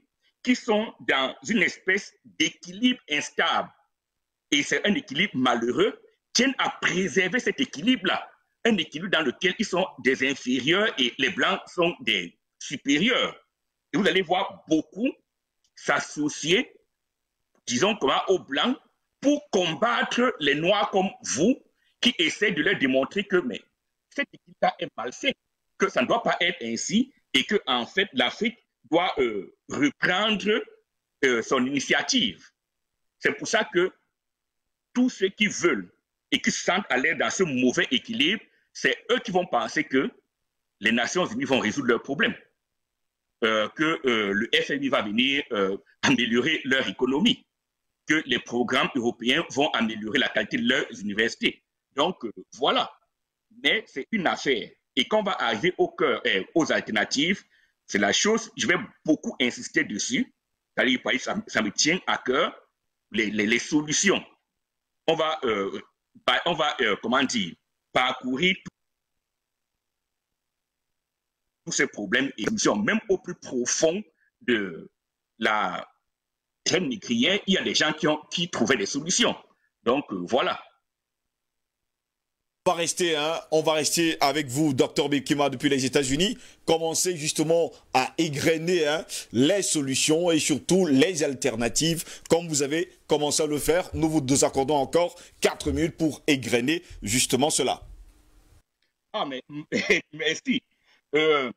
qui sont dans une espèce d'équilibre instable. Et c'est un équilibre malheureux, tiennent à préserver cet équilibre-là. Un équilibre dans lequel ils sont des inférieurs et les Blancs sont des supérieurs. Et vous allez voir beaucoup s'associer, disons comment, aux Blancs pour combattre les Noirs comme vous, qui essaient de leur démontrer que mais, cet équilibre est malsain, que ça ne doit pas être ainsi, et que en fait l'Afrique doit reprendre son initiative. C'est pour ça que tous ceux qui veulent et qui se sentent à l'aise dans ce mauvais équilibre, c'est eux qui vont penser que les Nations Unies vont résoudre leurs problèmes, que le FMI va venir améliorer leur économie, que les programmes européens vont améliorer la qualité de leurs universités. Donc, voilà. Mais c'est une affaire. Et quand on va arriver au cœur, aux alternatives, c'est la chose, je vais beaucoup insister dessus. C'est-à-dire, ça me tient à cœur, les solutions. On va comment dire, parcourir tous ces problèmes et solutions, même au plus profond de la traîne négrière, il y a des gens qui trouvaient des solutions. Donc, voilà. On va rester avec vous, Dr Bekima, depuis les États-Unis. Commencez justement à égrener les solutions et surtout les alternatives, comme vous avez commencé à le faire. Nous vous accordons encore 4 minutes pour égrener justement cela. Ah, mais merci. Il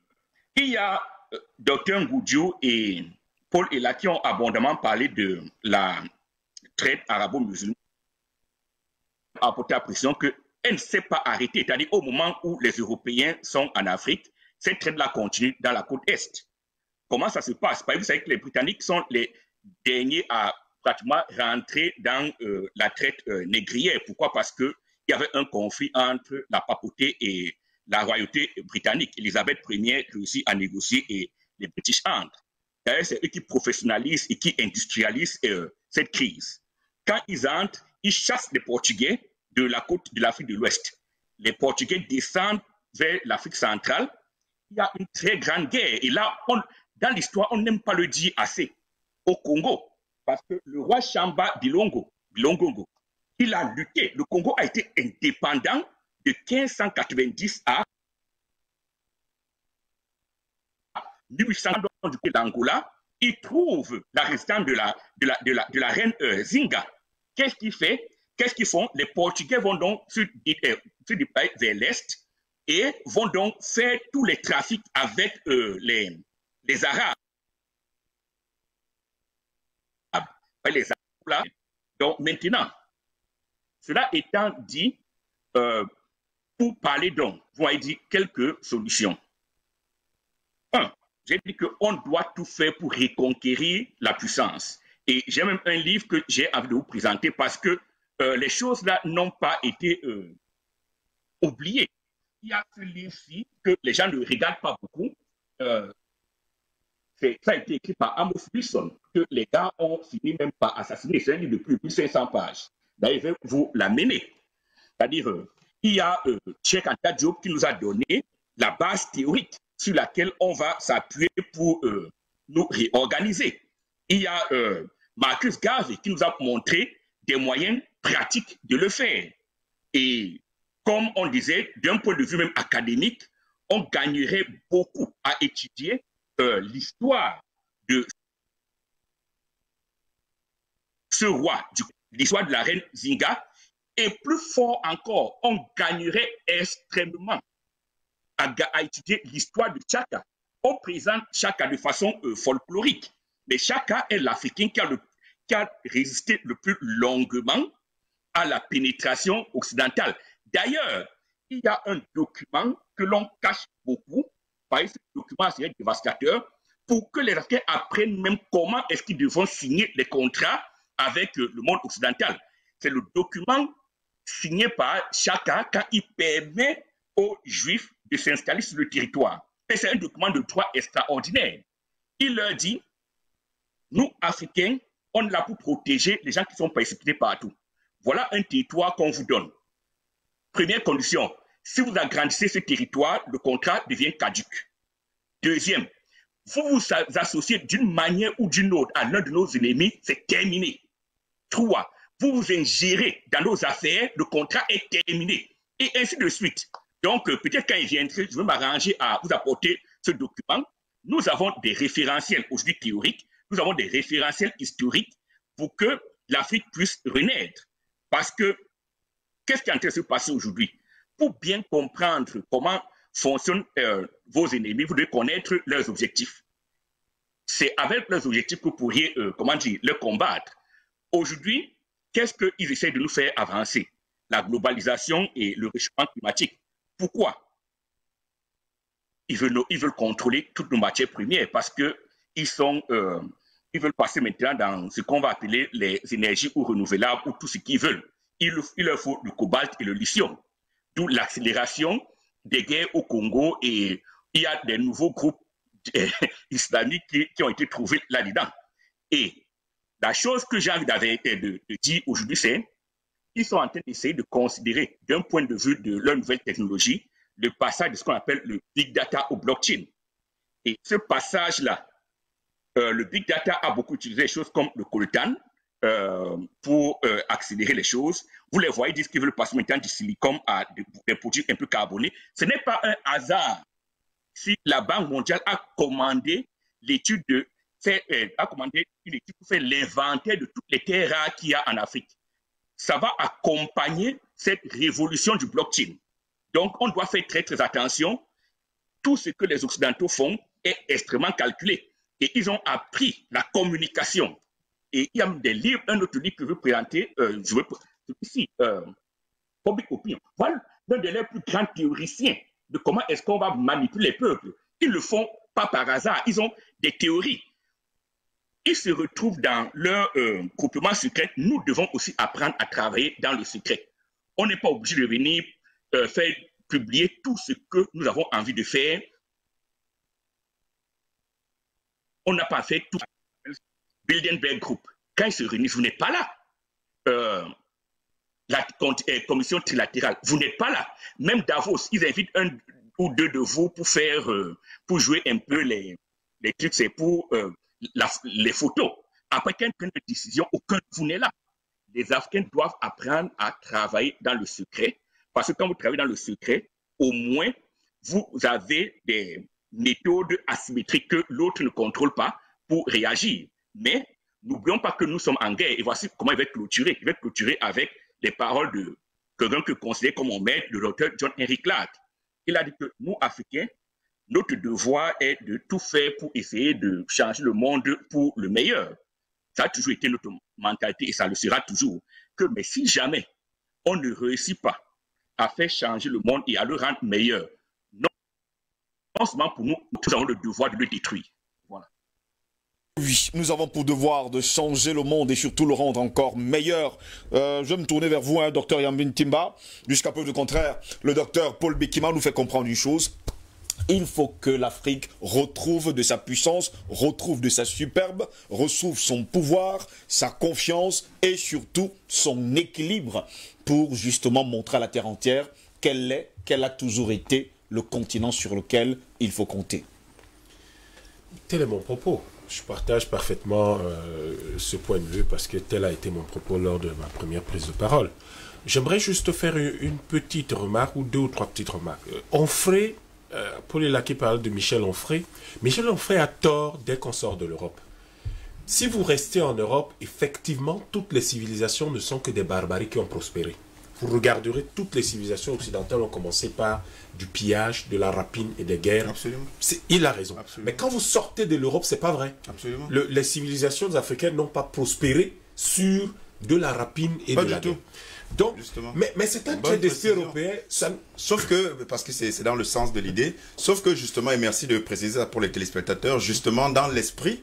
y a Dr Ngudjo et Paul Ella qui ont abondamment parlé de la traite arabo-musulmane, apporté à précision que elle ne s'est pas arrêtée. C'est-à-dire au moment où les Européens sont en Afrique, cette traite-là continue dans la côte Est. Comment ça se passe? Vous savez que les Britanniques sont les derniers à pratiquement rentrer dans la traite négrière. Pourquoi? Parce qu'il y avait un conflit entre la papauté et la royauté britannique. Elisabeth Ier réussit à négocier et les British entrent. D'ailleurs, c'est eux qui professionnalisent et qui industrialisent cette crise. Quand ils entrent, ils chassent les Portugais de la côte de l'Afrique de l'Ouest. Les Portugais descendent vers l'Afrique centrale. Il y a une très grande guerre. Et là, dans l'histoire, on n'aime pas le dire assez. Au Congo, parce que le roi Chamba Bilongo, il a lutté. Le Congo a été indépendant de 1590 à 1800 du côté d'Angola. Il trouve la résistance de la reine Zinga. Qu'est-ce qu'il fait? Qu'est-ce qu'ils font? Les Portugais vont donc sur des pays vers l'Est et vont donc faire tous les trafics avec les Arabes. Les Arabes là. Donc maintenant, cela étant dit, pour parler donc, vous avez dit quelques solutions. Un, j'ai dit qu'on doit tout faire pour reconquérir la puissance. Et j'ai même un livre que j'ai envie de vous présenter parce que les choses là n'ont pas été oubliées. Il y a ce livre-ci que les gens ne regardent pas beaucoup. Ça a été écrit par Amos Wilson, que les gars ont fini même par assassiner. C'est un livre de plus de 1500 pages. D'ailleurs, je vais vous l'amener. C'est-à-dire, il y a Cheikh Anta Diop qui nous a donné la base théorique sur laquelle on va s'appuyer pour nous réorganiser. Il y a Marcus Garvey qui nous a montré des moyens pratiques de le faire. Et comme on disait, d'un point de vue même académique, on gagnerait beaucoup à étudier l'histoire de ce roi, l'histoire de la reine Zinga, et plus fort encore, on gagnerait extrêmement à étudier l'histoire de Chaka. On présente Chaka de façon folklorique, mais Chaka est l'Africain qui a résisté le plus longuement à la pénétration occidentale. D'ailleurs, il y a un document que l'on cache beaucoup, par exemple, ce document c'est dévastateur, pour que les Africains apprennent même comment est-ce qu'ils devront signer les contrats avec le monde occidental. C'est le document signé par Chaka quand il permet aux Juifs de s'installer sur le territoire. Et c'est un document de droit extraordinaire. Il leur dit, nous, Africains, on est là pour protéger les gens qui sont persécutés partout. Voilà un territoire qu'on vous donne. Première condition, si vous agrandissez ce territoire, le contrat devient caduc. Deuxième, vous vous associez d'une manière ou d'une autre à l'un de nos ennemis, c'est terminé. Trois, vous vous ingérez dans nos affaires, le contrat est terminé. Et ainsi de suite. Donc, peut-être quand il viendrait, je vais m'arranger à vous apporter ce document. Nous avons des référentiels aujourd'hui théoriques, nous avons des référentiels historiques pour que l'Afrique puisse renaître. Parce que, qu'est-ce qui est en train de se passer aujourd'hui? Pour bien comprendre comment fonctionne vos ennemis, vous devez connaître leurs objectifs. C'est avec leurs objectifs que vous pourriez, les combattre. Aujourd'hui, qu'est-ce qu'ils essaient de nous faire avancer? La globalisation et le réchauffement climatique. Pourquoi? Ils veulent contrôler toutes nos matières premières parce qu'ils veulent passer maintenant dans ce qu'on va appeler les énergies ou renouvelables ou tout ce qu'ils veulent. Il leur faut le cobalt et le lithium. D'où l'accélération des guerres au Congo et il y a des nouveaux groupes islamiques qui ont été trouvés là-dedans. Et la chose que j'ai envie de dire aujourd'hui, c'est qu'ils sont en train d'essayer de considérer d'un point de vue de leur nouvelle technologie le passage de ce qu'on appelle le big data au blockchain. Et ce passage-là, le big data a beaucoup utilisé des choses comme le coltan pour accélérer les choses. Vous les voyez, ils disent qu'ils veulent passer maintenant du silicone à des produits un peu carbonés. Ce n'est pas un hasard si la Banque mondiale a commandé l'étude pour faire l'inventaire de toutes les terres rares qu'il y a en Afrique. Ça va accompagner cette révolution du blockchain. Donc, on doit faire très, très attention. Tout ce que les Occidentaux font est extrêmement calculé. Et ils ont appris la communication. Et il y a des livres, un autre livre que je veux présenter, ici, Public Opinion. Voilà l'un des plus grands théoriciens de comment est-ce qu'on va manipuler les peuples. Ils ne le font pas par hasard. Ils ont des théories. Ils se retrouvent dans leur groupement secret. Nous devons aussi apprendre à travailler dans le secret. On n'est pas obligé de venir faire publier tout ce que nous avons envie de faire. On n'a pas fait tout. Bilderberg Group, quand ils se réunissent, vous n'êtes pas là. La commission trilatérale, vous n'êtes pas là. Même Davos, ils invitent un ou deux de vous pour jouer un peu les trucs, c'est pour les photos. Après qu'un prenne une décision, aucun de vous n'est là. Les Africains doivent apprendre à travailler dans le secret. Parce que quand vous travaillez dans le secret, au moins, vous avez des méthodes asymétriques que l'autre ne contrôle pas pour réagir. Mais n'oublions pas que nous sommes en guerre. Et voici comment il va être clôturé. Il va être clôturé avec les paroles de quelqu'un que considère comme mon maître, le docteur John Henry Clark. Il a dit que nous, Africains, notre devoir est de tout faire pour essayer de changer le monde pour le meilleur. Ça a toujours été notre mentalité et ça le sera toujours. Mais si jamais on ne réussit pas à faire changer le monde et à le rendre meilleur, non seulement pour nous, nous avons le devoir de le détruire. Voilà. Oui, nous avons pour devoir de changer le monde et surtout le rendre encore meilleur. Je vais me tourner vers vous, docteur Yambin Timba. Jusqu'à peu de contraire, le docteur Paul Bekima nous fait comprendre une chose. Il faut que l'Afrique retrouve de sa puissance, retrouve de sa superbe, retrouve son pouvoir, sa confiance et surtout son équilibre pour justement montrer à la terre entière qu'elle a toujours été le continent sur lequel il faut compter. Tel est mon propos. Je partage parfaitement ce point de vue parce que tel a été mon propos lors de ma première prise de parole. J'aimerais juste faire une petite remarque ou deux ou trois petites remarques. Onfray, Paul Elaki parle de Michel Onfray. Michel Onfray a tort dès qu'on sort de l'Europe. Si vous restez en Europe, effectivement, toutes les civilisations ne sont que des barbaries qui ont prospéré. Vous regarderez, toutes les civilisations occidentales ont commencé par du pillage, de la rapine et des guerres. Absolument. Il a raison. Absolument. Mais quand vous sortez de l'Europe, c'est pas vrai. Absolument. Les civilisations africaines n'ont pas prospéré sur de la rapine et pas de la du tout. guerre. Donc, justement. mais c'est un trait d'esprit européen. Sauf que, parce que c'est dans le sens de l'idée, sauf que justement, et merci de préciser ça pour les téléspectateurs, justement dans l'esprit,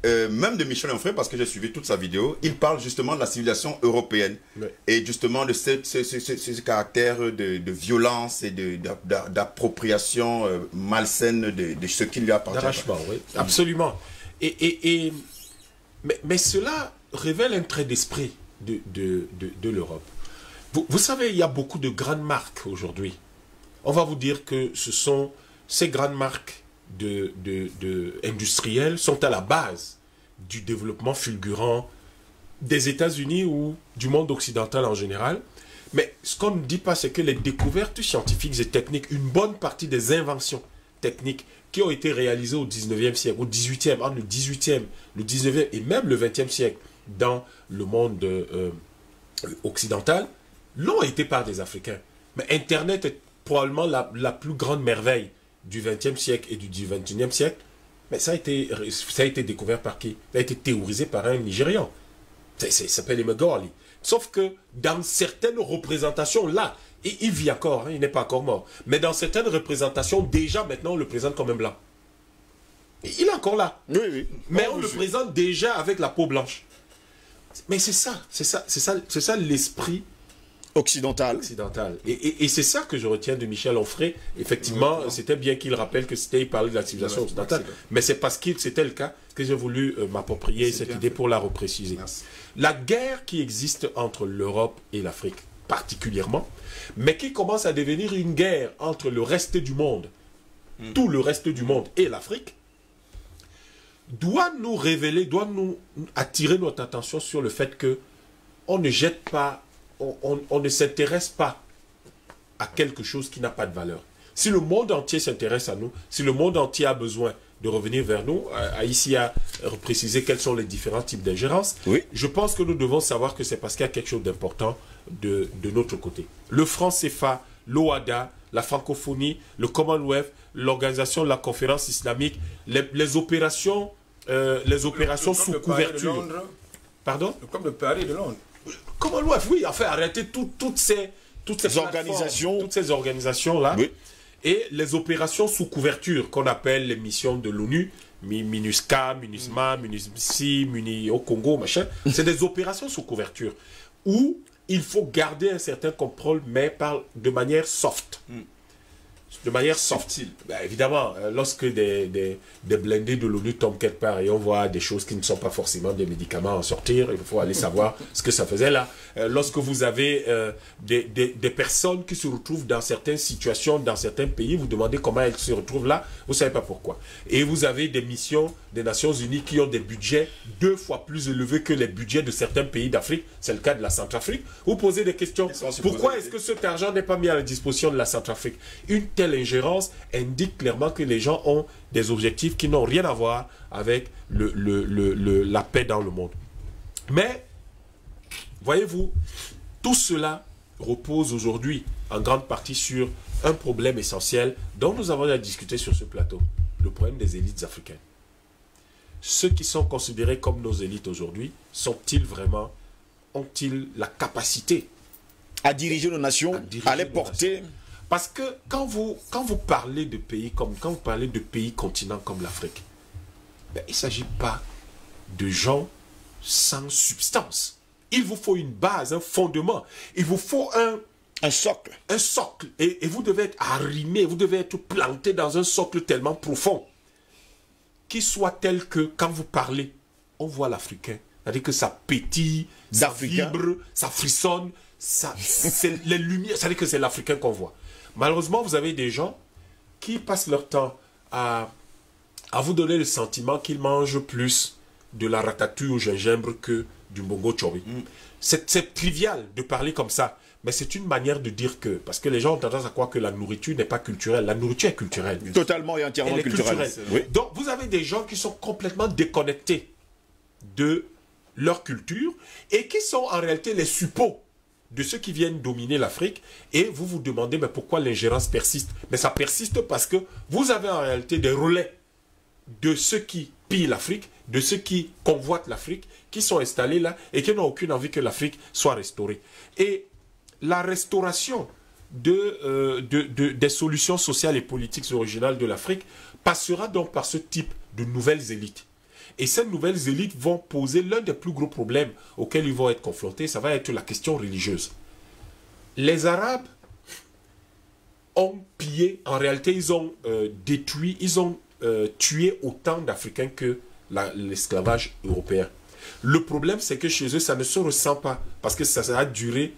même de Michel Onfray, parce que j'ai suivi toute sa vidéo, il parle justement de la civilisation européenne. Oui. Et justement de ce caractère de violence et d'appropriation malsaine de ce qui lui appartient. D'arrachement, oui. Absolument. Mais cela révèle un trait d'esprit de l'Europe. Vous savez, il y a beaucoup de grandes marques aujourd'hui. On va vous dire que ce sont ces grandes marques industrielles sont à la base du développement fulgurant des États-Unis ou du monde occidental en général. Mais ce qu'on ne dit pas, c'est que les découvertes scientifiques et techniques, une bonne partie des inventions techniques qui ont été réalisées au 19e siècle, au 18e, entre le 18e, le 19e et même le 20e siècle dans le monde occidental, l'ont été par des Africains. Mais Internet est probablement la plus grande merveille du XXe siècle et du XXIe siècle, mais ça a été découvert par qui? Ça a été théorisé par un Nigérian. Il s'appelle Emeagwali. Sauf que dans certaines représentations, là, et il vit encore, hein, il n'est pas encore mort, mais dans certaines représentations, déjà maintenant, on le présente comme un blanc. Et il est encore là. Oui, oui. Mais on le présente déjà avec la peau blanche. Mais c'est ça l'esprit occidental. Et c'est ça que je retiens de Michel Onfray. Effectivement, c'était bien qu'il rappelle que il parlait de la civilisation occidentale. Mais c'est parce que c'était le cas que j'ai voulu m'approprier cette idée pour la repréciser. Merci. La guerre qui existe entre l'Europe et l'Afrique, particulièrement, mais qui commence à devenir une guerre entre le reste du monde, tout le reste du monde et l'Afrique, doit nous révéler, doit nous attirer notre attention sur le fait que on ne jette pas, on ne s'intéresse pas à quelque chose qui n'a pas de valeur. Si le monde entier s'intéresse à nous, si le monde entier a besoin de revenir vers nous, ici à préciser quels sont les différents types d'ingérence, oui. Je pense que nous devons savoir que c'est parce qu'il y a quelque chose d'important de notre côté. Le franc CFA, l'OADA, la francophonie, le Commonwealth, l'organisation de la conférence islamique, les opérations sous couverture. Pardon? Le Club de Paris de Londres. Commonwealth, oui, enfin, arrêter toutes ces organisations-là. Oui. Et les opérations sous couverture, qu'on appelle les missions de l'ONU, MINUSCA, MINUSMA, MINUSMI, MUNI au Congo, machin. C'est des opérations sous couverture où il faut garder un certain contrôle, mais de manière soft. De manière soft. Ben, évidemment, lorsque des blindés de l'ONU tombent quelque part et on voit des choses qui ne sont pas forcément des médicaments en sortir, il faut aller savoir ce que ça faisait là. Lorsque vous avez des personnes qui se retrouvent dans certaines situations, dans certains pays, vous demandez comment elles se retrouvent là, vous ne savez pas pourquoi. Et vous avez des missions des Nations Unies qui ont des budgets 2 fois plus élevés que les budgets de certains pays d'Afrique. C'est le cas de la Centrafrique. Vous posez des questions. Pourquoi est-ce que cet argent n'est pas mis à la disposition de la Centrafrique? Une telle ingérence indique clairement que les gens ont des objectifs qui n'ont rien à voir avec la paix dans le monde. Mais, voyez-vous, tout cela repose aujourd'hui en grande partie sur un problème essentiel dont nous avons à discuter sur ce plateau, le problème des élites africaines. Ceux qui sont considérés comme nos élites aujourd'hui, ont-ils la capacité à diriger nos nations, à les porter? Parce que quand vous parlez de pays continents comme l'Afrique, ben, il ne s'agit pas de gens sans substance. Il vous faut une base, un fondement. Il vous faut un socle. Un socle. Et vous devez être arrimé, vous devez être planté dans un socle tellement profond qui soit tel que quand vous parlez, on voit l'Africain. C'est-à-dire que ça pétille, ça vibre, ça frissonne, c'est les lumières. C'est-à-dire que c'est l'Africain qu'on voit. Malheureusement, vous avez des gens qui passent leur temps à vous donner le sentiment qu'ils mangent plus de la ratatouille au gingembre que du mbongo tchobi. C'est trivial de parler comme ça, mais c'est une manière de dire que... Parce que les gens ont tendance à croire que la nourriture n'est pas culturelle. La nourriture est culturelle. Totalement et entièrement culturelle. Oui. Donc, vous avez des gens qui sont complètement déconnectés de leur culture et qui sont en réalité les suppôts de ceux qui viennent dominer l'Afrique, et vous vous demandez mais pourquoi l'ingérence persiste. Mais ça persiste parce que vous avez en réalité des relais de ceux qui pillent l'Afrique, de ceux qui convoitent l'Afrique, qui sont installés là et qui n'ont aucune envie que l'Afrique soit restaurée. Et la restauration des solutions sociales et politiques originales de l'Afrique passera donc par ce type de nouvelles élites. Et ces nouvelles élites vont poser l'un des plus gros problèmes auxquels ils vont être confrontés, ça va être la question religieuse. Les Arabes ont pillé, en réalité ils ont détruit, ils ont tué autant d'Africains que l'esclavage européen. Le problème c'est que chez eux ça ne se ressent pas, parce que ça a duré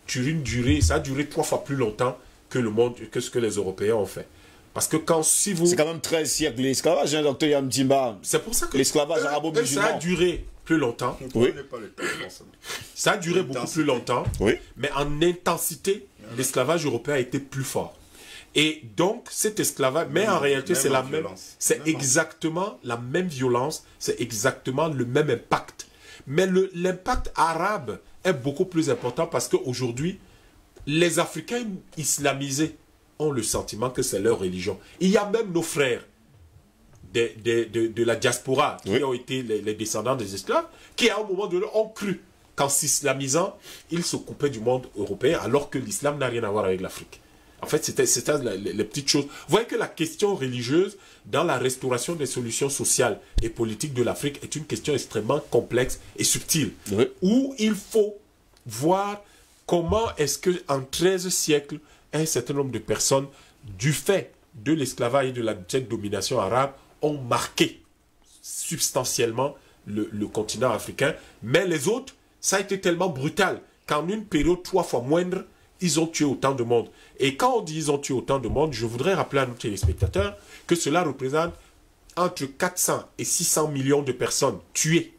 3 fois plus longtemps que ce que les Européens ont fait. Parce que si vous... C'est quand même 13 siècles l'esclavage, hein, docteur Yamdimba. C'est pour ça que l'esclavage arabo-musulman. Ça a duré plus longtemps. Oui. Ça a duré beaucoup plus longtemps. Oui. Mais en intensité, l'esclavage européen a été plus fort. Et donc, cet esclavage... Mais en réalité, c'est la même... C'est exactement la même violence. C'est exactement le même impact. Mais l'impact arabe est beaucoup plus important parce qu'aujourd'hui, les Africains islamisés ont le sentiment que c'est leur religion. Il y a même nos frères de la diaspora qui ont été les descendants des esclaves, qui à un moment donné ont cru qu'en s'islamisant, ils se coupaient du monde européen, alors que l'islam n'a rien à voir avec l'Afrique. En fait, c'était les petites choses. Vous voyez que la question religieuse dans la restauration des solutions sociales et politiques de l'Afrique est une question extrêmement complexe et subtile, où il faut voir comment est-ce qu'en 13 siècles, un certain nombre de personnes, du fait de l'esclavage et de cette domination arabe, ont marqué substantiellement le continent africain. Mais les autres, ça a été tellement brutal qu'en une période 3 fois moindre, ils ont tué autant de monde. Et quand on dit ils ont tué autant de monde, je voudrais rappeler à nos téléspectateurs que cela représente entre 400 et 600 millions de personnes tuées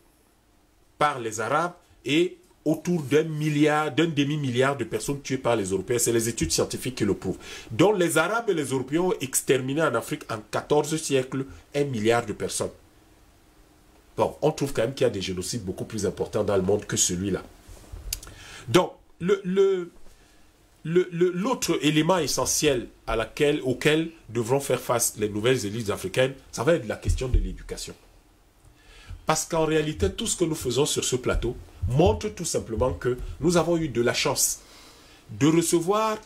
par les Arabes et autour d'un demi-milliard de personnes tuées par les Européens. C'est les études scientifiques qui le prouvent. Donc les Arabes et les Européens ont exterminé en Afrique en 14 siècles 1 milliard de personnes. Bon, on trouve quand même qu'il y a des génocides beaucoup plus importants dans le monde que celui-là. Donc, l'autre élément essentiel auquel devront faire face les nouvelles élites africaines, ça va être la question de l'éducation. Parce qu'en réalité, tout ce que nous faisons sur ce plateau montre tout simplement que nous avons eu de la chance de recevoir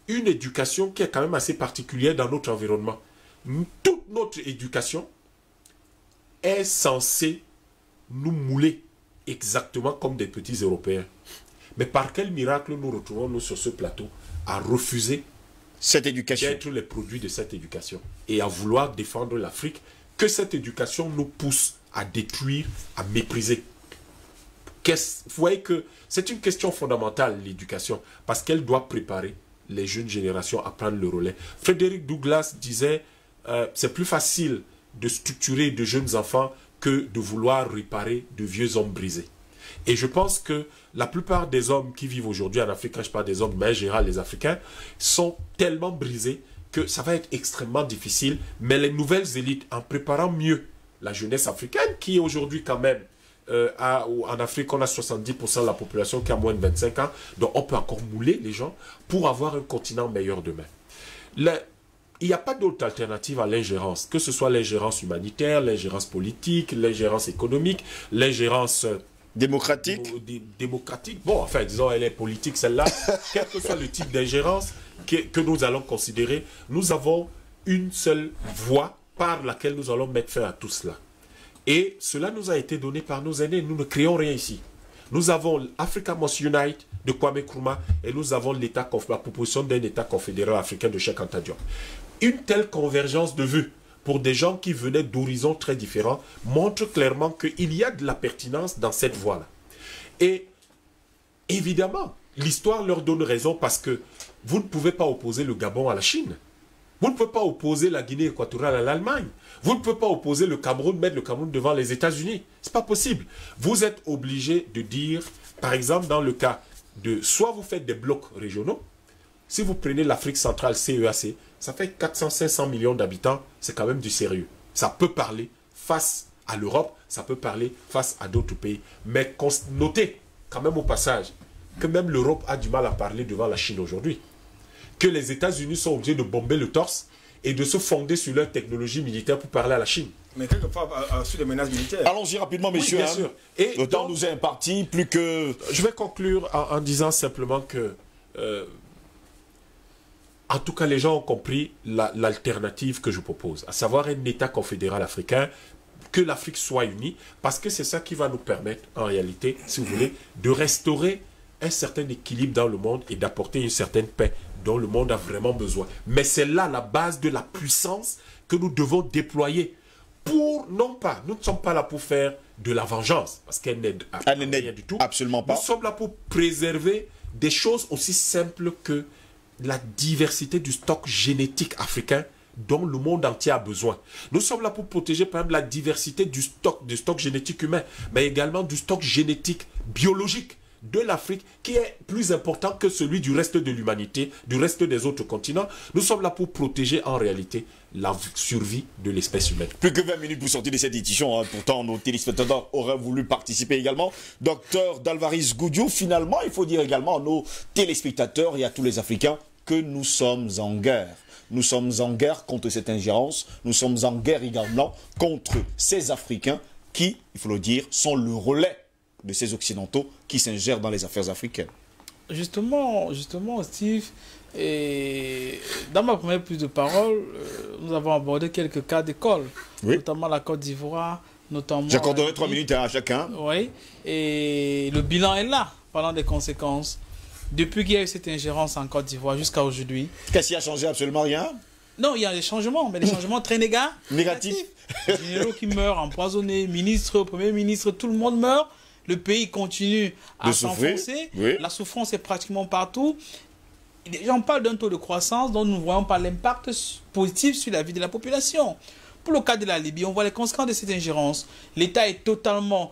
une éducation qui est quand même assez particulière dans notre environnement. Toute notre éducation est censée nous mouler exactement comme des petits Européens. Mais par quel miracle nous retrouvons-nous sur ce plateau à refuser cette éducation, d'être les produits de cette éducation et à vouloir défendre l'Afrique, que cette éducation nous pousse à détruire, à mépriser. Vous voyez que c'est une question fondamentale, l'éducation, parce qu'elle doit préparer les jeunes générations à prendre le relais. Frédéric Douglass disait c'est plus facile de structurer de jeunes enfants que de vouloir réparer de vieux hommes brisés. Et je pense que la plupart des hommes qui vivent aujourd'hui en Afrique, quand je parle des hommes, mais en général les Africains, sont tellement brisés que ça va être extrêmement difficile. Mais les nouvelles élites, en préparant mieux la jeunesse africaine, qui est aujourd'hui quand même, en Afrique, on a 70% de la population qui a moins de 25 ans, donc on peut encore mouler les gens pour avoir un continent meilleur demain. Il n'y a pas d'autre alternative à l'ingérence, que ce soit l'ingérence humanitaire, l'ingérence politique, l'ingérence économique, l'ingérence démocratique. Démocratique. Bon, enfin, disons, elle est politique, celle-là. Quel que soit le type d'ingérence que nous allons considérer, nous avons une seule voie par laquelle nous allons mettre fin à tout cela. Et cela nous a été donné par nos aînés. Nous ne créons rien ici. Nous avons Africa Must Unite de Kwame Nkrumah et nous avons la proposition d'un État confédéral africain de Cheikh Anta Diop. Une telle convergence de vues pour des gens qui venaient d'horizons très différents montre clairement qu'il y a de la pertinence dans cette voie-là. Et évidemment, l'histoire leur donne raison parce que vous ne pouvez pas opposer le Gabon à la Chine. Vous ne pouvez pas opposer la Guinée équatoriale à l'Allemagne. Vous ne pouvez pas opposer le Cameroun, mettre le Cameroun devant les États-Unis. Ce n'est pas possible. Vous êtes obligé de dire, par exemple, dans le cas de soit vous faites des blocs régionaux, si vous prenez l'Afrique centrale CEAC, ça fait 400-500 millions d'habitants, c'est quand même du sérieux. Ça peut parler face à l'Europe, ça peut parler face à d'autres pays. Mais notez quand même au passage que même l'Europe a du mal à parler devant la Chine aujourd'hui. Que les États-Unis sont obligés de bomber le torse et de se fonder sur leur technologie militaire pour parler à la Chine. Mais quelquefois sur les menaces militaires. Allons-y rapidement, messieurs. Oui, bien sûr. Et le temps nous est imparti, plus que... Je vais conclure en disant simplement que... en tout cas, les gens ont compris l'alternative que je propose, à savoir un État confédéral africain, que l'Afrique soit unie, parce que c'est ça qui va nous permettre, en réalité, si vous voulez, de restaurer un certain équilibre dans le monde et d'apporter une certaine paix dont le monde a vraiment besoin. Mais c'est là la base de la puissance que nous devons déployer pour, non pas, nous ne sommes pas là pour faire de la vengeance, parce qu'elle n'aide rien du tout. Absolument pas. Nous sommes là pour préserver des choses aussi simples que la diversité du stock génétique africain dont le monde entier a besoin. Nous sommes là pour protéger par exemple la diversité du stock génétique humain, mais également du stock génétique biologique de l'Afrique qui est plus important que celui du reste de l'humanité, du reste des autres continents. Nous sommes là pour protéger en réalité la survie de l'espèce humaine. Plus que 20 minutes pour sortir de cette édition, hein. Pourtant nos téléspectateurs auraient voulu participer également. Docteur Dalvaris Goudiou, finalement, il faut dire également à nos téléspectateurs et à tous les Africains que nous sommes en guerre. Nous sommes en guerre contre cette ingérence, nous sommes en guerre également contre ces Africains qui, il faut le dire, sont le relais de ces Occidentaux qui s'ingèrent dans les affaires africaines. Justement, Steve, et dans ma première prise de parole, nous avons abordé quelques cas d'école, notamment la Côte d'Ivoire, notamment... J'accorderai 3 minutes à chacun. Oui, et le bilan est là, parlant des conséquences. Depuis qu'il y a eu cette ingérence en Côte d'Ivoire jusqu'à aujourd'hui... Qu'est-ce qui a changé? Absolument rien. Non, il y a des changements, mais des changements très négatifs. Généraux qui meurent, empoisonnés, ministres, premiers ministres, tout le monde meurt. Le pays continue à s'enfoncer. Oui. La souffrance est pratiquement partout. Les gens parlent d'un taux de croissance dont nous ne voyons pas l'impact positif sur la vie de la population. Pour le cas de la Libye, on voit les conséquences de cette ingérence. L'État est totalement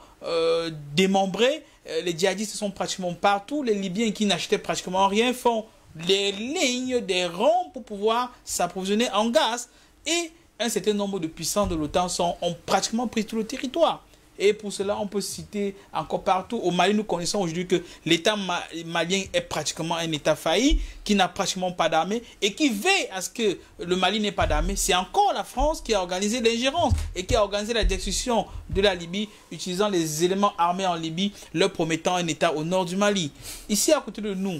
démembré. Les djihadistes sont pratiquement partout. Les Libyens qui n'achetaient pratiquement rien font des lignes, des rangs pour pouvoir s'approvisionner en gaz. Et un certain nombre de puissants de l'OTAN ont pratiquement pris tout le territoire. Et pour cela, on peut citer encore partout. Au Mali, nous connaissons aujourd'hui que l'État malien est pratiquement un État failli, qui n'a pratiquement pas d'armée et qui veille à ce que le Mali n'ait pas d'armée. C'est encore la France qui a organisé l'ingérence et qui a organisé la destruction de la Libye, utilisant les éléments armés en Libye, leur promettant un État au nord du Mali. Ici, à côté de nous,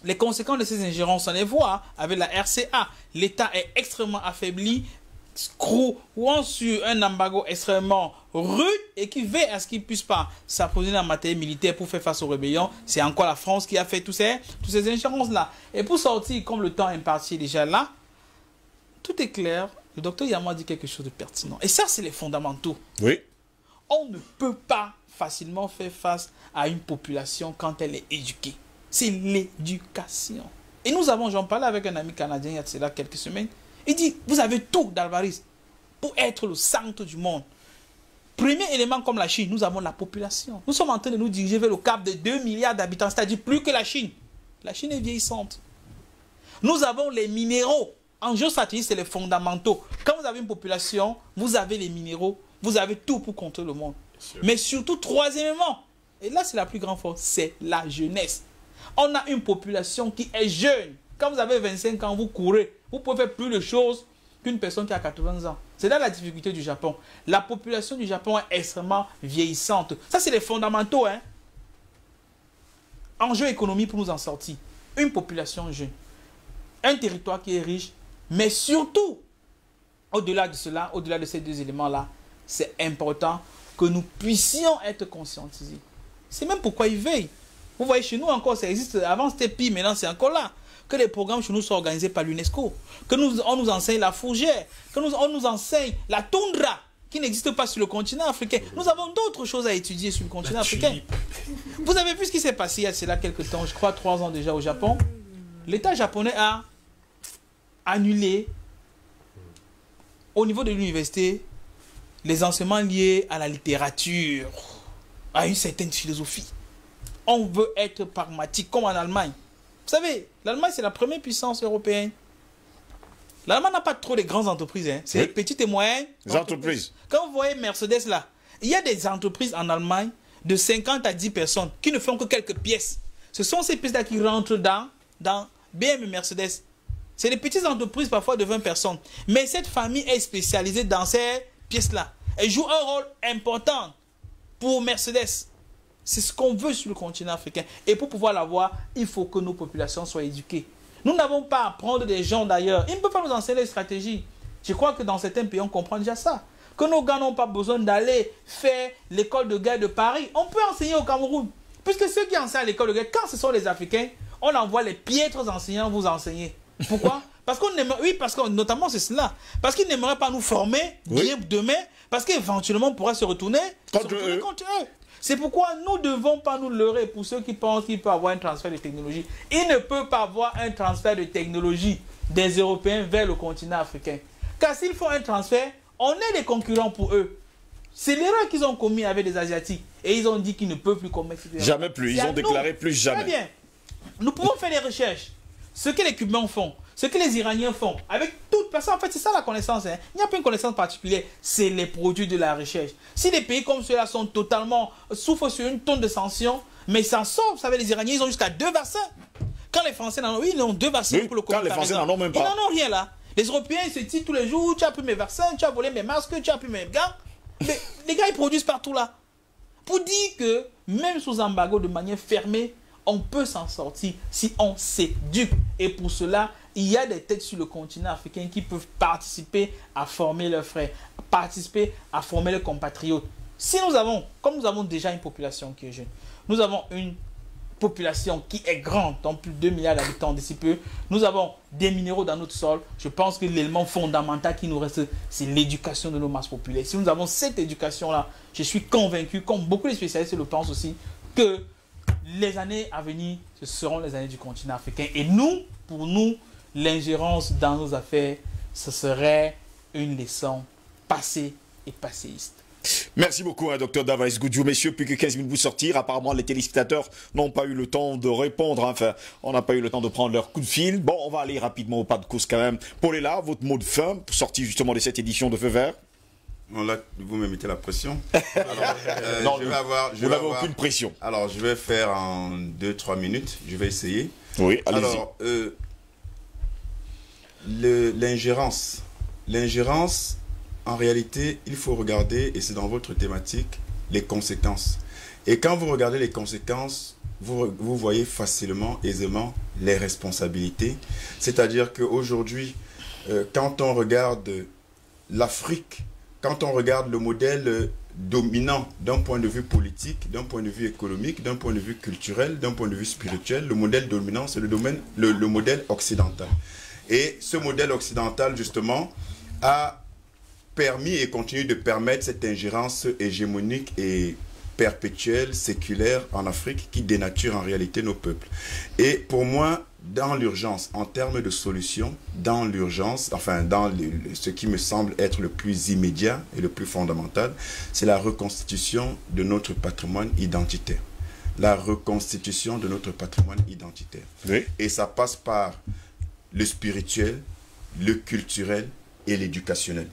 les conséquences de ces ingérences, on les voit avec la RCA. L'État est extrêmement affaibli, scrouant sur un embargo extrêmement rude et qui veille à ce qu'il ne puisse pas s'approvisionner en matériel militaire pour faire face aux rébellions. C'est encore la France qui a fait toutes ces ingérences-là. Et pour sortir, comme le temps imparti est déjà là, tout est clair. Le docteur Yama dit quelque chose de pertinent. Et ça, c'est les fondamentaux. Oui. On ne peut pas facilement faire face à une population quand elle est éduquée. C'est l'éducation. Et nous avons, j'en parlais avec un ami canadien il y a de cela quelques semaines. Il dit, vous avez tout d'Alvarez pour être le centre du monde. Premier élément comme la Chine, nous avons la population. Nous sommes en train de nous diriger vers le cap de 2 milliards d'habitants, c'est-à-dire plus que la Chine. La Chine est vieillissante. Nous avons les minéraux. En géostratégie, c'est les fondamentaux. Quand vous avez une population, vous avez les minéraux, vous avez tout pour contrôler le monde. Mais surtout, troisièmement, et là c'est la plus grande force, c'est la jeunesse. On a une population qui est jeune. Quand vous avez 25 ans, vous courez. Vous pouvez faire plus de choses qu'une personne qui a 80 ans. C'est là la difficulté du Japon. La population du Japon est extrêmement vieillissante. Ça, c'est les fondamentaux. Enjeu économique pour nous en sortir. Une population jeune. Un territoire qui est riche. Mais surtout, au-delà de cela, au-delà de ces deux éléments-là, c'est important que nous puissions être conscientisés. C'est même pourquoi ils veillent. Vous voyez, chez nous encore, ça existe. Avant, c'était pire, maintenant, c'est encore là. Que les programmes chez nous soient organisés par l'UNESCO, on nous enseigne la fougère, on nous enseigne la toundra, qui n'existe pas sur le continent africain. Nous avons d'autres choses à étudier sur le continent africain. Vous avez vu ce qui s'est passé il y a cela quelques temps, je crois 3 ans déjà au Japon. L'État japonais a annulé, au niveau de l'université, les enseignements liés à la littérature, à une certaine philosophie. On veut être pragmatique, comme en Allemagne. Vous savez, l'Allemagne, c'est la première puissance européenne. L'Allemagne n'a pas trop de grandes entreprises. C'est les petites et moyennes entreprises. Quand vous voyez Mercedes là, il y a des entreprises en Allemagne de 50 à 10 personnes qui ne font que quelques pièces. Ce sont ces pièces-là qui rentrent dans BMW et Mercedes. C'est des petites entreprises parfois de 20 personnes. Mais cette famille est spécialisée dans ces pièces-là. Elle joue un rôle important pour Mercedes. C'est ce qu'on veut sur le continent africain. Et pour pouvoir l'avoir, il faut que nos populations soient éduquées. Nous n'avons pas à prendre des gens d'ailleurs. Ils ne peuvent pas nous enseigner les stratégies. Je crois que dans certains pays, on comprend déjà ça. Que nos gars n'ont pas besoin d'aller faire l'école de guerre de Paris. On peut enseigner au Cameroun. Puisque ceux qui enseignent à l'école de guerre, quand ce sont les Africains, on envoie les piètres enseignants vous enseigner. Pourquoi? Parce qu'on aimerait, oui, parce que notamment c'est cela. Parce qu'ils n'aimeraient pas nous former bien demain. Parce qu'éventuellement, on pourra se retourner contre eux. C'est pourquoi nous ne devons pas nous leurrer pour ceux qui pensent qu'il peut avoir un transfert de technologie. Il ne peut pas avoir un transfert de technologie des Européens vers le continent africain. Car s'ils font un transfert, on est des concurrents pour eux. C'est l'erreur qu'ils ont commis avec les Asiatiques. Et ils ont dit qu'ils ne peuvent plus commettre cette erreur. Jamais plus. Ils ont déclaré plus jamais. Très bien. Nous pouvons faire des recherches. Ce que les Cubains font, ce que les Iraniens font, avec toute personne, en fait, c'est ça la connaissance. Il n'y a pas une connaissance particulière, c'est les produits de la recherche. Si des pays comme ceux-là sont totalement, souffrent sur une tonne de sanctions, mais ils s'en sortent, vous savez, les Iraniens, ils ont jusqu'à 2 vaccins. Quand les Français n'en ont, oui, ils ont 2 vaccins pour le Covid. Quand les Français n'en ont même pas. Ils n'en ont rien là. Les Européens, ils se disent tous les jours, tu as pris mes vaccins, tu as volé mes masques, tu as pris mes gants. Mais les gars, ils produisent partout là. Pour dire que même sous embargo de manière fermée, on peut s'en sortir si on s'éduque. Et pour cela, il y a des têtes sur le continent africain qui peuvent participer à former leurs frères, participer à former leurs compatriotes. Si nous avons, comme nous avons déjà une population qui est jeune, nous avons une population qui est grande, donc plus de 2 milliards d'habitants d'ici peu, nous avons des minéraux dans notre sol, je pense que l'élément fondamental qui nous reste, c'est l'éducation de nos masses populaires. Si nous avons cette éducation-là, je suis convaincu, comme beaucoup de spécialistes le pensent aussi, que les années à venir, ce seront les années du continent africain. Et nous, pour nous, l'ingérence dans nos affaires, ce serait une leçon passée et passéiste. Merci beaucoup, Dr Davaïs Goudjou. Messieurs, plus que 15 minutes pour sortir. Apparemment, les téléspectateurs n'ont pas eu le temps de répondre. Enfin, on n'a pas eu le temps de prendre leur coup de fil. Bon, on va aller rapidement au pas de course quand même. Paul est là, votre mot de fin pour sortir justement de cette édition de Feu Vert. Non, là, vous me mettez la pression. Alors, non, vous n'avez aucune pression. Alors, je vais faire en 2-3 minutes. Je vais essayer. Oui, allez-y. Alors, l'ingérence. L'ingérence, en réalité, il faut regarder, et c'est dans votre thématique, les conséquences. Et quand vous regardez les conséquences, vous voyez facilement, aisément, les responsabilités. C'est-à-dire qu'aujourd'hui, quand on regarde l'Afrique, quand on regarde le modèle dominant d'un point de vue politique, d'un point de vue économique, d'un point de vue culturel, d'un point de vue spirituel, le modèle dominant, c'est le modèle occidental. Et ce modèle occidental, justement, a permis et continue de permettre cette ingérence hégémonique et perpétuelle, séculaire en Afrique qui dénature en réalité nos peuples. Et pour moi, dans l'urgence, en termes de solutions, dans l'urgence, enfin dans ce qui me semble être le plus immédiat et le plus fondamental, c'est la reconstitution de notre patrimoine identitaire. La reconstitution de notre patrimoine identitaire. Oui. Et ça passe par le spirituel, le culturel et l'éducationnel.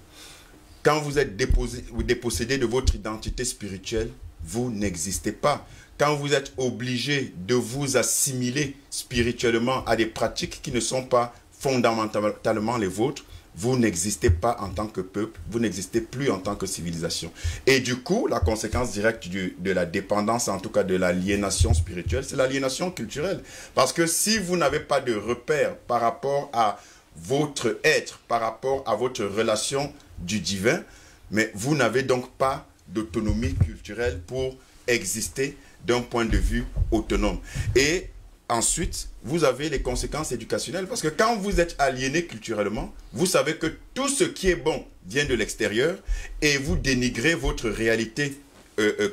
Quand vous êtes dépossédé de votre identité spirituelle, vous n'existez pas. Quand vous êtes obligé de vous assimiler spirituellement à des pratiques qui ne sont pas fondamentalement les vôtres, vous n'existez pas en tant que peuple, vous n'existez plus en tant que civilisation. Et du coup, la conséquence directe de la dépendance, en tout cas de l'aliénation spirituelle, c'est l'aliénation culturelle. Parce que si vous n'avez pas de repères par rapport à votre être, par rapport à votre relation du divin, mais vous n'avez donc pas d'autonomie culturelle pour exister d'un point de vue autonome. Et ensuite, vous avez les conséquences éducationnelles, parce que quand vous êtes aliéné culturellement, vous savez que tout ce qui est bon vient de l'extérieur et vous dénigrez votre réalité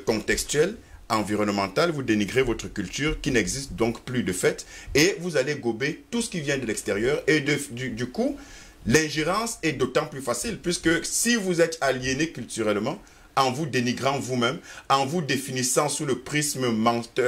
contextuelle, environnementale, vous dénigrez votre culture qui n'existe donc plus de fait et vous allez gober tout ce qui vient de l'extérieur et du coup, l'ingérence est d'autant plus facile puisque si vous êtes aliéné culturellement, en vous dénigrant vous-même, en vous définissant sous le prisme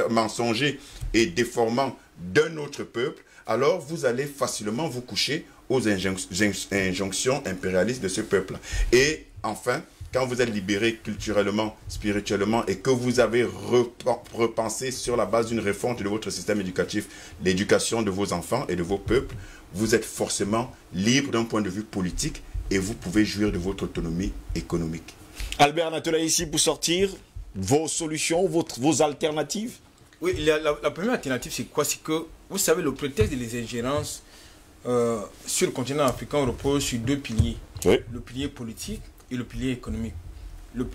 mensonger et déformant d'un autre peuple, alors vous allez facilement vous coucher aux injonctions impérialistes de ce peuple. Et enfin, quand vous êtes libéré culturellement, spirituellement et que vous avez repensé sur la base d'une refonte de votre système éducatif, l'éducation de vos enfants et de vos peuples, vous êtes forcément libre d'un point de vue politique et vous pouvez jouir de votre autonomie économique. Albert Natola ici pour sortir, vos solutions, vos alternatives. Oui, la première alternative c'est quoi? C'est que, vous savez, le prétexte des ingérences sur le continent africain repose sur 2 piliers. Oui. Le pilier politique et le pilier économique.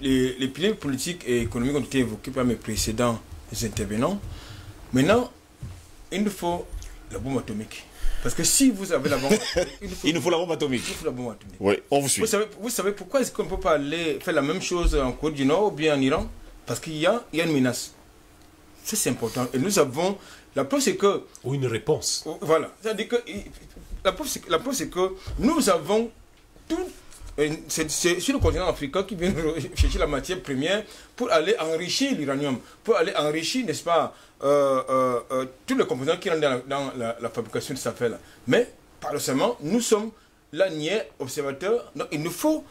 Les piliers politiques et économiques ont été évoqués par mes précédents intervenants. Maintenant, il nous faut la bombe atomique. Parce que si vous avez la bombe atomique, il nous faut la bombe atomique. Il faut la bombe atomique. Oui, on vous suit. Vous savez pourquoi est-ce qu'on ne peut pas aller faire la même chose en Corée du Nord ou bien en Iran? Parce qu'il y a une menace. Ça, c'est important. Et nous avons... La preuve, c'est que... Ou une réponse. Voilà. C'est-à-dire que... La preuve, c'est que nous avons tout... C'est sur le continent africain qui vient chercher la matière première pour aller enrichir l'uranium, pour aller enrichir, n'est-ce pas, tous les composants qui rentrent dans la fabrication de cette affaire-là. Mais, paradoxalement, nous sommes là, niais, observateurs. Donc, il nous faut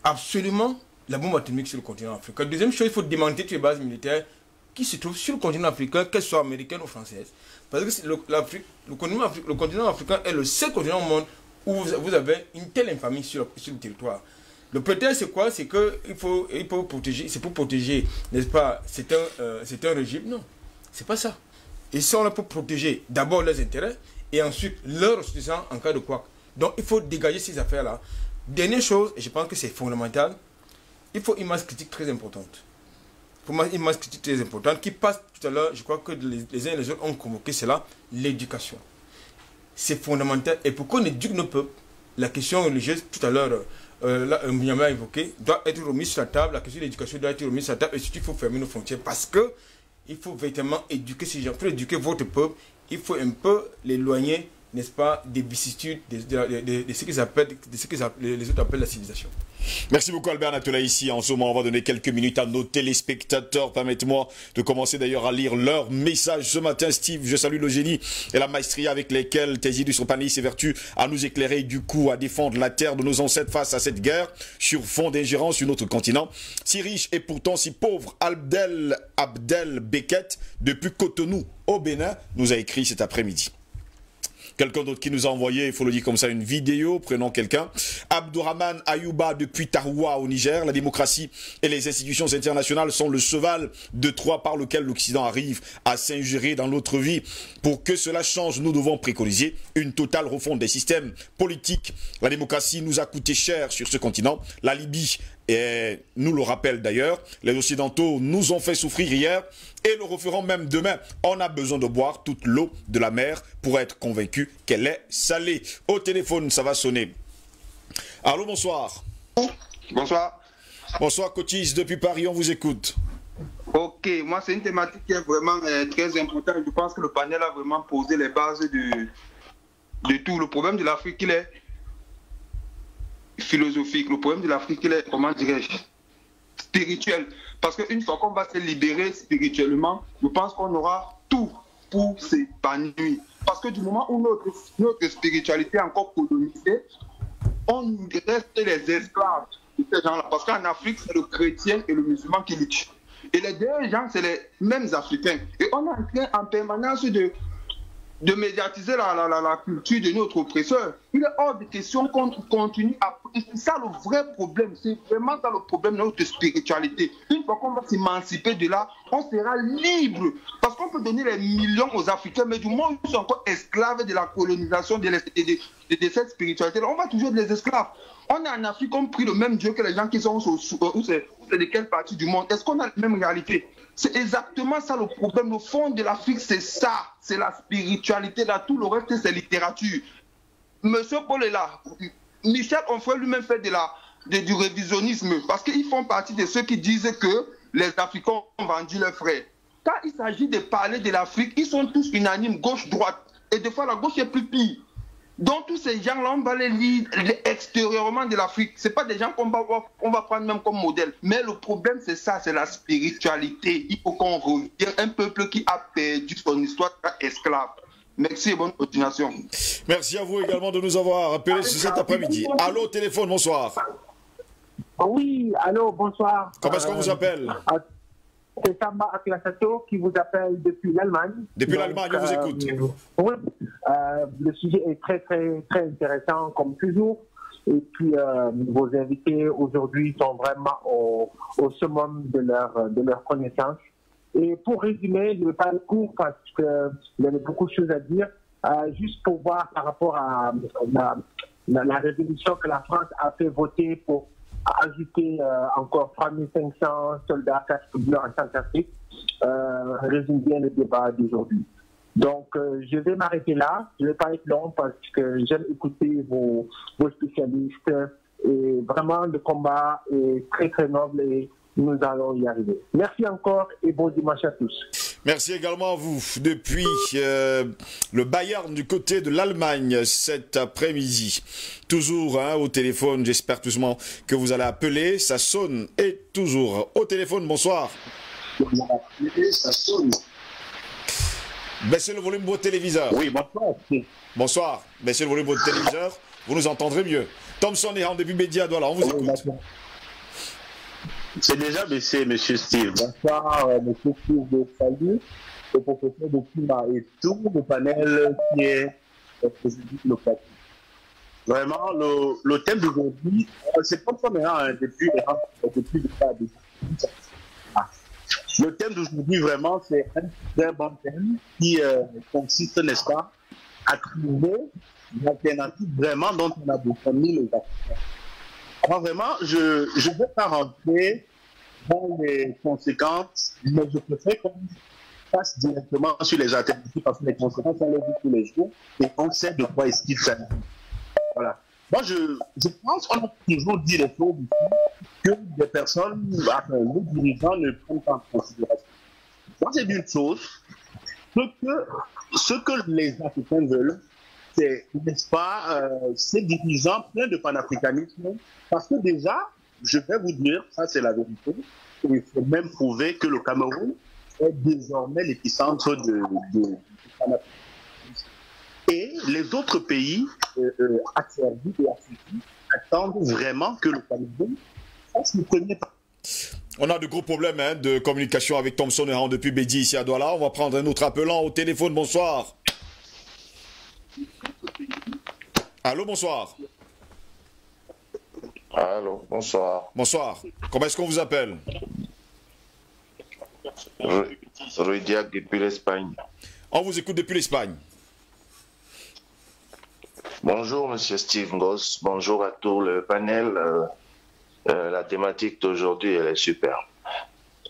absolument la bombe atomique sur le continent africain. Deuxième chose, il faut démanteler toutes les bases militaires qui se trouvent sur le continent africain, qu'elles soient américaines ou françaises. Parce que le continent africain est le seul continent au monde où vous avez une telle infamie sur le territoire. Le prétexte, c'est quoi? C'est qu'il faut protéger, c'est pour protéger, n'est-ce pas, c'est un régime? Non, c'est pas ça. Ils sont là pour protéger d'abord leurs intérêts et ensuite leurs ressortissants en cas de quoi. Donc il faut dégager ces affaires-là. Dernière chose, et je pense que c'est fondamental, il faut une masse critique très importante. Il faut une masse critique très importante qui passe tout à l'heure, je crois que les uns et les autres ont convoqué cela, l'éducation. C'est fondamental. Et pour qu'on éduque nos peuples, la question religieuse, tout à l'heure, Miyama a évoqué, doit être remise sur la table. La question de l'éducation doit être remise sur la table. Et surtout, il faut fermer nos frontières parce que il faut véritablement éduquer ces gens. Pour éduquer votre peuple, il faut un peu l'éloigner, n'est-ce pas, des vicissitudes, de ce qu'ils appellent, les autres appellent la civilisation. Merci beaucoup Albert Natola ici. En ce moment, on va donner quelques minutes à nos téléspectateurs. Permettez-moi de commencer d'ailleurs à lire leurs messages ce matin. Steve, je salue le génie et la maestria avec lesquels tes illustres panélistes s'évertuent à nous éclairer, du coup à défendre la terre de nos ancêtres face à cette guerre sur fond d'ingérence sur notre continent. Si riche et pourtant si pauvre, Abdel Beckett depuis Cotonou au Bénin nous a écrit cet après-midi. Quelqu'un d'autre qui nous a envoyé, il faut le dire comme ça, une vidéo, prenons quelqu'un. Abdourahman Ayouba depuis Taroua au Niger. La démocratie et les institutions internationales sont le cheval de Troie par lequel l'Occident arrive à s'ingérer dans notre vie. Pour que cela change, nous devons préconiser une totale refonte des systèmes politiques. La démocratie nous a coûté cher sur ce continent. La Libye, et nous le rappelle d'ailleurs, les Occidentaux nous ont fait souffrir hier et le referont même demain. On a besoin de boire toute l'eau de la mer pour être convaincu qu'elle est salée. Au téléphone, ça va sonner. Allô, bonsoir. Bonsoir. Bonsoir, Cotis, depuis Paris, on vous écoute. Ok, moi c'est une thématique qui est vraiment très importante. Je pense que le panel a vraiment posé les bases de tout. Le problème de l'Afrique, il est philosophique. Le problème de l'Afrique, il est, comment dirais-je, spirituel. Parce qu'une fois qu'on va se libérer spirituellement, je pense qu'on aura tout pour s'épanouir. Parce que du moment où notre spiritualité est encore colonisée, on reste les esclaves de ces gens-là. Parce qu'en Afrique, c'est le chrétien et le musulman qui luttent. Et les deux gens, c'est les mêmes Africains. Et on est en train en permanence de médiatiser la culture de notre oppresseur. Il est hors de question qu'on continue à... C'est ça le vrai problème. C'est vraiment ça le problème de notre spiritualité. Une fois qu'on va s'émanciper de là, on sera libre. Parce qu'on peut donner les millions aux Africains, mais du moment où ils sont encore esclaves de la colonisation de cette spiritualité-là, on va toujours être des esclaves. On est en Afrique, on prie le même Dieu que les gens qui sont où c'est de quelle partie du monde. Est-ce qu'on a la même réalité? C'est exactement ça le problème. Le fond de l'Afrique, c'est ça. C'est la spiritualité. Là, tout le reste, c'est littérature. Monsieur Paul est là. Michel Onfray lui-même fait du révisionnisme. Parce qu'ils font partie de ceux qui disent que les Africains ont vendu leurs frères. Quand il s'agit de parler de l'Afrique, ils sont tous unanimes, gauche-droite. Et des fois, la gauche est plus pire. Donc tous ces gens-là, on va les lire extérieurement de l'Afrique. Ce n'est pas des gens qu'on va prendre même comme modèle. Mais le problème, c'est ça, c'est la spiritualité. Il faut qu'on revienne un peuple qui a perdu son histoire esclave. Merci et bonne continuation. Merci à vous également de nous avoir appelés cet après-midi. Allô, téléphone, bonsoir. Oui, allô, bonsoir. Comment est-ce qu'on vous appelle? C'est Samba Aklasato qui vous appelle depuis l'Allemagne. Depuis l'Allemagne, on vous écoute. Oui, le sujet est très, très, très intéressant comme toujours. Et puis, vos invités aujourd'hui sont vraiment au summum de leur connaissance. Et pour résumer, je ne vais pas le court parce qu'il y avait beaucoup de choses à dire. Juste pour voir par rapport à la résolution que la France a fait voter pour ajouter encore 3500 soldats casques bleus en Centrafrique, résume bien le débat d'aujourd'hui. Donc, je vais m'arrêter là. Je ne vais pas être long parce que j'aime écouter vos spécialistes. Et vraiment, le combat est très, très noble et nous allons y arriver. Merci encore et bon dimanche à tous. Merci également à vous. Depuis le Bayern du côté de l'Allemagne cet après-midi. Toujours au téléphone, j'espère tout simplement que vous allez appeler. Ça sonne et toujours au téléphone. Bonsoir. Ça sonne. Baissez le volume de votre téléviseur. Oui, bonsoir. Bonsoir. Baissez le volume de votre téléviseur. Vous nous entendrez mieux. Thompson est en début média. Voilà, on vous écoute. C'est déjà baissé, monsieur Steve. Bonsoir, monsieur Steve de Salut, le professeur de climat et tout le panel qui est locatif. Vraiment, le thème d'aujourd'hui, c'est pas comme depuis le cas de... Le thème d'aujourd'hui, vraiment, c'est un très bon thème qui consiste, n'est-ce pas, à trouver une alternative vraiment dont on a besoin, les Africains. Alors vraiment, je ne vais pas rentrer dans les conséquences, mais je préfère qu'on passe directement sur les alternatives parce que les conséquences, on les vit tous les jours et on sait de quoi est-ce qu'il s'agit. Voilà. Moi, je pense qu'on a toujours dit les choses ici que des personnes, les dirigeants ne prennent pas en considération. Moi, c'est une chose, ce que les Africains veulent, c'est, n'est-ce pas, ces dirigeants pleins de panafricanisme, parce que déjà, je vais vous dire, ça c'est la vérité, il faut même prouver que le Cameroun est désormais l'épicentre du panafricanisme. Et les autres pays asservis et africains attendent vraiment que le Cameroun fasse le premier pas. On a de gros problèmes de communication avec Thomson et depuis Bédi ici à Douala. On va prendre un autre appelant au téléphone. Bonsoir. Allô, bonsoir. Allô, bonsoir. Bonsoir. Comment est-ce qu'on vous appelle? Rudiac depuis l'Espagne. On vous écoute depuis l'Espagne. Bonjour, monsieur Steve Ngoz. Bonjour à tout le panel. La thématique d'aujourd'hui, elle est super.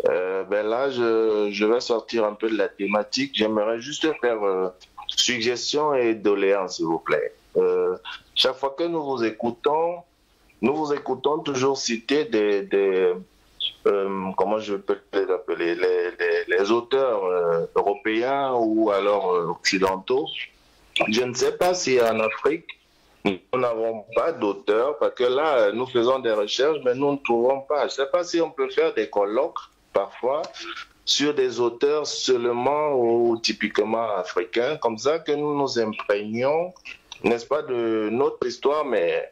Ben là, je vais sortir un peu de la thématique. J'aimerais juste faire suggestion et doléance, s'il vous plaît. Chaque fois que nous vous écoutons toujours citer comment je peux les appeler, les auteurs européens ou alors occidentaux. Je ne sais pas si en Afrique, nous n'avons pas d'auteurs, parce que là, nous faisons des recherches, mais nous ne trouvons pas. Je ne sais pas si on peut faire des colloques, parfois, sur des auteurs seulement ou typiquement africains, comme ça que nous nous imprégnons, n'est-ce pas, de notre histoire, mais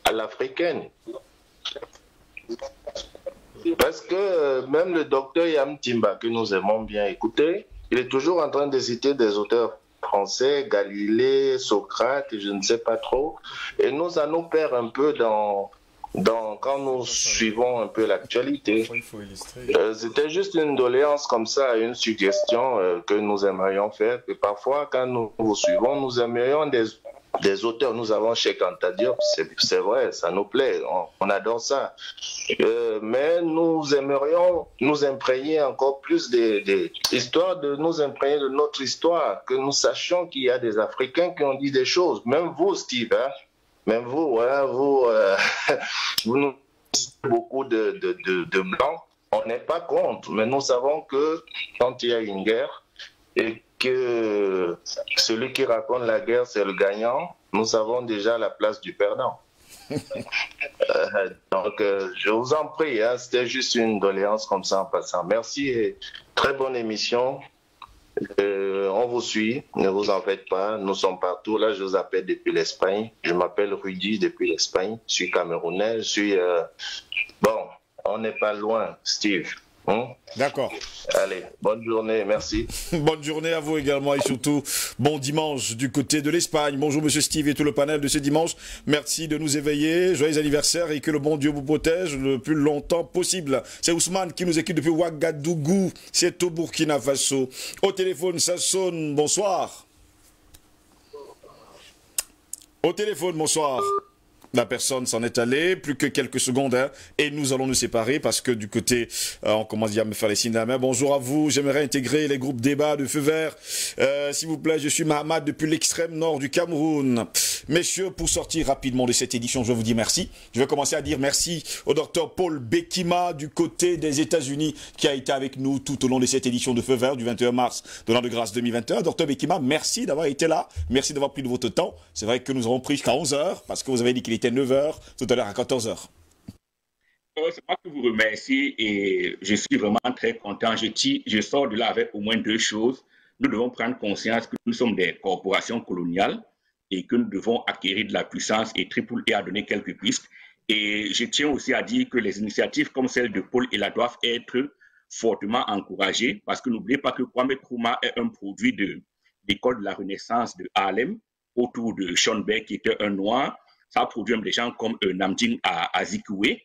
à l'africaine. Parce que même le docteur Yam Timba, que nous aimons bien écouter, il est toujours en train de citer des auteurs français, Galilée, Socrate, je ne sais pas trop. Et nous, ça nous perd un peu quand nous suivons un peu l'actualité. C'était juste une doléance comme ça, une suggestion que nous aimerions faire. Et parfois, quand nous vous suivons, nous aimerions des auteurs. Nous avons Cheikh Anta Diop, c'est vrai, ça nous plaît, on adore ça. Mais nous aimerions nous imprégner encore plus histoire de nous imprégner de notre histoire, que nous sachions qu'il y a des Africains qui ont dit des choses. Même vous, Steve, hein? Même vous, vous nous dites beaucoup de blancs. On n'est pas contre, mais nous savons que quand il y a une guerre et que celui qui raconte la guerre, c'est le gagnant, nous savons déjà la place du perdant. Donc, je vous en prie, hein, c'était juste une doléance comme ça en passant. Merci et très bonne émission. On vous suit, ne vous en faites pas, nous sommes partout. Là, je vous appelle depuis l'Espagne. Je m'appelle Rudy depuis l'Espagne. Je suis camerounais, Bon, on n'est pas loin, Steve. D'accord. Allez, bonne journée, merci. Bonne journée à vous également et surtout bon dimanche du côté de l'Espagne. Bonjour monsieur Steve et tout le panel de ce dimanche. Merci de nous éveiller. Joyeux anniversaire et que le bon Dieu vous protège le plus longtemps possible. C'est Ousmane qui nous écoute depuis Ouagadougou. C'est au Burkina Faso. Au téléphone, ça sonne. Bonsoir. Au téléphone, bonsoir. La personne s'en est allée, plus que quelques secondes, hein, et nous allons nous séparer parce que du côté, on commence à me faire les signes de la main. Bonjour à vous, j'aimerais intégrer les groupes débat de Feu Vert. S'il vous plaît, je suis Mahamad depuis l'extrême nord du Cameroun. Messieurs, pour sortir rapidement de cette édition, je vous dis merci. Je vais commencer à dire merci au docteur Paul Bekima du côté des États-Unis qui a été avec nous tout au long de cette édition de Feu Vert du 21 mars de l'an de grâce 2021. Docteur Bekima, merci d'avoir été là, merci d'avoir pris de votre temps. C'est vrai que nous avons pris jusqu'à 11h parce que vous avez dit qu'il était 9h, tout à l'heure à 14h. C'est moi qui vous remercie et je suis vraiment très content. Je sors de là avec au moins deux choses. Nous devons prendre conscience que nous sommes des corporations coloniales et que nous devons acquérir de la puissance et Triple A a donné quelques pistes. Et je tiens aussi à dire que les initiatives comme celle de Paul Ella doivent être fortement encouragées, parce que n'oubliez pas que Kwame Nkrumah est un produit de l'école de la Renaissance de Harlem, autour de Schonberg, qui était un noir. Ça a produit des gens comme Namding Azikiwe.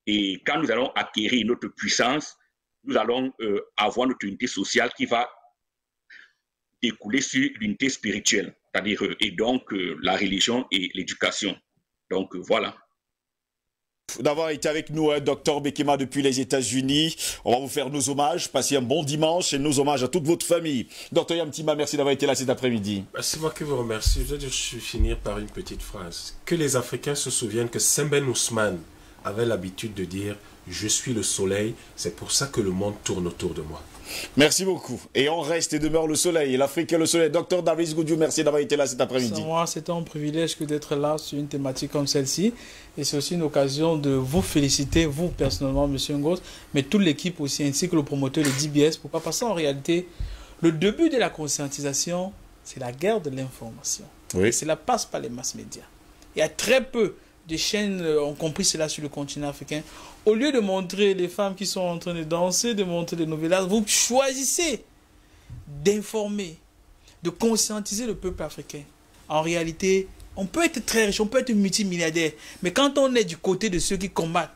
Et quand nous allons acquérir notre puissance, nous allons avoir notre unité sociale qui va découler sur l'unité spirituelle, c'est-à-dire et donc la religion et l'éducation. Donc voilà. D'avoir été avec nous, Dr Bekema, depuis les États-Unis. On va vous faire nos hommages. Passez un bon dimanche et nos hommages à toute votre famille. Dr Yam Timba, merci d'avoir été là cet après-midi. C'est moi qui vous remercie. Je vais finir par une petite phrase. Que les Africains se souviennent que Semben Ousmane avait l'habitude de dire « Je suis le soleil, c'est pour ça que le monde tourne autour de moi ». Merci beaucoup. Et on reste et demeure le soleil. L'Afrique est le soleil. Dr Davis Goudiou, merci d'avoir été là cet après-midi. Moi, c'est un privilège que d'être là sur une thématique comme celle-ci. Et c'est aussi une occasion de vous féliciter, vous personnellement, M. Ngos, mais toute l'équipe aussi, ainsi que le promoteur de DBS. Pourquoi? Parce qu'en réalité, le début de la conscientisation, c'est la guerre de l'information. Oui. Et cela passe par les masses médias. Il y a très peu de chaînes ont compris cela sur le continent africain. Au lieu de montrer les femmes qui sont en train de danser, de montrer des novellas, vous choisissez d'informer, de conscientiser le peuple africain. En réalité, on peut être très riche, on peut être multimilliardaire, mais quand on est du côté de ceux qui combattent,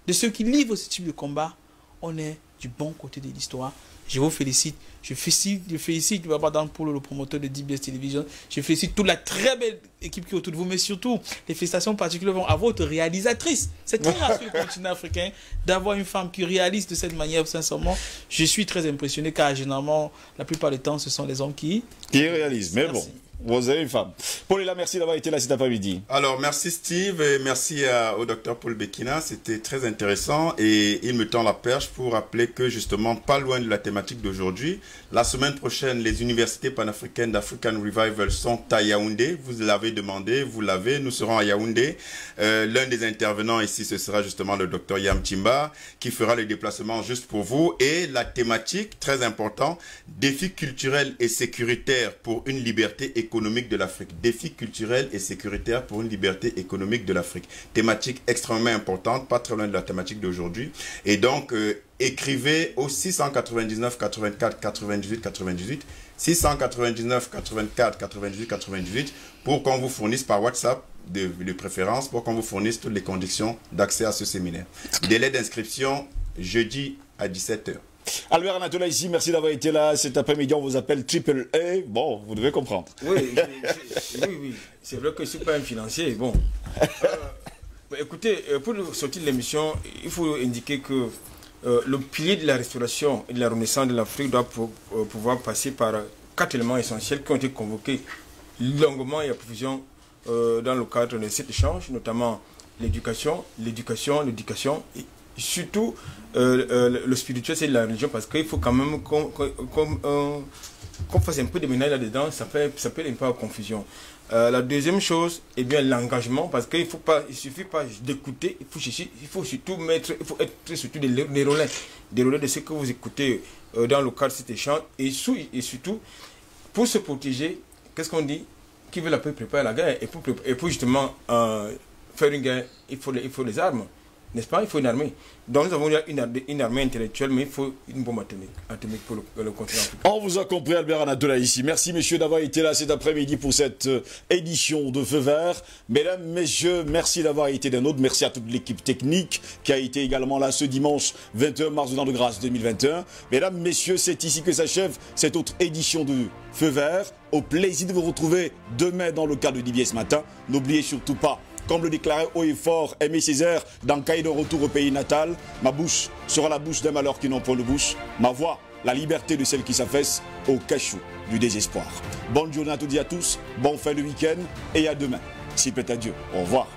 de ceux qui livrent ce type de combat, on est du bon côté de l'histoire. Je vous félicite. Je félicite Baba Dan Polo, le promoteur de DBS Television. Je félicite toute la très belle équipe qui est autour de vous, mais surtout, les félicitations particulières vont à votre réalisatrice. C'est très rare sur le continent africain d'avoir une femme qui réalise de cette manière, sincèrement. Je suis très impressionné car généralement, la plupart du temps, ce sont les hommes qui réalisent. Mais merci. Bon. Vous avez une femme. Paul Ella, merci d'avoir été là cet après-midi. Alors, merci Steve et merci au docteur Paul Bekina. C'était très intéressant et il me tend la perche pour rappeler que justement, pas loin de la thématique d'aujourd'hui, la semaine prochaine, les universités panafricaines d'African Revival sont à Yaoundé. Vous l'avez demandé, vous l'avez, nous serons à Yaoundé. L'un des intervenants ici, ce sera justement le docteur Yam Timba qui fera le déplacement juste pour vous. Et la thématique, très importante, défis culturels et sécuritaires pour une liberté économique de l'Afrique. Défis culturels et sécuritaires pour une liberté économique de l'Afrique. Thématique extrêmement importante, pas très loin de la thématique d'aujourd'hui. Et donc, écrivez au 699 84 98 98, 699 84 98 98 pour qu'on vous fournisse par WhatsApp de préférence, pour qu'on vous fournisse toutes les conditions d'accès à ce séminaire. Délai d'inscription jeudi à 17 h. Albert Anatola ici, merci d'avoir été là. Cet après-midi, on vous appelle Triple A. Bon, vous devez comprendre. Oui, oui. C'est vrai que je ne suis pas un financier. Bon. Écoutez, pour sortir de l'émission, il faut indiquer que le pilier de la restauration et de la renaissance de l'Afrique doit pouvoir passer par 4 éléments essentiels qui ont été convoqués longuement et à profusion dans le cadre de cet échange, notamment l'éducation et surtout le spirituel, c'est la religion, parce qu'il faut quand même qu'on fasse un peu de ménage là-dedans, ça peut un peu à confusion. La deuxième chose, eh bien l'engagement, parce qu'il ne suffit pas d'écouter, il faut surtout être surtout des relais de ce que vous écoutez dans le cadre de cet échange, et surtout, pour se protéger, qu'est-ce qu'on dit? Qui veut la paix prépare la guerre, et pour justement faire une guerre, il faut les armes. N'est-ce pas? Il faut une armée. Donc nous avons une armée intellectuelle, mais il faut une bombe atomique pour le continent africain. On vous a compris, Albert Anatola ici. Merci messieurs d'avoir été là cet après-midi pour cette édition de Feu Vert. Mesdames, messieurs, merci d'avoir été des nôtres. Merci à toute l'équipe technique qui a été également là ce dimanche 21 mars de l'an de grâce 2021. Mesdames, messieurs, c'est ici que s'achève cette autre édition de Feu Vert. Au plaisir de vous retrouver demain dans le cadre de DBS Matin. N'oubliez surtout pas, comme le déclarait haut et fort Aimé Césaire dans Cahier de retour au pays natal, ma bouche sera la bouche des malheurs qui n'ont point de bouche, ma voix, la liberté de celle qui s'affaisse au cachot du désespoir. Bonne journée à toutes et à tous, bonne fin de week-end et à demain. Si plaît à Dieu. Au revoir.